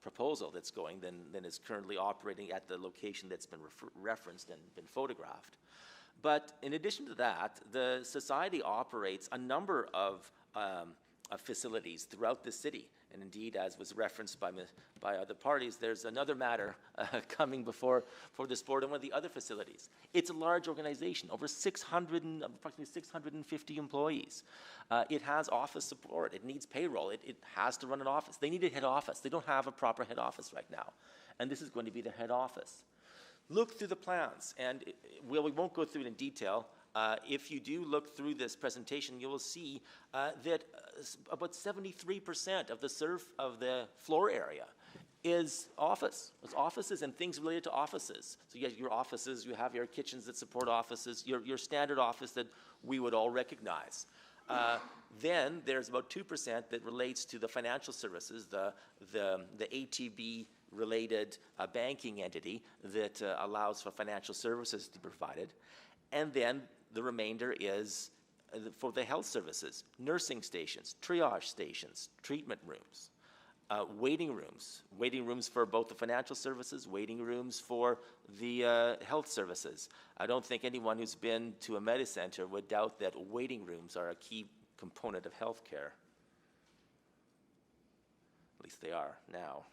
proposal that's going than is currently operating at the location that's been referenced and been photographed. But in addition to that, the society operates a number of facilities throughout the city. And indeed, as was referenced by other parties, there's another matter coming for this board on one of the other facilities. It's a large organization, over approximately 650 employees. It has office support. It needs payroll. It has to run an office. They need a head office. They don't have a proper head office right now. And this is going to be the head office. Look through the plans, and we won't go through it in detail. If you do look through this presentation, you will see that about 73% of the floor area is offices and things related to offices. So you have your offices, you have your kitchens that support offices, your standard office that we would all recognize. Then there's about 2% that relates to the financial services, the ATB related banking entity that allows for financial services to be provided. And then the remainder is for the health services, nursing stations, triage stations, treatment rooms, waiting rooms for both the financial services, waiting rooms for the health services. I don't think anyone who's been to a Medicenter would doubt that waiting rooms are a key component of healthcare. At least they are now.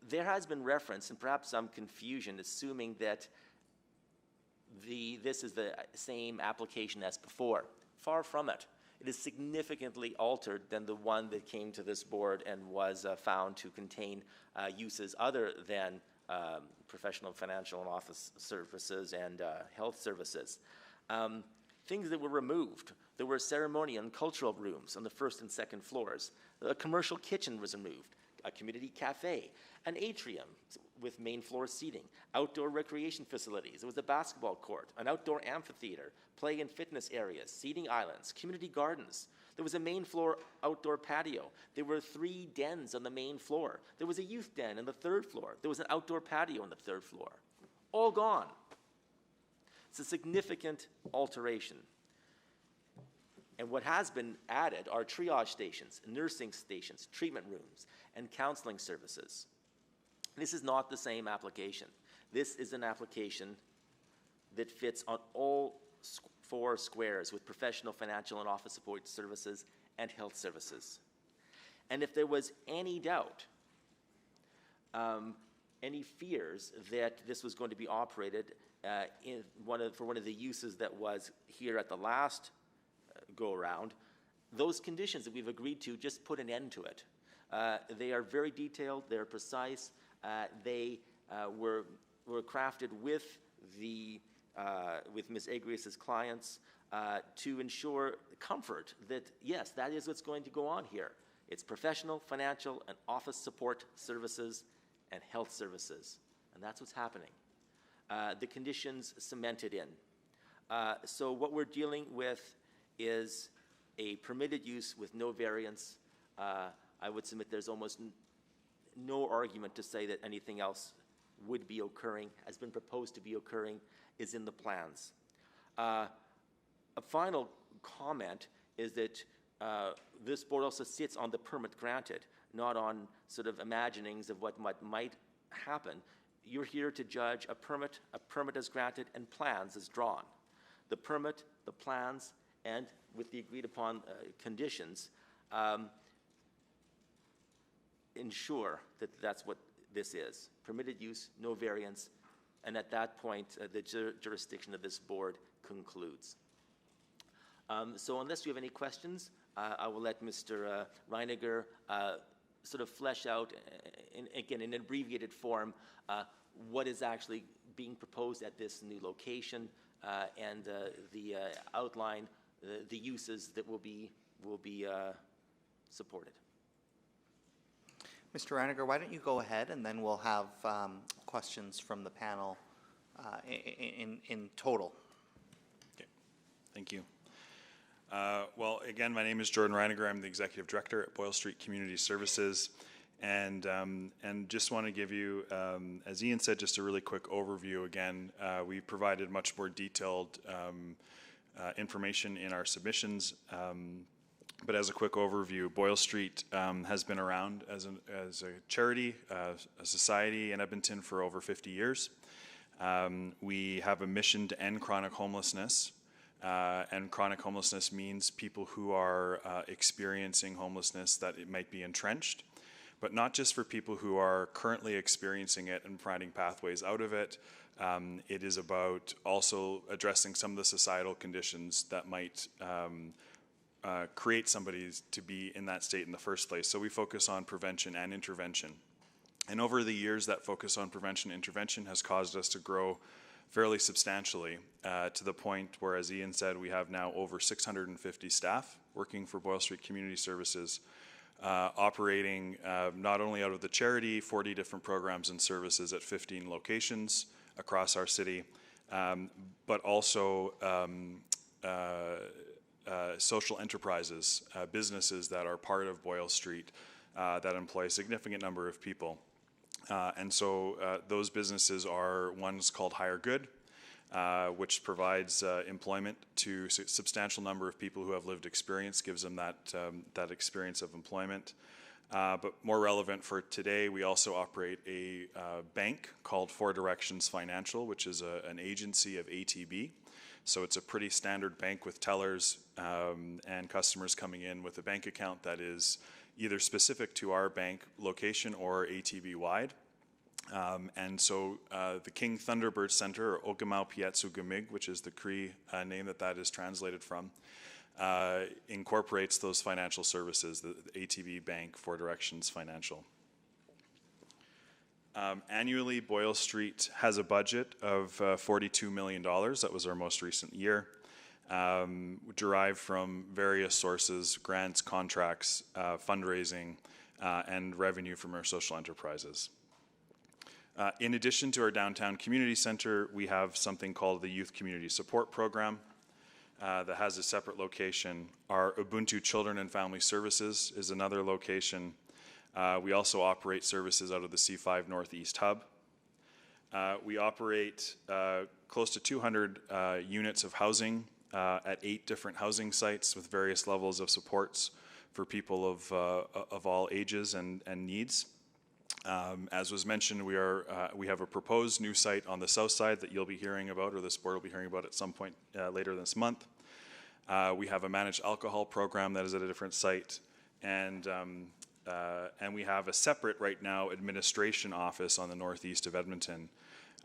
There has been reference, and perhaps some confusion, assuming that this is the same application as before. Far from it. It is significantly altered than the one that came to this board and was found to contain uses other than professional, financial, and office services and health services. Things that were removed. There were ceremonial and cultural rooms on the first and second floors. A commercial kitchen was removed, a community cafe, an atrium with main floor seating, outdoor recreation facilities. There was a basketball court, an outdoor amphitheater, play and fitness areas, seating islands, community gardens. There was a main floor outdoor patio. There were 3 dens on the main floor. There was a youth den on the 3rd floor. There was an outdoor patio on the 3rd floor. All gone. It's a significant alteration. And what has been added are triage stations, nursing stations, treatment rooms, and counseling services. This is not the same application. This is an application that fits on all 4 squares with professional, financial, and office support services and health services. And if there was any doubt, any fears that this was going to be operated for one of the uses that was here at the last go-around, those conditions that we've agreed to just put an end to it. They are very detailed, they're precise, they were crafted with Ms. Agrias' clients to ensure comfort that, yes, that is what's going to go on here. It's professional, financial, and office support services and health services, and that's what's happening. The conditions cemented in. So what we're dealing with is a permitted use with no variance. I would submit there's almost no argument to say that anything else would be occurring, has been proposed to be occurring, is in the plans. A final comment is that this board also sits on the permit granted, not on sort of imaginings of what might happen. You're here to judge a permit is granted, and plans is drawn. The permit, the plans, and with the agreed upon conditions, ensure that that's what this is. Permitted use, no variance, and at that point, the jurisdiction of this board concludes. So unless you have any questions, I will let Mr. Reiniger sort of flesh out, again, in an abbreviated form, what is actually being proposed at this new location, and the outline, the uses that will be supported. Mr. Reiniger, why don't you go ahead, and then we'll have questions from the panel in total. Okay, thank you. Well, again, my name is Jordan Reiniger. I'm the Executive Director at Boyle Street Community Services. And just want to give you, as Ian said, just a really quick overview. Again, we provided much more detailed information in our submissions. But as a quick overview, Boyle Street has been around as a charity, a society in Edmonton for over 50 years. We have a mission to end chronic homelessness. And chronic homelessness means people who are experiencing homelessness that it might be entrenched, but not just for people who are currently experiencing it and finding pathways out of it. It is about also addressing some of the societal conditions that might create somebody to be in that state in the first place. So we focus on prevention and intervention. And over the years, that focus on prevention and intervention has caused us to grow fairly substantially to the point where, as Ian said, we have now over 650 staff working for Boyle Street Community Services, operating not only out of the charity, 40 different programs and services at 15 locations across our city, but also social enterprises, businesses that are part of Boyle Street that employ a significant number of people. And so those businesses are ones called Higher Good, which provides employment to a substantial number of people who have lived experience, gives them that experience of employment. But more relevant for today, we also operate a bank called Four Directions Financial, which is an agency of ATB. So it's a pretty standard bank with tellers and customers coming in with a bank account that is either specific to our bank location or ATB-wide. And so the King Thunderbird Center, or Ogamau Pietsu Gamig, which is the Cree name that is translated from, incorporates those financial services, the ATB Bank, Four Directions Financial. Annually, Boyle Street has a budget of $42 million. That was our most recent year. Derived from various sources, grants, contracts, fundraising, and revenue from our social enterprises. In addition to our downtown community center, we have something called the Youth Community Support Program that has a separate location. Our Ubuntu Children and Family Services is another location. We also operate services out of the C5 Northeast Hub. We operate close to 200 units of housing at 8 different housing sites with various levels of supports for people of all ages and needs. As was mentioned, we have a proposed new site on the south side that you'll be hearing about, or this board will be hearing about at some point later this month. We have a managed alcohol program that is at a different site, and we have a separate, right now, administration office on the northeast of Edmonton.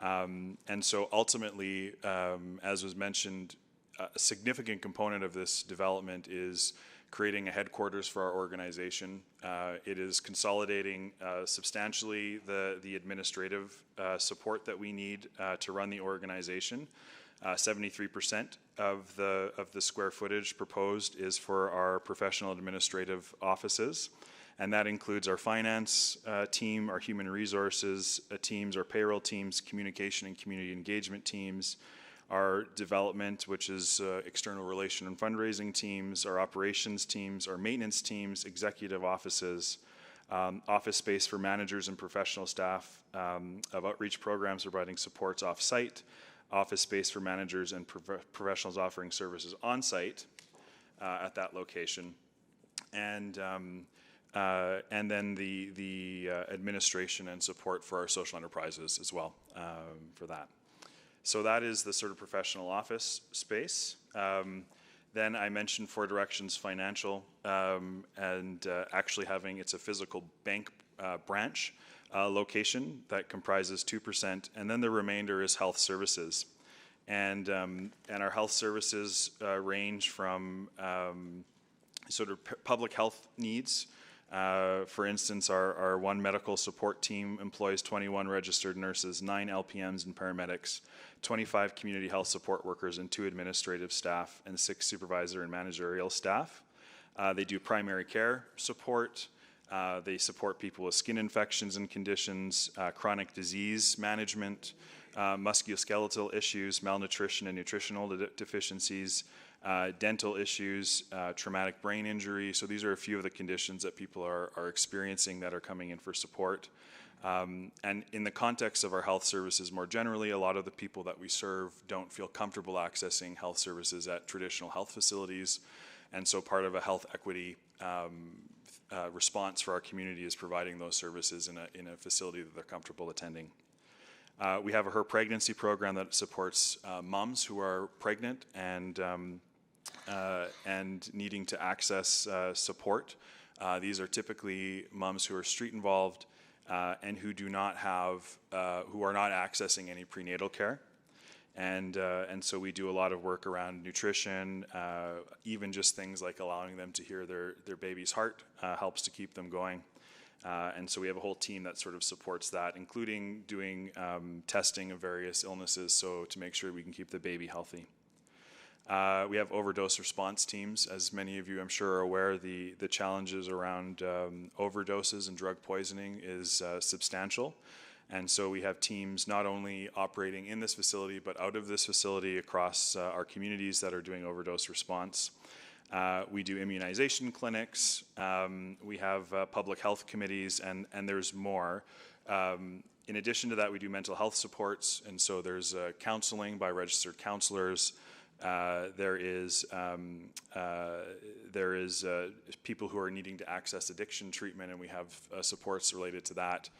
And so ultimately, as was mentioned, a significant component of this development is creating a headquarters for our organization. It is consolidating substantially the administrative support that we need to run the organization. 73% of the square footage proposed is for our professional administrative offices, and that includes our finance team, our human resources teams, our payroll teams, communication and community engagement teams, our development, which is external relation and fundraising teams, our operations teams, our maintenance teams, executive offices, office space for managers and professional staff of outreach programs providing supports off-site, office space for managers and professionals offering services on-site at that location, and then the administration and support for our social enterprises as well for that. So that is the sort of professional office space. Then I mentioned Four Directions Financial and actually having, it's a physical bank branch location that comprises 2%, and then the remainder is health services. And our health services range from sort of public health needs. For instance, our one medical support team employs 21 registered nurses, 9 LPNs and paramedics, 25 community health support workers, and 2 administrative staff, and 6 supervisor and managerial staff. They do primary care support. They support people with skin infections and conditions, chronic disease management, musculoskeletal issues, malnutrition and nutritional deficiencies, dental issues, traumatic brain injury. So these are a few of the conditions that people are experiencing that are coming in for support. And in the context of our health services more generally, a lot of the people that we serve don't feel comfortable accessing health services at traditional health facilities. And so part of a health equity response for our community is providing those services in a facility that they're comfortable attending. We have a Her Pregnancy program that supports moms who are pregnant and needing to access support. These are typically moms who are street involved and who do not have, who are not accessing any prenatal care. And so we do a lot of work around nutrition, even just things like allowing them to hear their baby's heart helps to keep them going. And so we have a whole team that sort of supports that, including doing testing of various illnesses, so to make sure we can keep the baby healthy. We have overdose response teams. As many of you, I'm sure, are aware, the challenges around overdoses and drug poisoning is substantial. And so we have teams not only operating in this facility, but out of this facility across our communities that are doing overdose response. We do immunization clinics. We have public health committees, and there's more. In addition to that, we do mental health supports, and so there's counseling by registered counselors. There is people who are needing to access addiction treatment, and we have supports related to that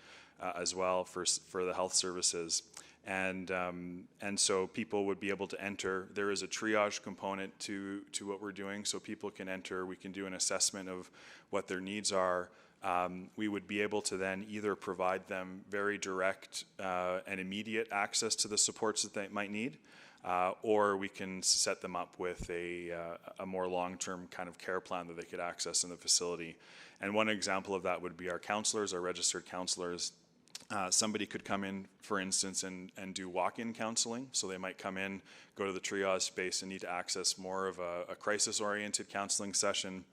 as well for the health services. And so people would be able to enter. There is a triage component to what we're doing, so people can enter. We can do an assessment of what their needs are. We would be able to then either provide them very direct and immediate access to the supports that they might need, or we can set them up with a more long-term kind of care plan that they could access in the facility. And one example of that would be our counselors, our registered counselors. Somebody could come in, for instance, and do walk-in counseling. So they might come in, go to the triage space, and need to access more of a crisis-oriented counseling session.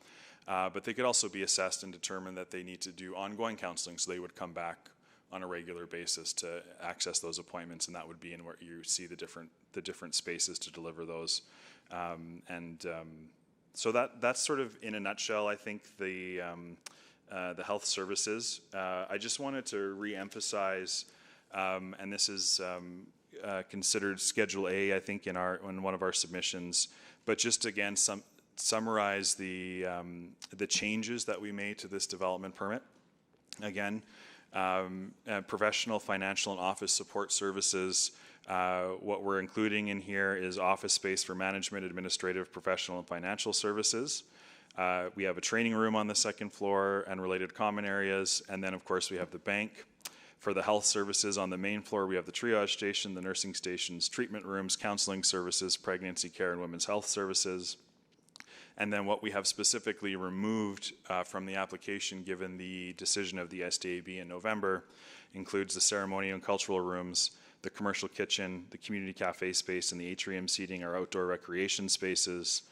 But they could also be assessed and determine that they need to do ongoing counseling, so they would come back on a regular basis to access those appointments, and that would be in where you see the different spaces to deliver those. So that's sort of, in a nutshell, I think, the health services. I just wanted to re-emphasize, and this is considered Schedule A, I think, in one of our submissions, but just again summarize the changes that we made to this development permit. Again, professional, financial, and office support services. What we're including in here is office space for management, administrative, professional, and financial services. We have a training room on the second floor and related common areas. And then, of course, we have the bank. For the health services on the main floor, we have the triage station, the nursing stations, treatment rooms, counseling services, pregnancy care, and women's health services. And then what we have specifically removed from the application, given the decision of the SDAB in November, includes the ceremonial and cultural rooms, the commercial kitchen, the community cafe space, and the atrium seating, our outdoor recreation spaces,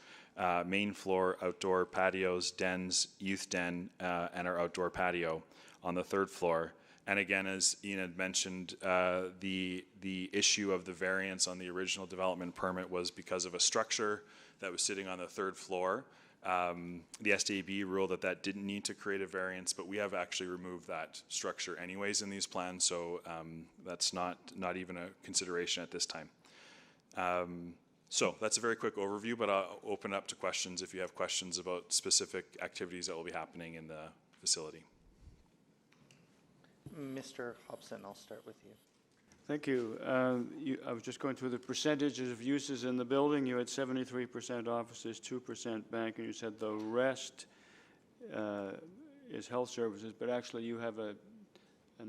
main floor, outdoor patios, dens, youth den, and our outdoor patio on the third floor. And again, as Ian had mentioned, the issue of the variance on the original development permit was because of a structure that was sitting on the third floor. The SDAB ruled that didn't need to create a variance, but we have actually removed that structure anyways in these plans, so that's not even a consideration at this time. So that's a very quick overview, but I'll open up to questions if you have questions about specific activities that will be happening in the facility. Mr. Hobson, I'll start with you. Thank you. I was just going through the percentages of uses in the building. You had 73% offices, 2% bank, and you said the rest is health services, but actually you have an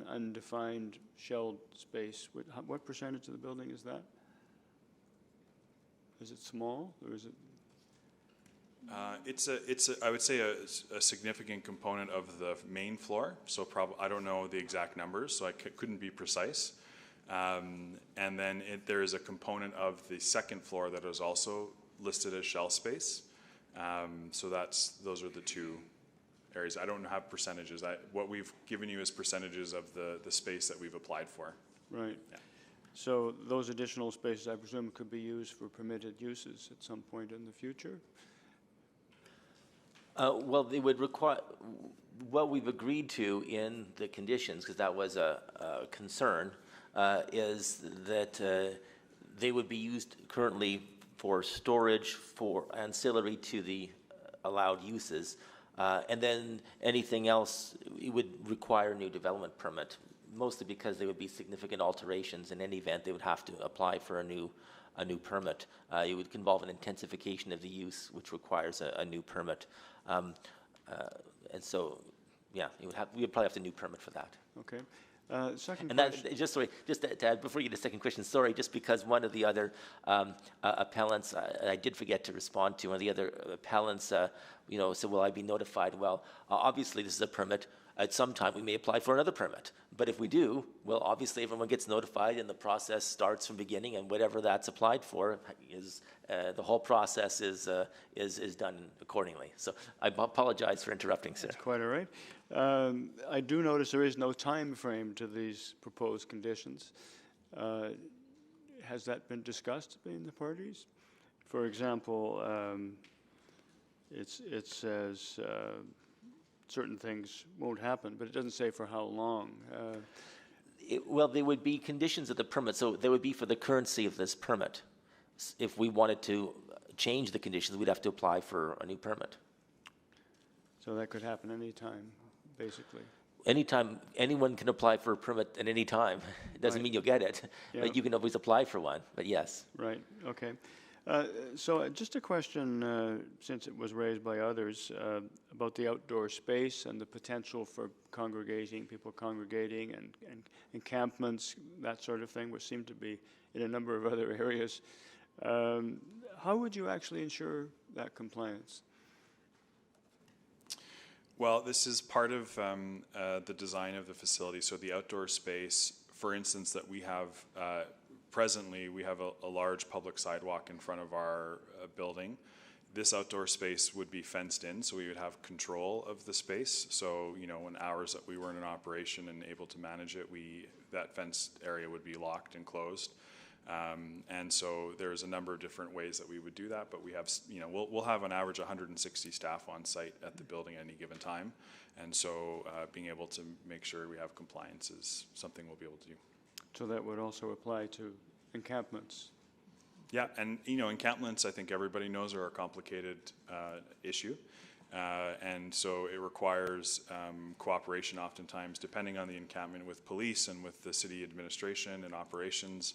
undefined shelled space. What percentage of the building is that? Is it small, or is it? It's I would say a significant component of the main floor. So I don't know the exact numbers, so I couldn't be precise. And then there is a component of the second floor that is also listed as shell space. So those are the two areas. I don't have percentages. What we've given you is percentages of the space that we've applied for. Right. Yeah. So those additional spaces, I presume, could be used for permitted uses at some point in the future? Well, they would require, what we've agreed to in the conditions, because that was a concern, is that they would be used currently for storage, for ancillary to the allowed uses. And then anything else, it would require a new development permit, mostly because there would be significant alterations. In any event, they would have to apply for a new permit. It would involve an intensification of the use, which requires a new permit. And so, yeah, we would probably have a new permit for that. Okay. Second and question. that, just sorry, just to add, before you get to the second question, sorry, just because one of the other appellants, I did forget to respond to, one of the other appellants, said, will I be notified? Well, obviously this is a permit. At some time we may apply for another permit, but if we do, well, obviously everyone gets notified and the process starts from beginning, and whatever that's applied for is, the whole process is done accordingly. So I apologize for interrupting, sir. That's quite all right. I do notice there is no time frame to these proposed conditions. Has that been discussed between the parties? For example, it says certain things won't happen, but it doesn't say for how long. Well, there would be conditions of the permit, so there would be for the currency of this permit. If we wanted to change the conditions, we'd have to apply for a new permit. So that could happen anytime, basically. Anytime, anyone can apply for a permit at any time. It doesn't mean you'll get it, but you can always apply for one, but yes. Right, okay. So just a question, since it was raised by others, about the outdoor space and the potential for people congregating and encampments, that sort of thing, which seem to be in a number of other areas. How would you actually ensure that compliance? Well, this is part of the design of the facility. So the outdoor space, for instance, that we have presently, we have a large public sidewalk in front of our building. This outdoor space would be fenced in, so we would have control of the space. So, in hours that we weren't in operation and able to manage it, that fenced area would be locked and closed. And so there's a number of different ways that we would do that, but we have, we'll have on average 160 staff on site at the building at any given time. And so being able to make sure we have compliance is something we'll be able to do. So that would also apply to encampments? Yeah, and encampments, I think everybody knows, are a complicated issue. And so it requires cooperation oftentimes, depending on the encampment, with police and with the city administration and operations.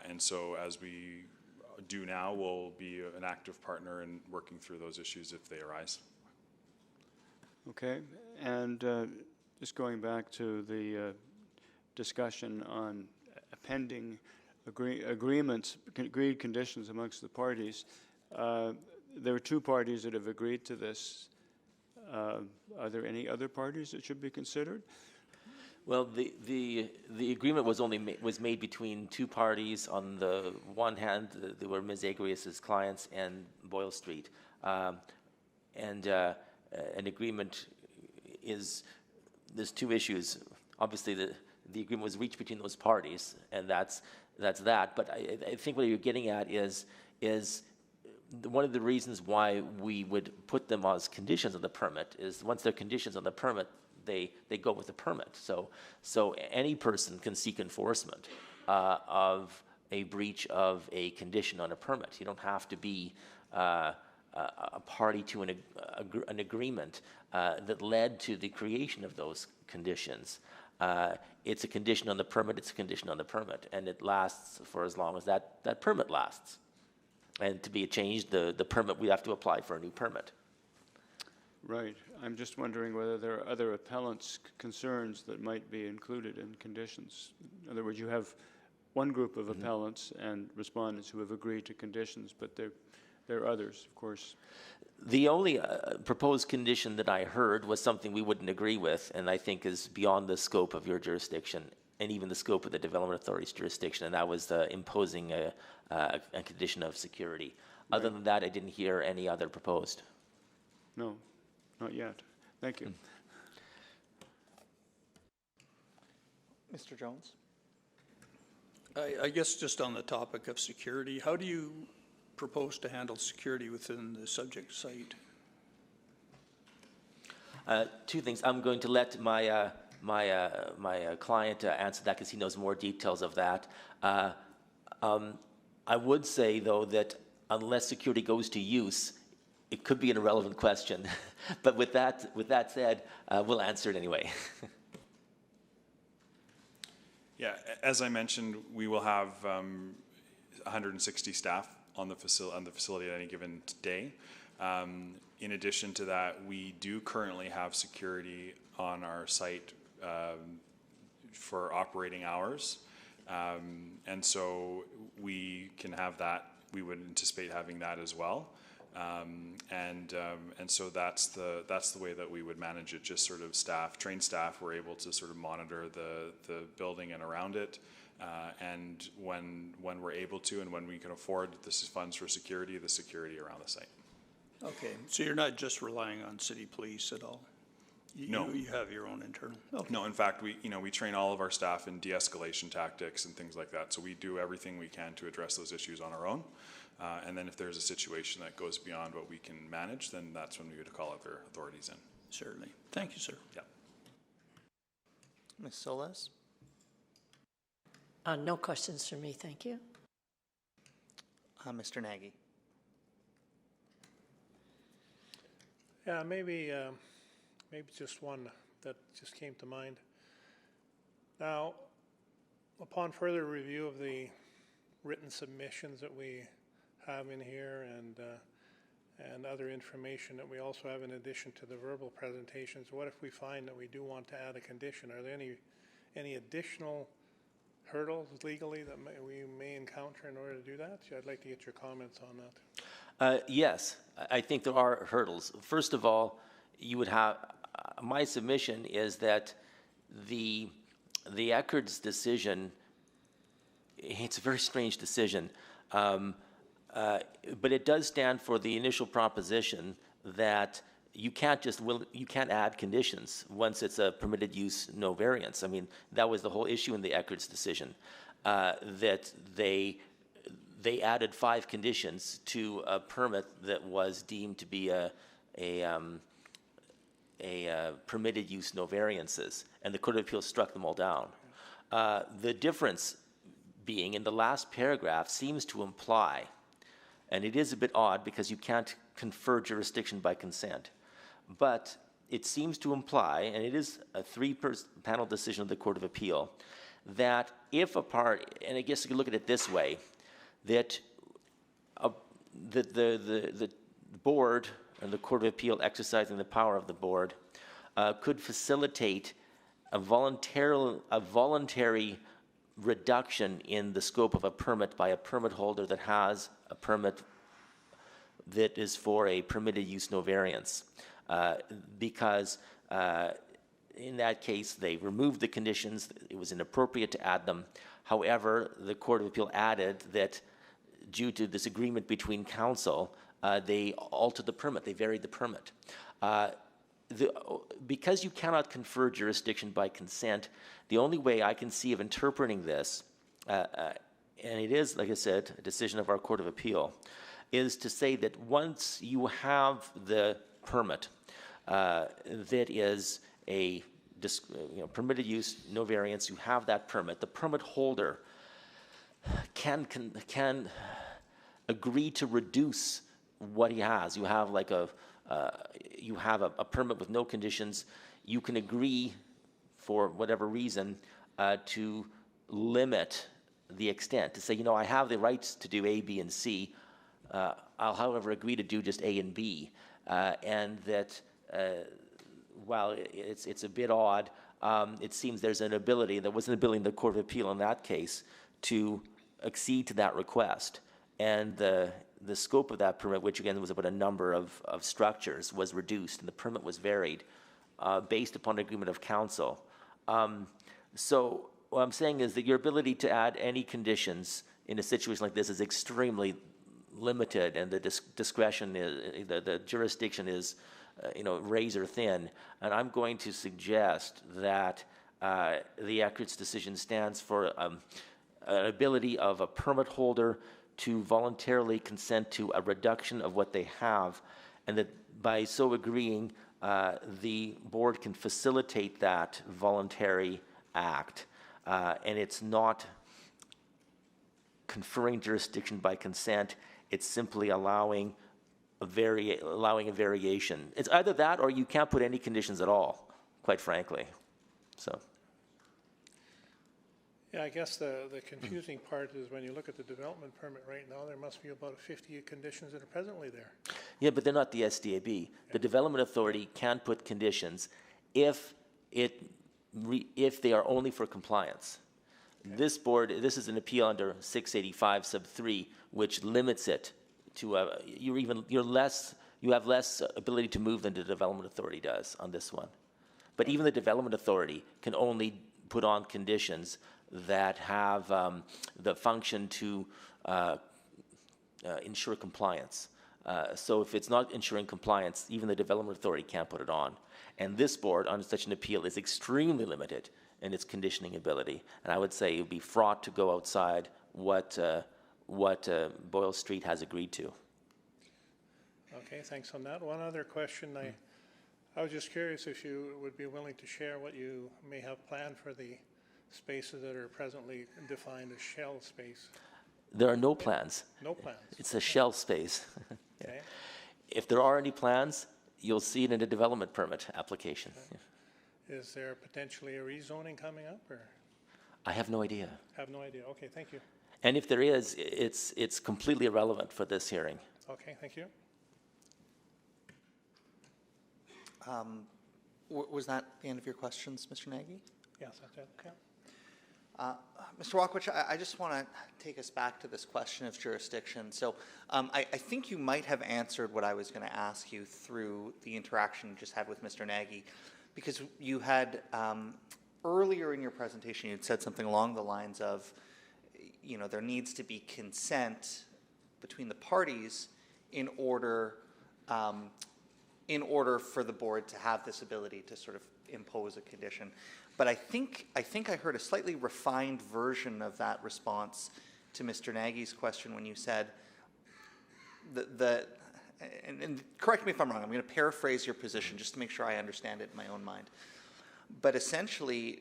And so as we do now, we'll be an active partner in working through those issues if they arise. Okay, and just going back to the discussion on pending agreements, agreed conditions amongst the parties. There are two parties that have agreed to this. Are there any other parties that should be considered? Well, the agreement was made between two parties. On the one hand, there were Ms. Agrius's clients and Boyle Street, and an agreement there's two issues. Obviously, the agreement was reached between those parties, and that's that. But I think what you're getting at is one of the reasons why we would put them as conditions of the permit is once they're conditions on the permit, they go with the permit. So any person can seek enforcement of a breach of a condition on a permit. You don't have to be a party to an agreement that led to the creation of those conditions. It's a condition on the permit, it's a condition on the permit, and it lasts for as long as that permit lasts. And to be changed, the permit, we have to apply for a new permit. Right. I'm just wondering whether there are other appellants' concerns that might be included in conditions. In other words, you have one group of appellants and respondents who have agreed to conditions, but there are others, of course. The only proposed condition that I heard was something we wouldn't agree with, and I think is beyond the scope of your jurisdiction and even the scope of the Development Authority's jurisdiction, and that was imposing a condition of security. Right. Other than that, I didn't hear any other proposed. No, not yet. Thank you. Mr. Jones? I guess just on the topic of security, how do you propose to handle security within the subject site? Two things. I'm going to let my client answer that because he knows more details of that. I would say, though, that unless security goes to use, it could be an irrelevant question, but with that said, we'll answer it anyway. Yeah, as I mentioned, we will have 160 staff on the facility at any given day. In addition to that, we do currently have security on our site for operating hours, and so we can have that. We would anticipate having that as well, and so that's the way that we would manage it. Just sort of trained staff, were able to sort of monitor the building and around it, and when we're able to and when we can afford, this is funds for security, the security around the site. Okay, so you're not just relying on city police at all? No. You have your own internal? Okay. No, in fact, we train all of our staff in de-escalation tactics and things like that. So we do everything we can to address those issues on our own. And then if there's a situation that goes beyond what we can manage, then that's when we would call other authorities in. Certainly. Thank you, sir. Yeah. Ms. Solis? No questions for me, thank you. Mr. Nagy? Yeah, maybe just one that just came to mind. Now, upon further review of the written submissions that we have in here and other information that we also have in addition to the verbal presentations, what if we find that we do want to add a condition? Are there any additional hurdles legally that we may encounter in order to do that? I'd like to get your comments on that. Yes, I think there are hurdles. First of all, you would have, my submission is that the Eckerd's decision, it's a very strange decision, but it does stand for the initial proposition that you can't add conditions once it's a permitted use, no variance. I mean, that was the whole issue in the Eckerd's decision, that they added 5 conditions to a permit that was deemed to be a permitted use, no variances, and the Court of Appeal struck them all down. The difference being in the last paragraph seems to imply, and it is a bit odd because you can't confer jurisdiction by consent, but it seems to imply, and it is a 3-panel decision of the Court of Appeal, that if a part, and I guess you can look at it this way, that the board and the Court of Appeal exercising the power of the board could facilitate a voluntary reduction in the scope of a permit by a permit holder that has a permit that is for a permitted use, no variance, because in that case they removed the conditions. It was inappropriate to add them. However, the Court of Appeal added that due to this agreement between council, they altered the permit, they varied the permit. Because you cannot confer jurisdiction by consent, the only way I can see of interpreting this, and it is, like I said, a decision of our Court of Appeal, is to say that once you have the permit that is a permitted use, no variance, you have that permit, the permit holder can agree to reduce what he has. You have like a permit with no conditions. You can agree, for whatever reason, to limit the extent, to say, I have the rights to do A, B, and C. I'll, however, agree to do just A and B, and that while it's a bit odd, it seems there was an ability in the Court of Appeal in that case to accede to that request, and the scope of that permit, which again was about a number of structures, was reduced, and the permit was varied based upon agreement of council. So what I'm saying is that your ability to add any conditions in a situation like this is extremely limited, and the discretion is, the jurisdiction is, razor thin. And I'm going to suggest that the Eckerd's decision stands for an ability of a permit holder to voluntarily consent to a reduction of what they have, and that by so agreeing, the board can facilitate that voluntary act, and it's not conferring jurisdiction by consent. It's simply allowing allowing a variation. It's either that or you can't put any conditions at all, quite frankly. So. Yeah, I guess the confusing part is when you look at the development permit right now, there must be about 50 conditions that are presently there. Yeah, but they're not the SDAB. The Development Authority can put conditions if they are only for compliance. Okay. This is an appeal under 685 sub 3, which limits it to you have less ability to move than the Development Authority does on this one. But even the Development Authority can only put on conditions that have the function to ensure compliance. So if it's not ensuring compliance, even the Development Authority can't put it on. And this board, on such an appeal, is extremely limited in its conditioning ability. And I would say it would be fraught to go outside what Boyle Street has agreed to. Okay, thanks on that. One other question. I was just curious if you would be willing to share what you may have planned for the spaces that are presently defined as shell space. There are no plans. No plans. It's a shell space. Yeah. Okay. If there are any plans, you'll see it in a development permit application. Okay. Yeah. Is there potentially a rezoning coming up, or? I have no idea. Have no idea. Okay, thank you. And if there is, it's completely irrelevant for this hearing. Okay, thank you. Was that the end of your questions, Mr. Nagy? Yes, that's it. Okay. Mr. Walkwich, I just want to take us back to this question of jurisdiction. So I think you might have answered what I was going to ask you through the interaction you just had with Mr. Nagy, because you had, earlier in your presentation, you had said something along the lines of, you know, there needs to be consent between the parties in order for the board to have this ability to sort of impose a condition. But I think I heard a slightly refined version of that response to Mr. Nagy's question when you said and correct me if I'm wrong, I'm going to paraphrase your position just to make sure I understand it in my own mind. But essentially,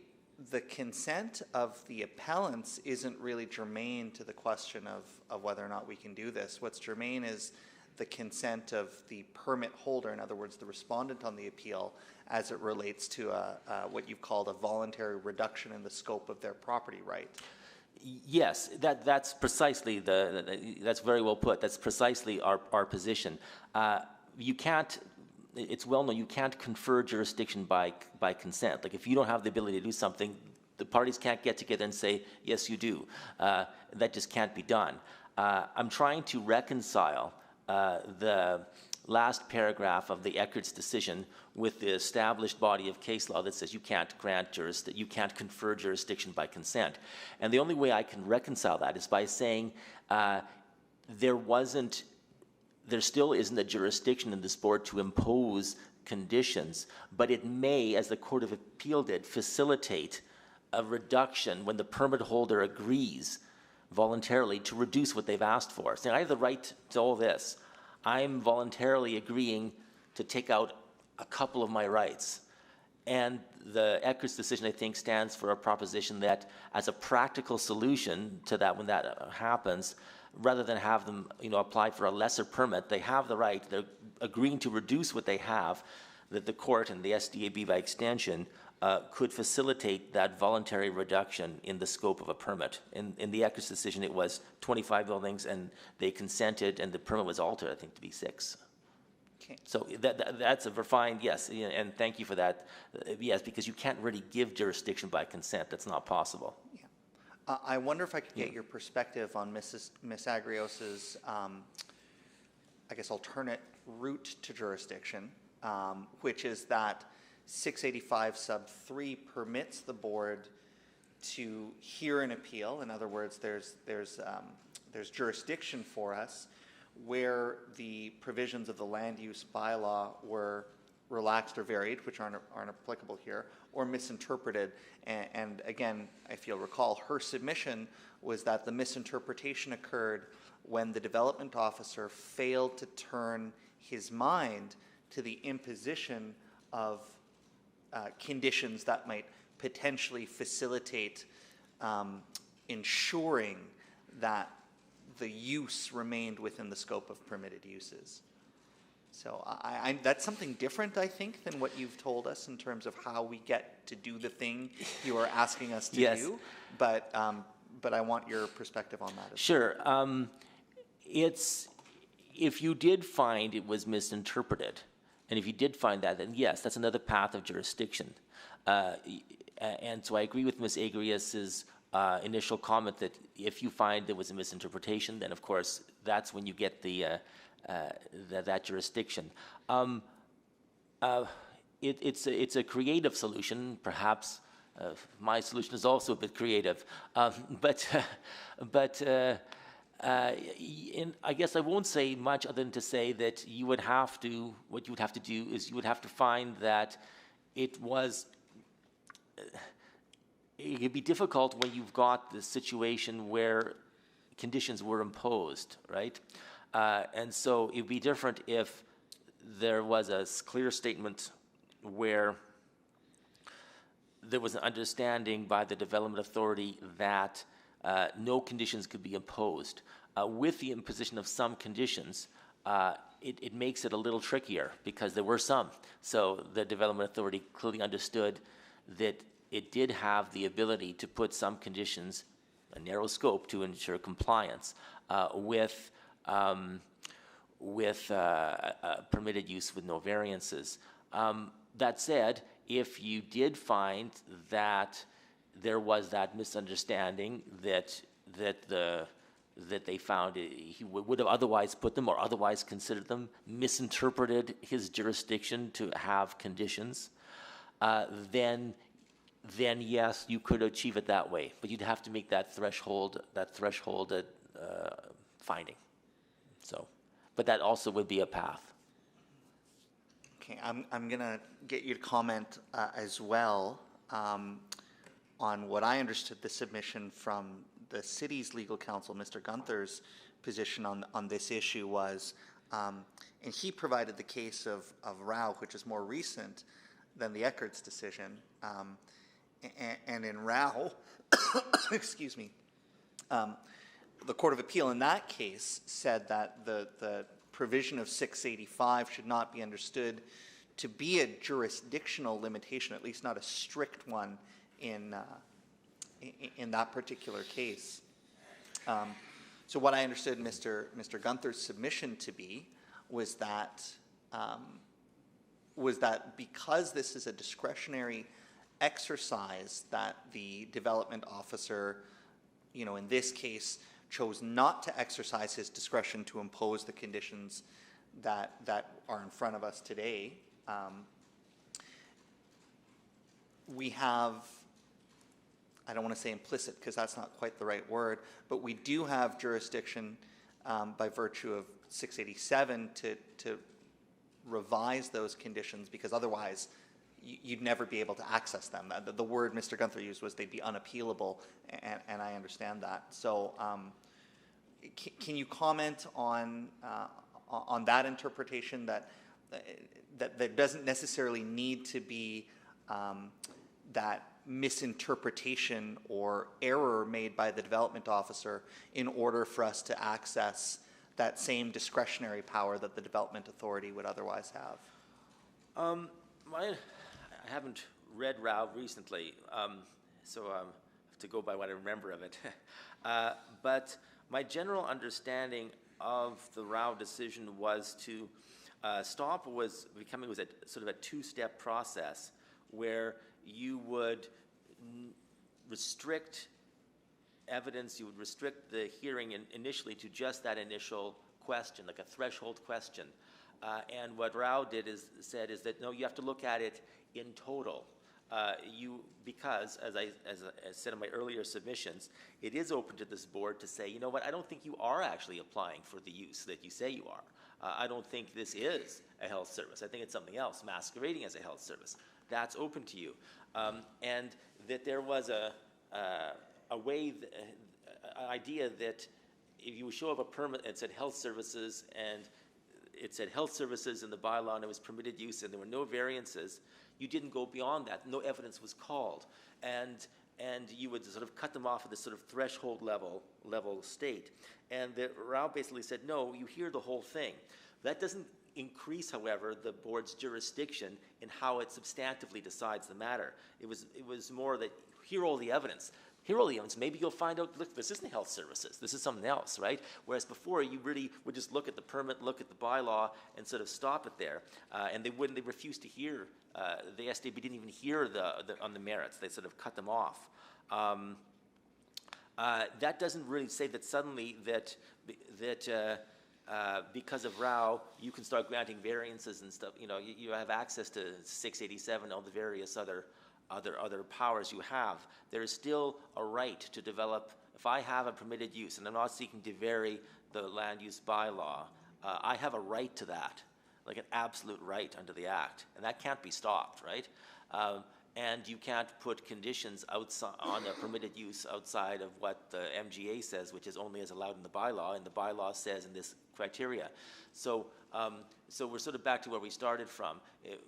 the consent of the appellants isn't really germane to the question of whether or not we can do this. What's germane is the consent of the permit holder, in other words, the respondent on the appeal, as it relates to what you've called a voluntary reduction in the scope of their property right. Yes, that's precisely that's very well put. That's precisely our position. You can't. It's well known you can't confer jurisdiction by consent. Like if you don't have the ability to do something, the parties can't get together and say yes, you do. That just can't be done. I'm trying to reconcile the last paragraph of the Eckert's decision with the established body of case law that says you can't you can't confer jurisdiction by consent. And the only way I can reconcile that is by saying there still isn't a jurisdiction in this board to impose conditions, but it may, as the Court of Appeal did, facilitate a reduction when the permit holder agrees voluntarily to reduce what they've asked for. So I have the right to all this. I'm voluntarily agreeing to take out a couple of my rights. And the Eckert's decision, I think, stands for a proposition that as a practical solution to that when that happens, rather than have them apply for a lesser permit, they have the right, they're agreeing to reduce what they have, that the court and the SDAB by extension could facilitate that voluntary reduction in the scope of a permit. In the Eckert's decision, it was 25 buildings, and they consented, and the permit was altered, I think, to be 6. Okay. So that's a refined, yes, and thank you for that. Yes, because you can't really give jurisdiction by consent. That's not possible. Yeah. I wonder if I could get your perspective on Ms. Agrios's, I guess, alternate route to jurisdiction, which is that 685 sub 3 permits the board to hear an appeal. In other words, there's jurisdiction for us where the provisions of the land use bylaw were relaxed or varied, which aren't applicable here, or misinterpreted. And again, if you'll recall, her submission was that the misinterpretation occurred when the development officer failed to turn his mind to the imposition of conditions that might potentially facilitate ensuring that the use remained within the scope of permitted uses. So that's something different, I think, than what you've told us in terms of how we get to do the thing you are asking us to do. But I want your perspective on that. Sure. It's, if you did find it was misinterpreted, and if you did find that, then yes, that's another path of jurisdiction. And so I agree with Ms. Agrias's initial comment that if you find there was a misinterpretation, then of course that's when you get the that jurisdiction. It's a creative solution, perhaps. My solution is also a bit creative, but I guess I won't say much other than to say that you would have to, what you would have to do is you would have to find that it was, it would be difficult when you've got the situation where conditions were imposed, right? And so it would be different if there was a clear statement where there was an understanding by the development authority that no conditions could be imposed. With the imposition of some conditions, it makes it a little trickier because there were some. So the development authority clearly understood that it did have the ability to put some conditions, a narrow scope, to ensure compliance with permitted use with no variances. That said, if you did find that there was that misunderstanding that they found he would have otherwise put them or otherwise considered them, misinterpreted his jurisdiction to have conditions, then yes, you could achieve it that way. But you'd have to make that threshold finding. So, but that also would be a path. Okay, I'm going to get you to comment as well on what I understood the submission from the city's legal counsel, Mr. Gunther's position on this issue was, and he provided the case of Rao, which is more recent than the Eckert's decision. And in Rao, excuse me, the Court of Appeal in that case said that the provision of 685 should not be understood to be a jurisdictional limitation, at least not a strict one in that particular case. So what I understood Mr. Gunther's submission to be was that because this is a discretionary exercise that the development officer, you know, in this case, chose not to exercise his discretion to impose the conditions that are in front of us today. We have, I don't want to say implicit because that's not quite the right word, but we do have jurisdiction by virtue of 687 to revise those conditions, because otherwise you'd never be able to access them. The word Mr. Gunther used was they'd be unappealable, and I understand that. So can you comment on that interpretation, that there doesn't necessarily need to be that misinterpretation or error made by the development officer in order for us to access that same discretionary power that the development authority would otherwise have? I haven't read Rao recently, so I have to go by what I remember of it. But my general understanding of the Rao decision was to stop was a sort of a two-step process where you would restrict evidence, you would restrict the hearing initially to just that initial question, like a threshold question. And what Rao said is that, no, you have to look at it in total. Because, as I said in my earlier submissions, it is open to this board to say, you know what, I don't think you are actually applying for the use that you say you are. I don't think this is a health service. I think it's something else, masquerading as a health service. That's open to you. And that there was an idea that if you show up a permit and said health services, and it said health services in the bylaw and it was permitted use and there were no variances, you didn't go beyond that. No evidence was called. And you would sort of cut them off at this sort of threshold level level state. And the Rao basically said, no, you hear the whole thing. That doesn't increase, however, the board's jurisdiction in how it substantively decides the matter. It was more that hear all the evidence. Hear all the evidence. Maybe you'll find out, look, this isn't health services. This is something else, right? Whereas before, you really would just look at the permit, look at the bylaw, and sort of stop it there. And they refused to hear. The SDB didn't even hear on the merits. They sort of cut them off. That doesn't really say that suddenly that because of Rao, you can start granting variances and stuff. You know, you have access to 687, all the various other powers you have. There is still a right to develop. If I have a permitted use, and I'm not seeking to vary the land use bylaw, I have a right to that, like an absolute right under the Act, and that can't be stopped, right? And you can't put conditions outside on a permitted use outside of what the MGA says, which is only as allowed in the bylaw, and the bylaw says in this criteria. So, so we're sort of back to where we started from.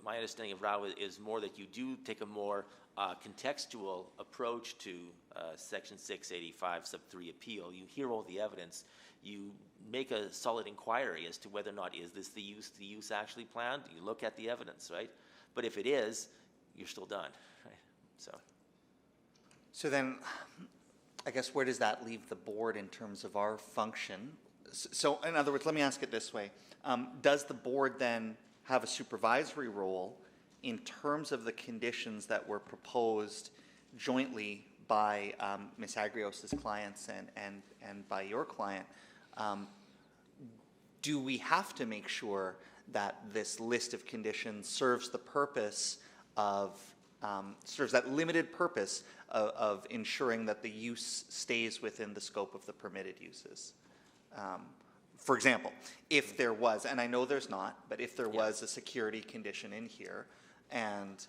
My understanding of Rao is more that you do take a more contextual approach to Section 685 sub 3 appeal. You hear all the evidence. You make a solid inquiry as to whether or not is this the use actually planned. You look at the evidence, right? But if it is, you're still done, right? So then, I guess where does that leave the board in terms of our function? So in other words, let me ask it this way. Does the board then have a supervisory role in terms of the conditions that were proposed jointly by Ms. Agrios' clients and by your client? Do we have to make sure that this list of conditions serves the purpose of, serves that limited purpose of ensuring that the use stays within the scope of the permitted uses? For example, if there was, and I know there's not, but if there was a security condition in here, and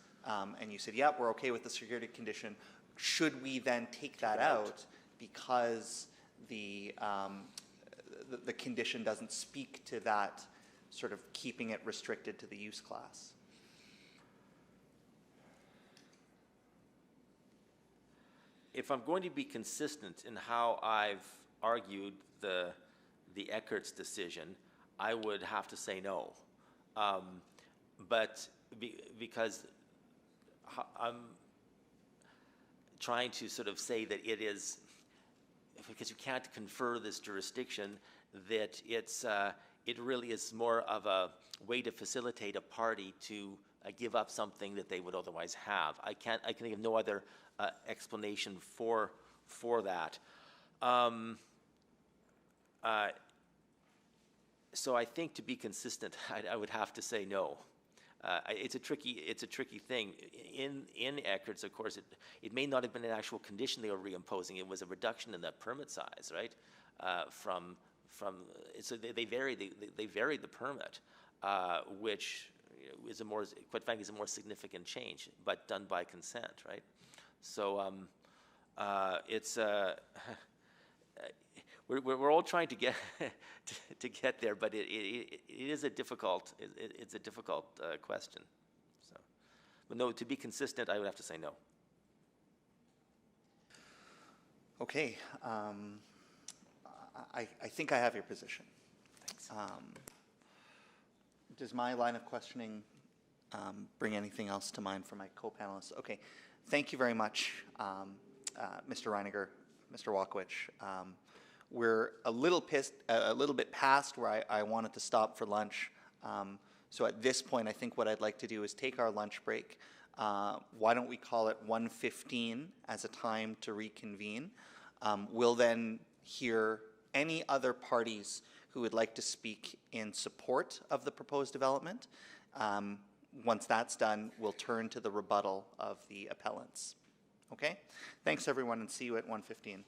you said, yeah, we're okay with the security condition, should we then take that out because the condition doesn't speak to that sort of keeping it restricted to the use class? If I'm going to be consistent in how I've argued the Eckert's decision, I would have to say no. But because I'm trying to sort of say that it is, because you can't confer this jurisdiction, that it really is more of a way to facilitate a party to give up something that they would otherwise have. I can think of no other explanation for that. So I think to be consistent, I would have to say no. It's a tricky thing. In Eckert's, of course, it may not have been an actual condition they were reimposing. It was a reduction in the permit size, right? So they varied the permit, which is quite frankly, is a more significant change, but done by consent, right? So it's we're all trying to get to get there, but it is a difficult question. So, but no, to be consistent, I would have to say no. Okay, I think I have your position. Thanks. Does my line of questioning bring anything else to mind for my co-panelists? Okay, thank you very much, Mr. Reiniger, Mr. Walkowicz. We're a little bit past where I wanted to stop for lunch. So at this point, I think what I'd like to do is take our lunch break. Why don't we call it 1:15 as a time to reconvene? We'll then hear any other parties who would like to speak in support of the proposed development. Once that's done, we'll turn to the rebuttal of the appellants. Okay? Thanks, everyone, and see you at 1:15.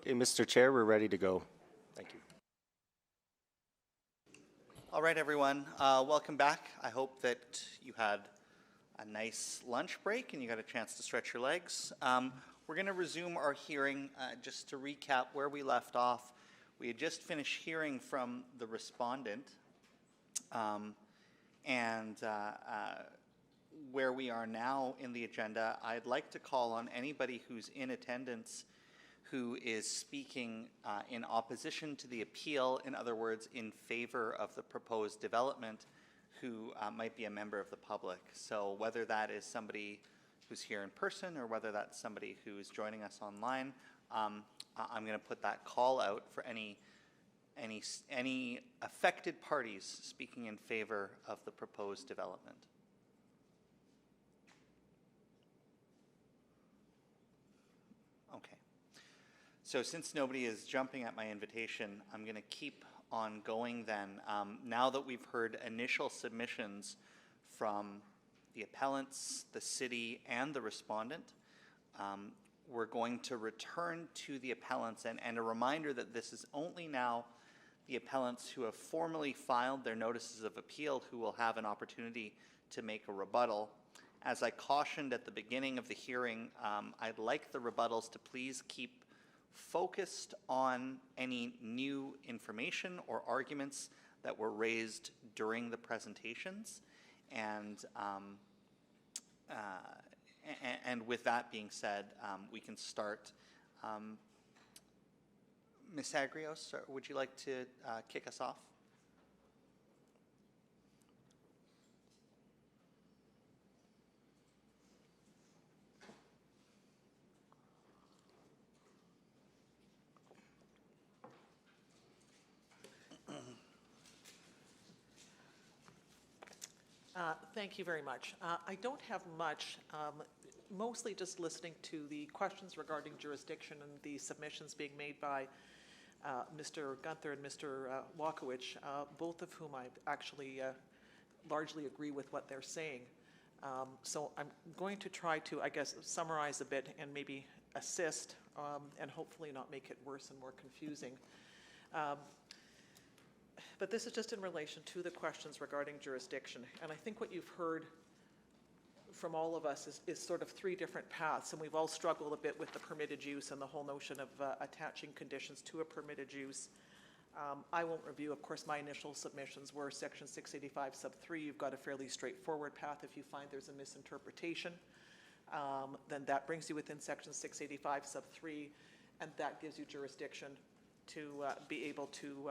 Okay, Mr. Chair, we're ready to go. Thank you. All right, everyone, welcome back. I hope that you had a nice lunch break and you got a chance to stretch your legs. We're going to resume our hearing. Just to recap where we left off, we had just finished hearing from the respondent, and where we are now in the agenda, I'd like to call on anybody who's in attendance who is speaking in opposition to the appeal, in other words, in favor of the proposed development, who might be a member of the public. So whether that is somebody who's here in person or whether that's somebody who's joining us online, I'm going to put that call out for any affected parties speaking in favor of the proposed development. Okay. So since nobody is jumping at my invitation, I'm going to keep on going then. Now that we've heard initial submissions from the appellants, the city, and the respondent, we're going to return to the appellants, and a reminder that this is only now the appellants who have formally filed their notices of appeal who will have an opportunity to make a rebuttal. As I cautioned at the beginning of the hearing, I'd like the rebuttals to please keep focused on any new information or arguments that were raised during the presentations. And with that being said, we can start. Ms. Agrios, would you like to kick us off? Thank you very much. I don't have much, mostly just listening to the questions regarding jurisdiction and the submissions being made by Mr. Gunther and Mr. Walkowicz, both of whom I actually largely agree with what they're saying. So I'm going to try to, I guess, summarize a bit and maybe assist and hopefully not make it worse and more confusing. But this is just in relation to the questions regarding jurisdiction. And I think what you've heard from all of us is sort of three different paths, and we've all struggled a bit with the permitted use and the whole notion of attaching conditions to a permitted use. I won't review, of course, my initial submissions were section 685 sub 3. You've got a fairly straightforward path. If you find there's a misinterpretation, then that brings you within section 685 sub 3, and that gives you jurisdiction to be able to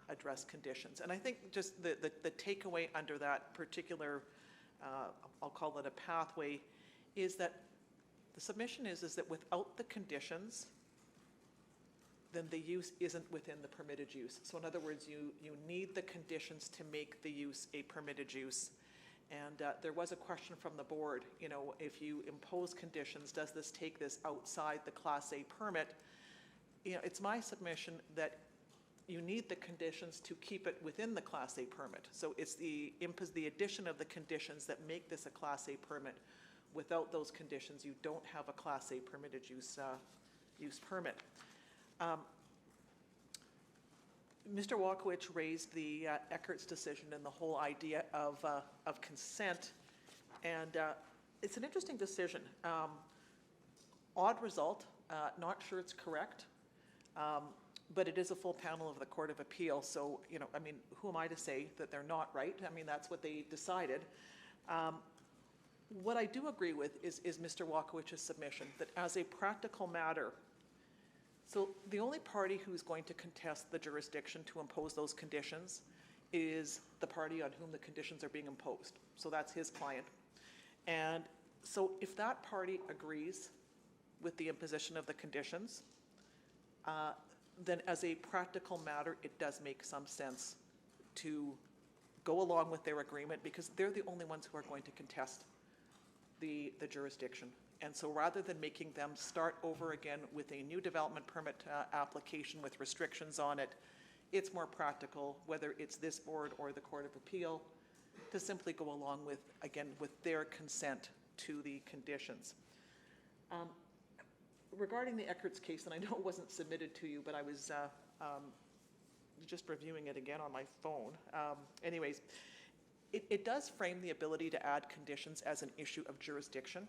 address conditions. And I think just the takeaway under that particular, I'll call it a pathway, is that the submission is that without the conditions, then the use isn't within the permitted use. So in other words, you need the conditions to make the use a permitted use. And there was a question from the board, you know, if you impose conditions, does this take this outside the Class A permit? You know, it's my submission that you need the conditions to keep it within the Class A permit. So it's the addition of the conditions that make this a Class A permit. Without those conditions, you don't have a Class A permitted use permit. Mr. Walkowicz raised the Eckert's decision and the whole idea of consent, and it's an interesting decision. Odd result, not sure it's correct. But it is a full panel of the Court of Appeal, so, you know, I mean, who am I to say that they're not right? I mean, that's what they decided. What I do agree with is Mr. Walkowicz's submission, that as a practical matter, so the only party who's going to contest the jurisdiction to impose those conditions is the party on whom the conditions are being imposed. So that's his client. And so if that party agrees with the imposition of the conditions, then as a practical matter, it does make some sense to go along with their agreement because they're the only ones who are going to contest the jurisdiction. And so rather than making them start over again with a new development permit application with restrictions on it, it's more practical, whether it's this board or the Court of Appeal, to simply go along with, again, with their consent to the conditions. regarding the Eckert's case, and I know it wasn't submitted to you, but I was just reviewing it again on my phone. Anyways, it does frame the ability to add conditions as an issue of jurisdiction,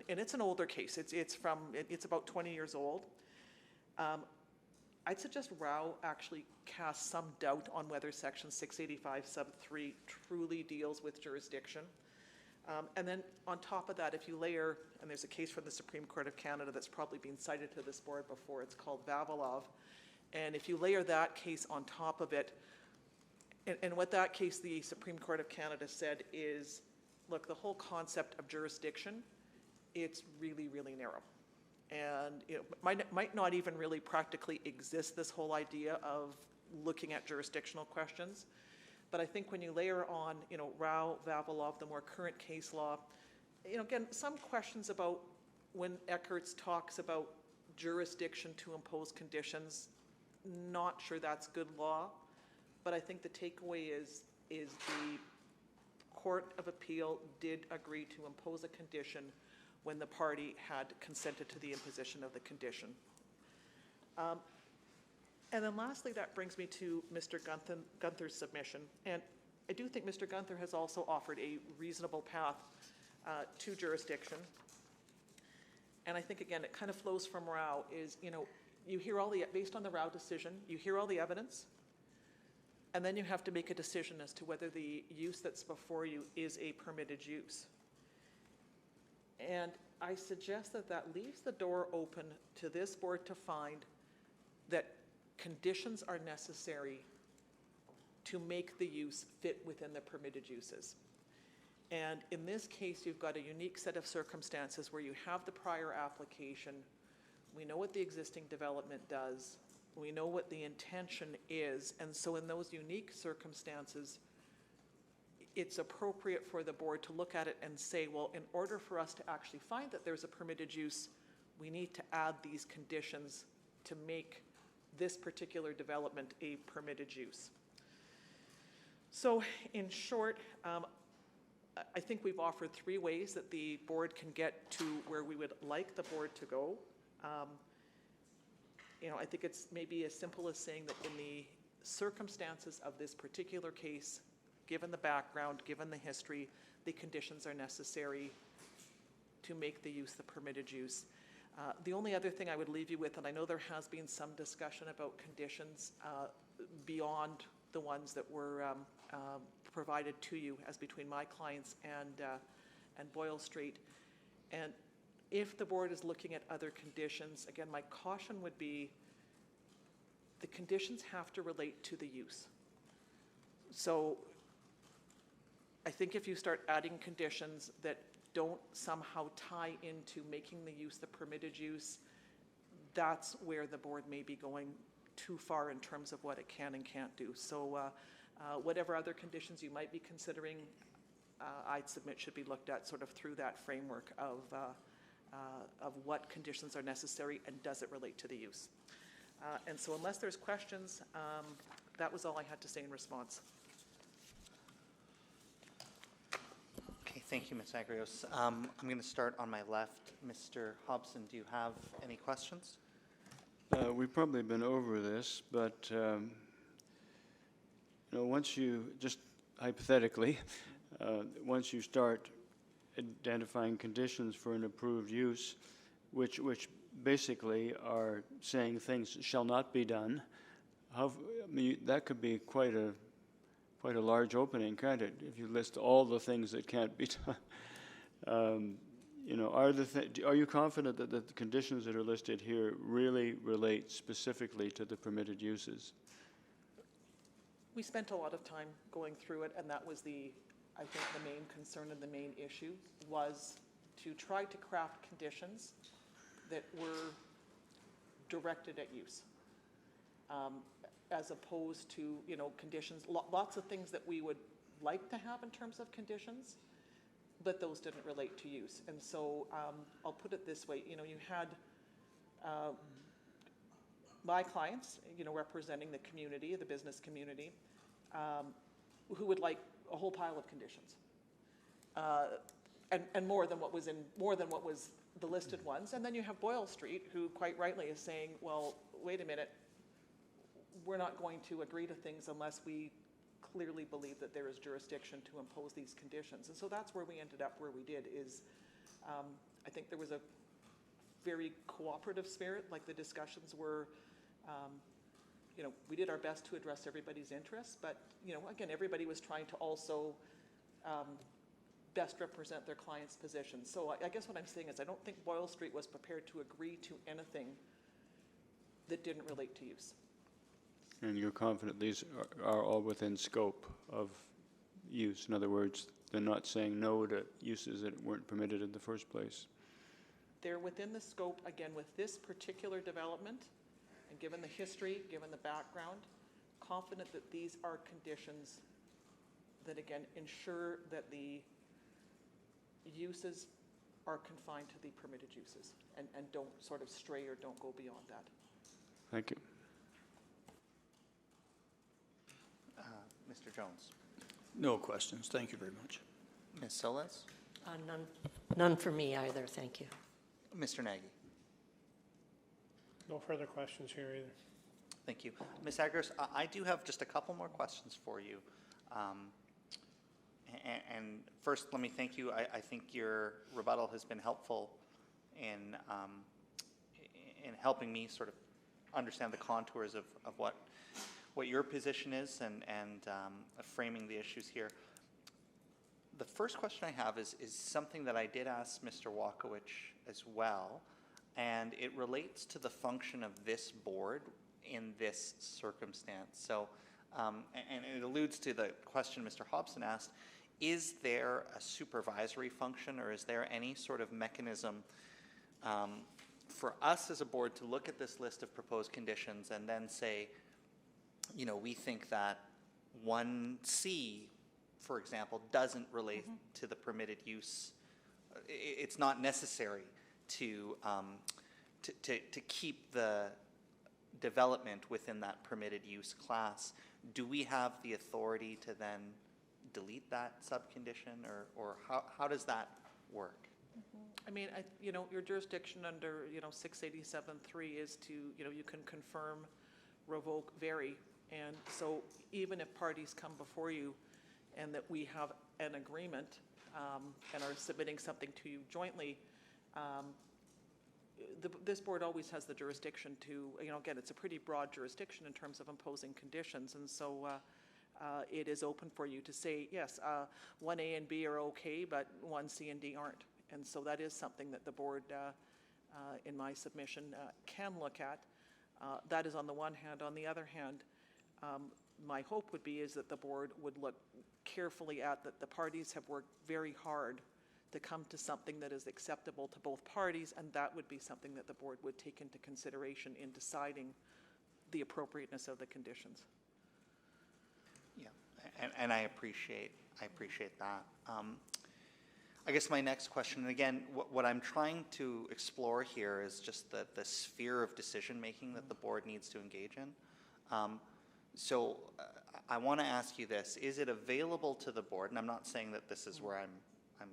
and it's an older case. It's about 20 years old. I'd suggest Rao actually casts some doubt on whether Section 685 sub 3 truly deals with jurisdiction. And then on top of that, if you layer, and there's a case from the Supreme Court of Canada that's probably been cited to this board before, it's called Vavilov. And if you layer that case on top of it, and what that case the Supreme Court of Canada said is, look, the whole concept of jurisdiction, it's really, really narrow. And it might not even really practically exist, this whole idea of looking at jurisdictional questions. But I think when you layer on, Rao, Vavilov, the more current case law, again, some questions about when Eckert's talks about jurisdiction to impose conditions, not sure that's good law. But I think the takeaway is the Court of Appeal did agree to impose a condition when the party had consented to the imposition of the condition. And then lastly, that brings me to Mr. Gunther's submission. And I do think Mr. Gunther has also offered a reasonable path to jurisdiction. And I think, again, it kind of flows from Rao is, you hear based on the Rao decision, you hear all the evidence, and then you have to make a decision as to whether the use that's before you is a permitted use. And I suggest that leaves the door open to this board to find that conditions are necessary to make the use fit within the permitted uses. And in this case, you've got a unique set of circumstances where you have the prior application. We know what the existing development does. We know what the intention is. And so in those unique circumstances, it's appropriate for the board to look at it and say, well, in order for us to actually find that there's a permitted use, we need to add these conditions to make this particular development a permitted use. So in short, I think we've offered 3 ways that the board can get to where we would like the board to go. I think it's maybe as simple as saying that in the circumstances of this particular case, given the background, given the history, the conditions are necessary to make the use the permitted use. The only other thing I would leave you with, and I know there has been some discussion about conditions beyond the ones that were provided to you as between my clients and Boyle Street. And if the board is looking at other conditions, again, my caution would be the conditions have to relate to the use. So I think if you start adding conditions that don't somehow tie into making the use the permitted use, that's where the board may be going too far in terms of what it can and can't do. So whatever other conditions you might be considering, I'd submit should be looked at sort of through that framework of what conditions are necessary and does it relate to the use. And so unless there's questions, that was all I had to say in response. Okay, thank you, Ms. Agrios. I'm going to start on my left. Mr. Hobson, do you have any questions? We've probably been over this, but once you, just hypothetically, once you start identifying conditions for an approved use, which basically are saying things shall not be done, that could be quite a large opening, can't it? If you list all the things that can't be done. Are you confident that the conditions that are listed here really relate specifically to the permitted uses? We spent a lot of time going through it, and that was I think the main concern and the main issue was to try to craft conditions that were directed at use, as opposed to, conditions, lots of things that we would like to have in terms of conditions, but those didn't relate to use. And so I'll put it this way, you had my clients, representing the community, the business community, who would like a whole pile of conditions. and more than what was the listed ones. And then you have Boyle Street, who quite rightly is saying, well, wait a minute, we're not going to agree to things unless we clearly believe that there is jurisdiction to impose these conditions. And so that's where we ended up where we did is, I think there was a very cooperative spirit, like the discussions were, you know, we did our best to address everybody's interests, but, you know, again, everybody was trying to also best represent their client's position. So I guess what I'm saying is I don't think Boyle Street was prepared to agree to anything that didn't relate to use. And you're confident these are all within scope of use? In other words, they're not saying no to uses that weren't permitted in the first place? They're within the scope, again, with this particular development, and given the history, given the background, confident that these are conditions that, again, ensure that the uses are confined to the permitted uses and don't sort of stray or don't go beyond that. Thank you. Mr. Jones. No questions. Thank you very much. Ms. Solis. None for me either, thank you. Mr. Nagy. No further questions here either. Thank you. Ms. Agros, I do have just a couple more questions for you. And first, let me thank you. I think your rebuttal has been helpful in helping me sort of understand the contours of what your position is and framing the issues here. The first question I have is something that I did ask Mr. Walkowicz as well, and it relates to the function of this board in this circumstance. So, and it alludes to the question Mr. Hobson asked, is there a supervisory function or is there any sort of mechanism for us as a board to look at this list of proposed conditions and then say, you know, we think that 1C, for example, doesn't relate to the permitted use. It's not necessary to keep the development within that permitted use class. Do we have the authority to then delete that subcondition, or how does that work? I mean, you know, your jurisdiction under, you know, 687.3 is to, you know, you can confirm, revoke, vary. And so even if parties come before you and that we have an agreement and are submitting something to you jointly, this board always has the jurisdiction to, you know, again, it's a pretty broad jurisdiction in terms of imposing conditions. And so it is open for you to say, yes, 1A and B are okay, but 1C and D aren't. And so that is something that the board, in my submission, can look at. That is on the one hand. On the other hand, my hope would be is that the board would look carefully at that the parties have worked very hard to come to something that is acceptable to both parties, and that would be something that the board would take into consideration in deciding the appropriateness of the conditions. Yeah, and I appreciate that. I guess my next question, and again, what I'm trying to explore here is just the sphere of decision making that the board needs to engage in. So I want to ask you this: is it available to the board? And I'm not saying that this is where I'm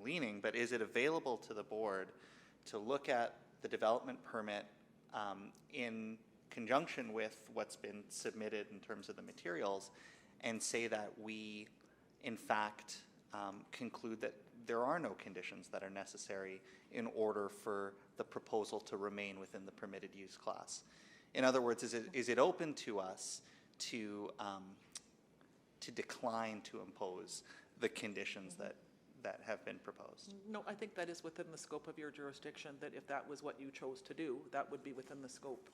leaning, but is it available to the board to look at the development permit in conjunction with what's been submitted in terms of the materials, and say that we, in fact, conclude that there are no conditions that are necessary in order for the proposal to remain within the permitted use class? In other words, is it open to us to decline to impose the conditions that have been proposed? No, I think that is within the scope of your jurisdiction, that if that was what you chose to do, that would be within the scope.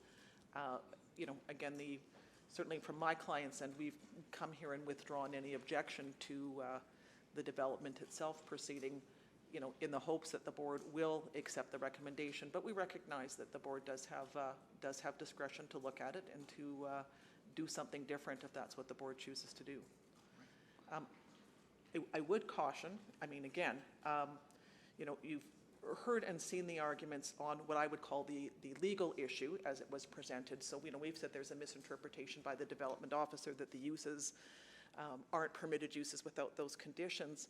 You know, again, certainly from my clients, and we've come here and withdrawn any objection to the development itself proceeding, you know, in the hopes that the board will accept the recommendation. But we recognize that the board does have discretion to look at it and to do something different if that's what the board chooses to do. I would caution, I mean, again, you know, you've heard and seen the arguments on what I would call the legal issue as it was presented. So, you know, we've said there's a misinterpretation by the development officer that the uses aren't permitted uses without those conditions.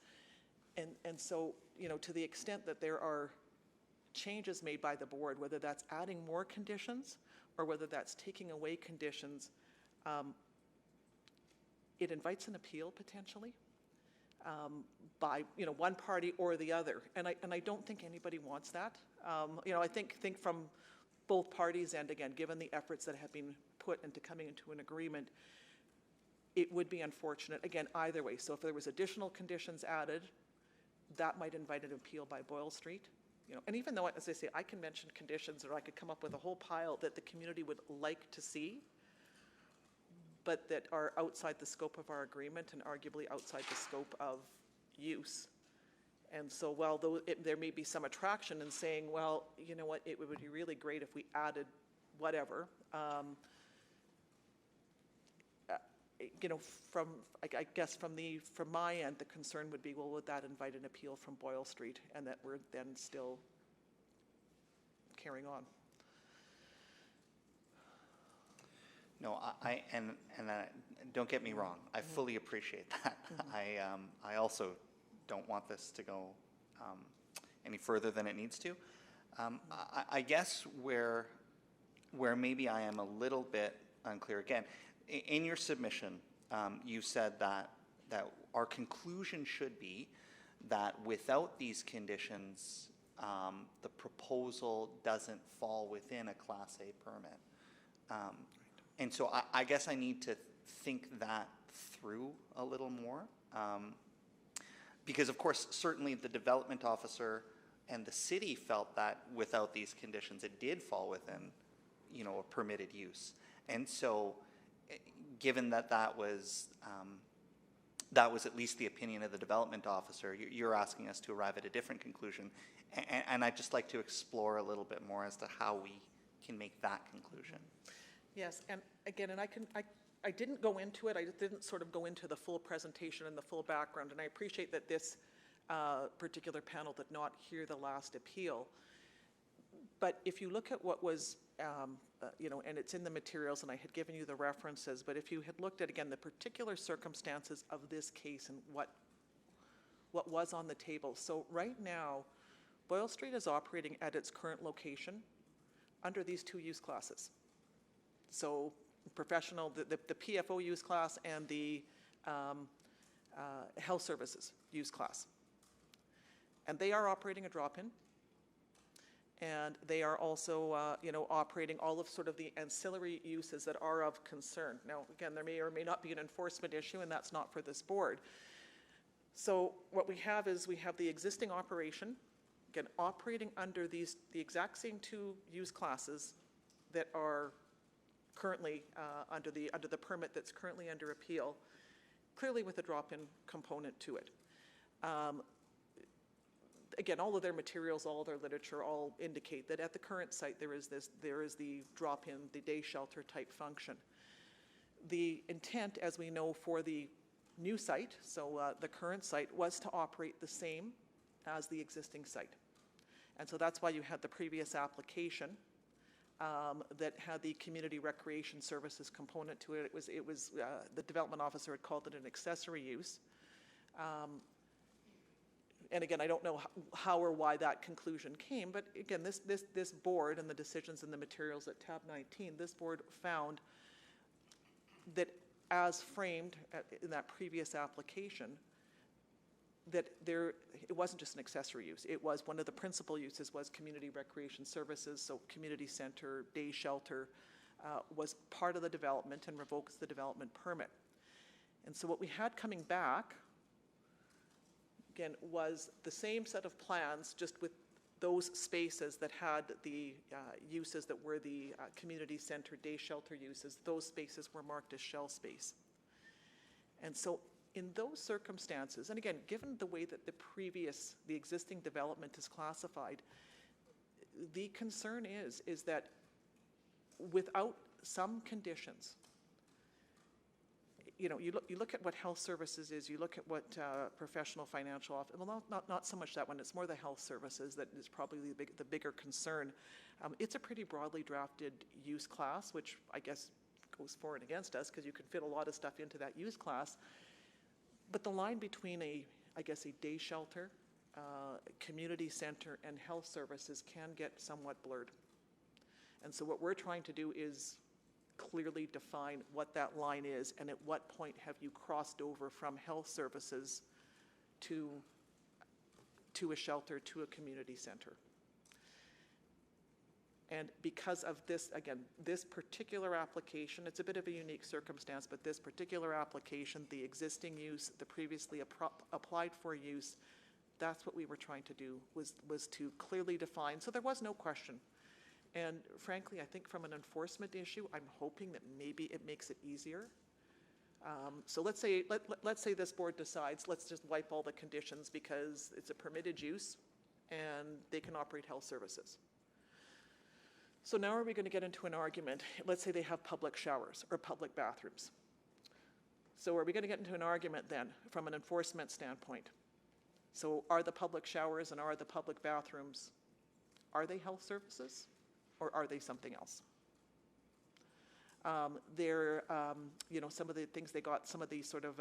And so, you know, to the extent that there are changes made by the board, whether that's adding more conditions or whether that's taking away conditions, it invites an appeal potentially by, you know, one party or the other. And I don't think anybody wants that. You know, I think from both parties, and again, given the efforts that have been put into coming into an agreement, it would be unfortunate, again, either way. So if there was additional conditions added, that might invite an appeal by Boyle Street. You know, and even though, as I say, I can mention conditions, or I could come up with a whole pile that the community would like to see, but that are outside the scope of our agreement and arguably outside the scope of use. And so while there may be some attraction in saying, well, you know what, it would be really great if we added whatever, you know, I guess from my end, the concern would be, well, would that invite an appeal from Boyle Street, and that we're then still carrying on? No, don't get me wrong. I fully appreciate that. I also don't want this to go any further than it needs to. I guess where maybe I am a little bit unclear, again, in your submission, you said that our conclusion should be that without these conditions, the proposal doesn't fall within a Class A permit. And so I guess I need to think that through a little more. Because of course, certainly the development officer and the city felt that without these conditions, it did fall within, you know, a permitted use. And so given that that was at least the opinion of the development officer, you're asking us to arrive at a different conclusion. And I'd just like to explore a little bit more as to how we can make that conclusion. Yes, and again, and I didn't go into it, I didn't sort of go into the full presentation and the full background, and I appreciate that this particular panel did not hear the last appeal. But if you look at what was, you know, and it's in the materials, and I had given you the references, but if you had looked at, again, the particular circumstances of this case and what was on the table. So right now, Boyle Street is operating at its current location under these two use classes. So professional, the PFO use class and the health services use class. And they are operating a drop-in. And they are also, you know, operating all of sort of the ancillary uses that are of concern. Now, again, there may or may not be an enforcement issue, and that's not for this board. So what we have is we have the existing operation, again, operating under the exact same two use classes that are currently under the permit that's currently under appeal, clearly with a drop-in component to it. Again, all of their materials, all of their literature, all indicate that at the current site there is the drop-in, the day shelter type function. The intent, as we know, for the new site, so the current site, was to operate the same as the existing site. And so that's why you had the previous application that had the community recreation services component to it. It was the development officer had called it an accessory use. And again, I don't know how or why that conclusion came, but again, this board and the decisions and the materials at tab 19, this board found that as framed in that previous application, that it wasn't just an accessory use. It was one of the principal uses was community recreation services, so community center, day shelter was part of the development and revokes the development permit. And so what we had coming back, again, was the same set of plans, just with those spaces that had the uses that were the community center, day shelter uses. Those spaces were marked as shell space. And so in those circumstances, and again, given the way that the existing development is classified, the concern is that without some conditions, you know, you look at what health services is, you look at what professional financial office, well, not so much that one, it's more the health services that is probably the bigger concern. It's a pretty broadly drafted use class, which I guess goes for and against us, because you can fit a lot of stuff into that use class. But the line between a I guess, a day shelter, community center, and health services can get somewhat blurred. And so what we're trying to do is clearly define what that line is and at what point have you crossed over from health services to a shelter, to a community center. And because of this, again, this particular application, it's a bit of a unique circumstance, but this particular application, the existing use, the previously applied for use, that's what we were trying to do, was to clearly define. So there was no question. And frankly, I think from an enforcement issue, I'm hoping that maybe it makes it easier. So let's say this board decides, let's just wipe all the conditions because it's a permitted use and they can operate health services. So now are we going to get into an argument? Let's say they have public showers or public bathrooms. So are we going to get into an argument then from an enforcement standpoint? So are the public showers and are the public bathrooms, are they health services or are they something else? You know, some of the things they got, some of the sort of,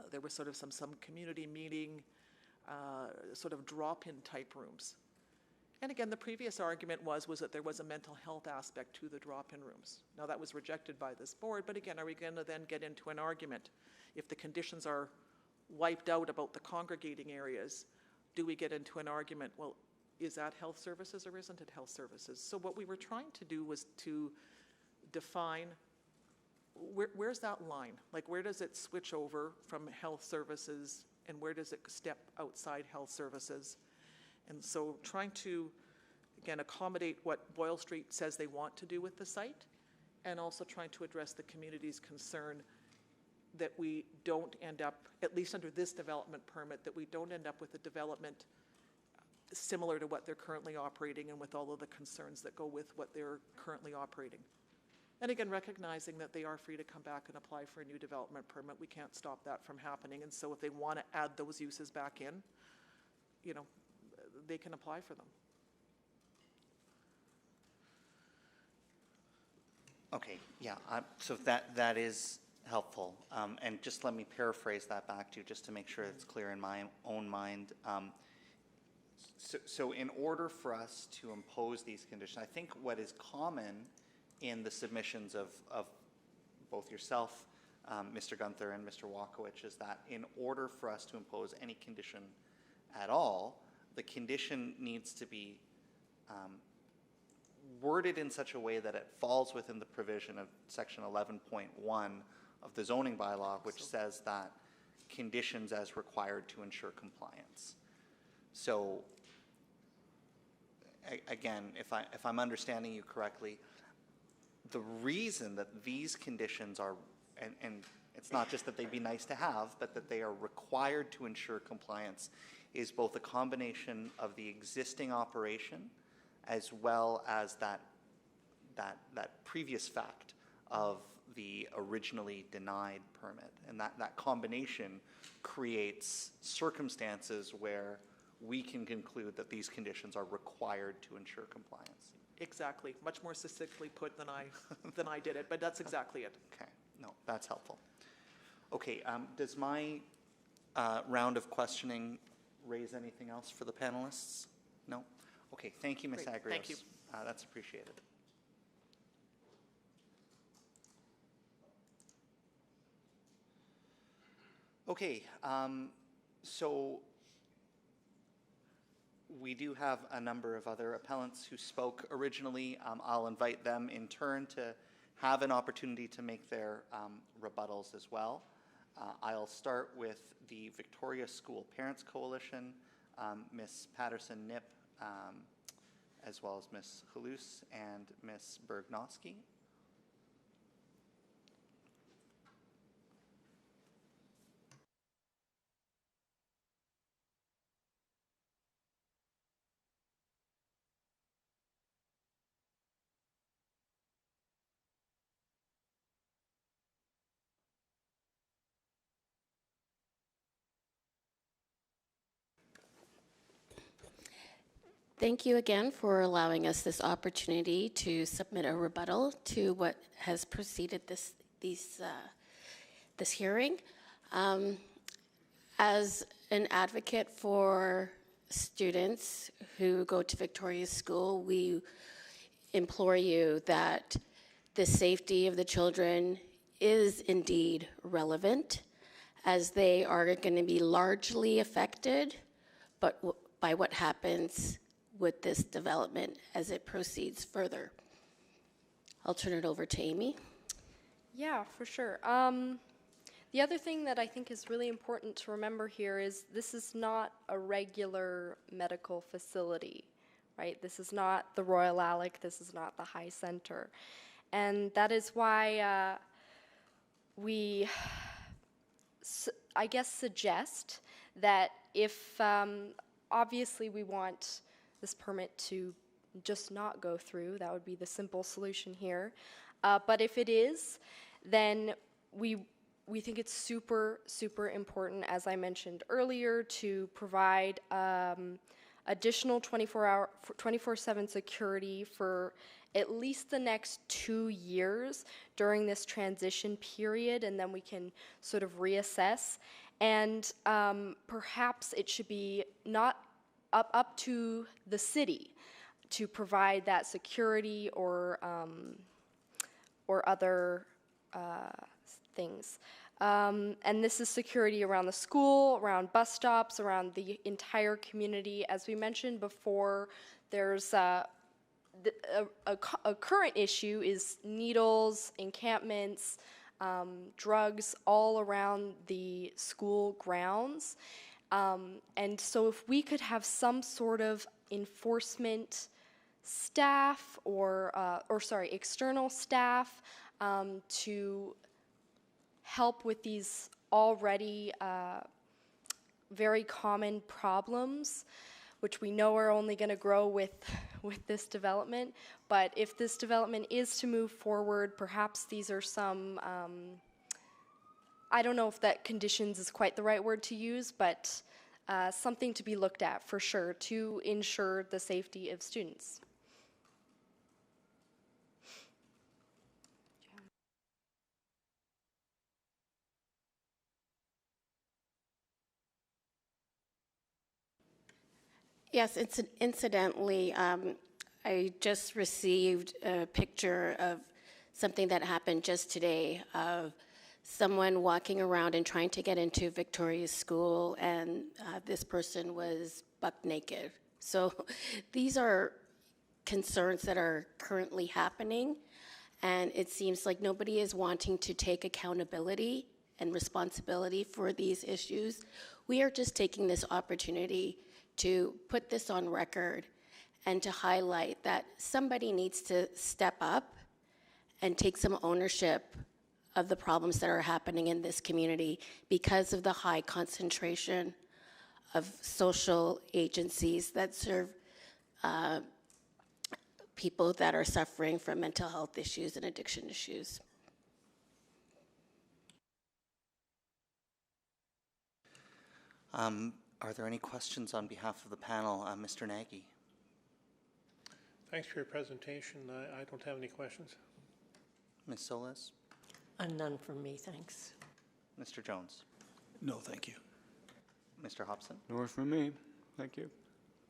there was sort of some community meeting, sort of drop-in type rooms. And again, the previous argument was that there was a mental health aspect to the drop-in rooms. Now that was rejected by this board, but again, are we going to then get into an argument? If the conditions are wiped out about the congregating areas, do we get into an argument, well, is that health services or isn't it health services? So what we were trying to do was to define where's that line? Like where does it switch over from health services and where does it step outside health services? And so trying to, again, accommodate what Boyle Street says they want to do with the site, and also trying to address the community's concern that we don't end up, at least under this development permit, that we don't end up with a development similar to what they're currently operating and with all of the concerns that go with what they're currently operating. And again, recognizing that they are free to come back and apply for a new development permit. We can't stop that from happening. And so if they want to add those uses back in, you know, they can apply for them. Okay, yeah, so that is helpful. And just let me paraphrase that back to you just to make sure it's clear in my own mind. So in order for us to impose these conditions, I think what is common in the submissions of both yourself, Mr. Gunther, and Mr. Walkowicz is that in order for us to impose any condition at all, the condition needs to be worded in such a way that it falls within the provision of section 11.1 of the zoning bylaw, which says that conditions as required to ensure compliance. So again, if I'm understanding you correctly, the reason that these conditions are, and it's not just that they'd be nice to have, but that they are required to ensure compliance, is both a combination of the existing operation as well as that previous fact of the originally denied permit. And that combination creates circumstances where we can conclude that these conditions are required to ensure compliance. Exactly. Much more succinctly put than I did it, but that's exactly it. Okay. No, that's helpful. Okay. Does my round of questioning raise anything else for the panelists? No? Okay. Thank you, Ms. Great. Agrios. Thank you. That's appreciated. Okay. So we do have a number of other appellants who spoke originally. I'll invite them in turn to have an opportunity to make their rebuttals as well. I'll start with the Victoria School Parents Coalition, Ms. Patterson-Knipp, as well as Ms. Halus and Ms. Bergnosky. Thank you again for allowing us this opportunity to submit a rebuttal to what has preceded this hearing. As an advocate for students who go to Victoria's School, we implore you that the safety of the children is indeed relevant, as they are going to be largely affected by what happens with this development as it proceeds further. I'll turn it over to Amy. Yeah, for sure. The other thing that I think is really important to remember here is this is not a regular medical facility, right? This is not the Royal Alec, this is not the High Center. And that is why we, I guess, suggest that if, obviously we want this permit to just not go through, that would be the simple solution here. But if it is, then we think it's super, super important, as I mentioned earlier, to provide additional 24/7 security for at least the next 2 years during this transition period, and then we can sort of reassess. And perhaps it should be not up to the city to provide that security or other things. And this is security around the school, around bus stops, around the entire community. As we mentioned before, there's a current issue is needles, encampments, drugs all around the school grounds. And so if we could have some sort of enforcement staff or external staff to help with these already very common problems, which we know are only going to grow with this development. But if this development is to move forward, perhaps these are some, I don't know if that conditions is quite the right word to use, but something to be looked at for sure to ensure the safety of students. Yes, incidentally, I just received a picture of something that happened just today of someone walking around and trying to get into Victoria's School, and this person was buck naked. So these are concerns that are currently happening, and it seems like nobody is wanting to take accountability and responsibility for these issues. We are just taking this opportunity to put this on record and to highlight that somebody needs to step up and take some ownership of the problems that are happening in this community because of the high concentration of social agencies that serve people that are suffering from mental health issues and addiction issues. Are there any questions on behalf of the panel? Mr. Nagy. Thanks for your presentation. I don't have any questions. Ms. Solis? None from me, thanks. Mr. Jones? No, thank you. Mr. Hobson? Nor from me. Thank you.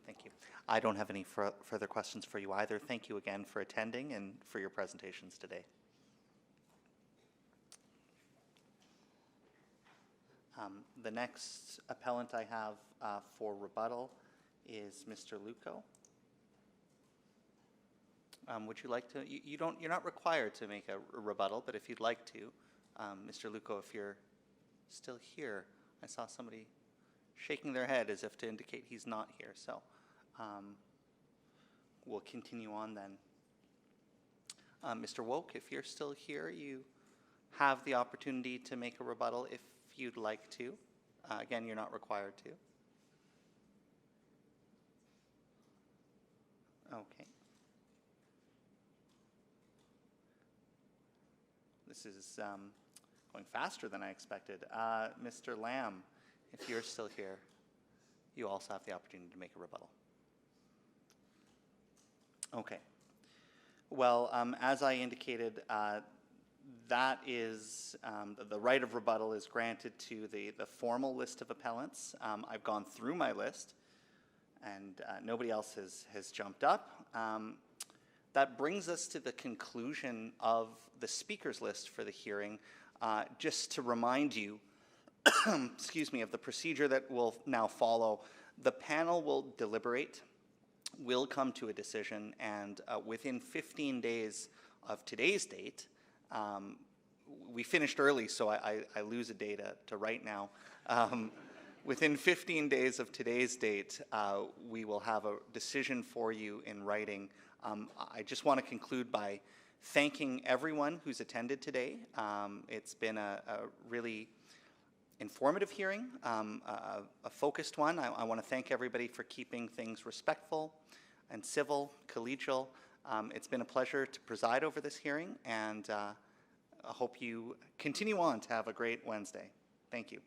Thank you. I don't have any further questions for you either. Thank you again for attending and for your presentations today. The next appellant I have for rebuttal is Mr. Luco. Would you like to? You're not required to make a rebuttal, but if you'd like to, Mr. Luco, if you're still here, I saw somebody shaking their head as if to indicate he's not here. So we'll continue on then. Mr. Woke, if you're still here, you have the opportunity to make a rebuttal if you'd like to. Again, you're not required to. Okay. This is going faster than I expected. Mr. Lamb, if you're still here, you also have the opportunity to make a rebuttal. Okay. Well, as I indicated, That is, the right of rebuttal is granted to the formal list of appellants. I've gone through my list, and nobody else has jumped up. That brings us to the conclusion of the speakers list for the hearing. Just to remind you, excuse me, of the procedure that will now follow, the panel will deliberate, will come to a decision, and within 15 days of today's date, we finished early, so I lose a day to right now. Within 15 days of today's date, we will have a decision for you in writing. I just want to conclude by thanking everyone who's attended today. It's been a really informative hearing, a focused one. I want to thank everybody for keeping things respectful and civil, collegial. It's been a pleasure to preside over this hearing, and I hope you continue on to have a great Wednesday. Thank you.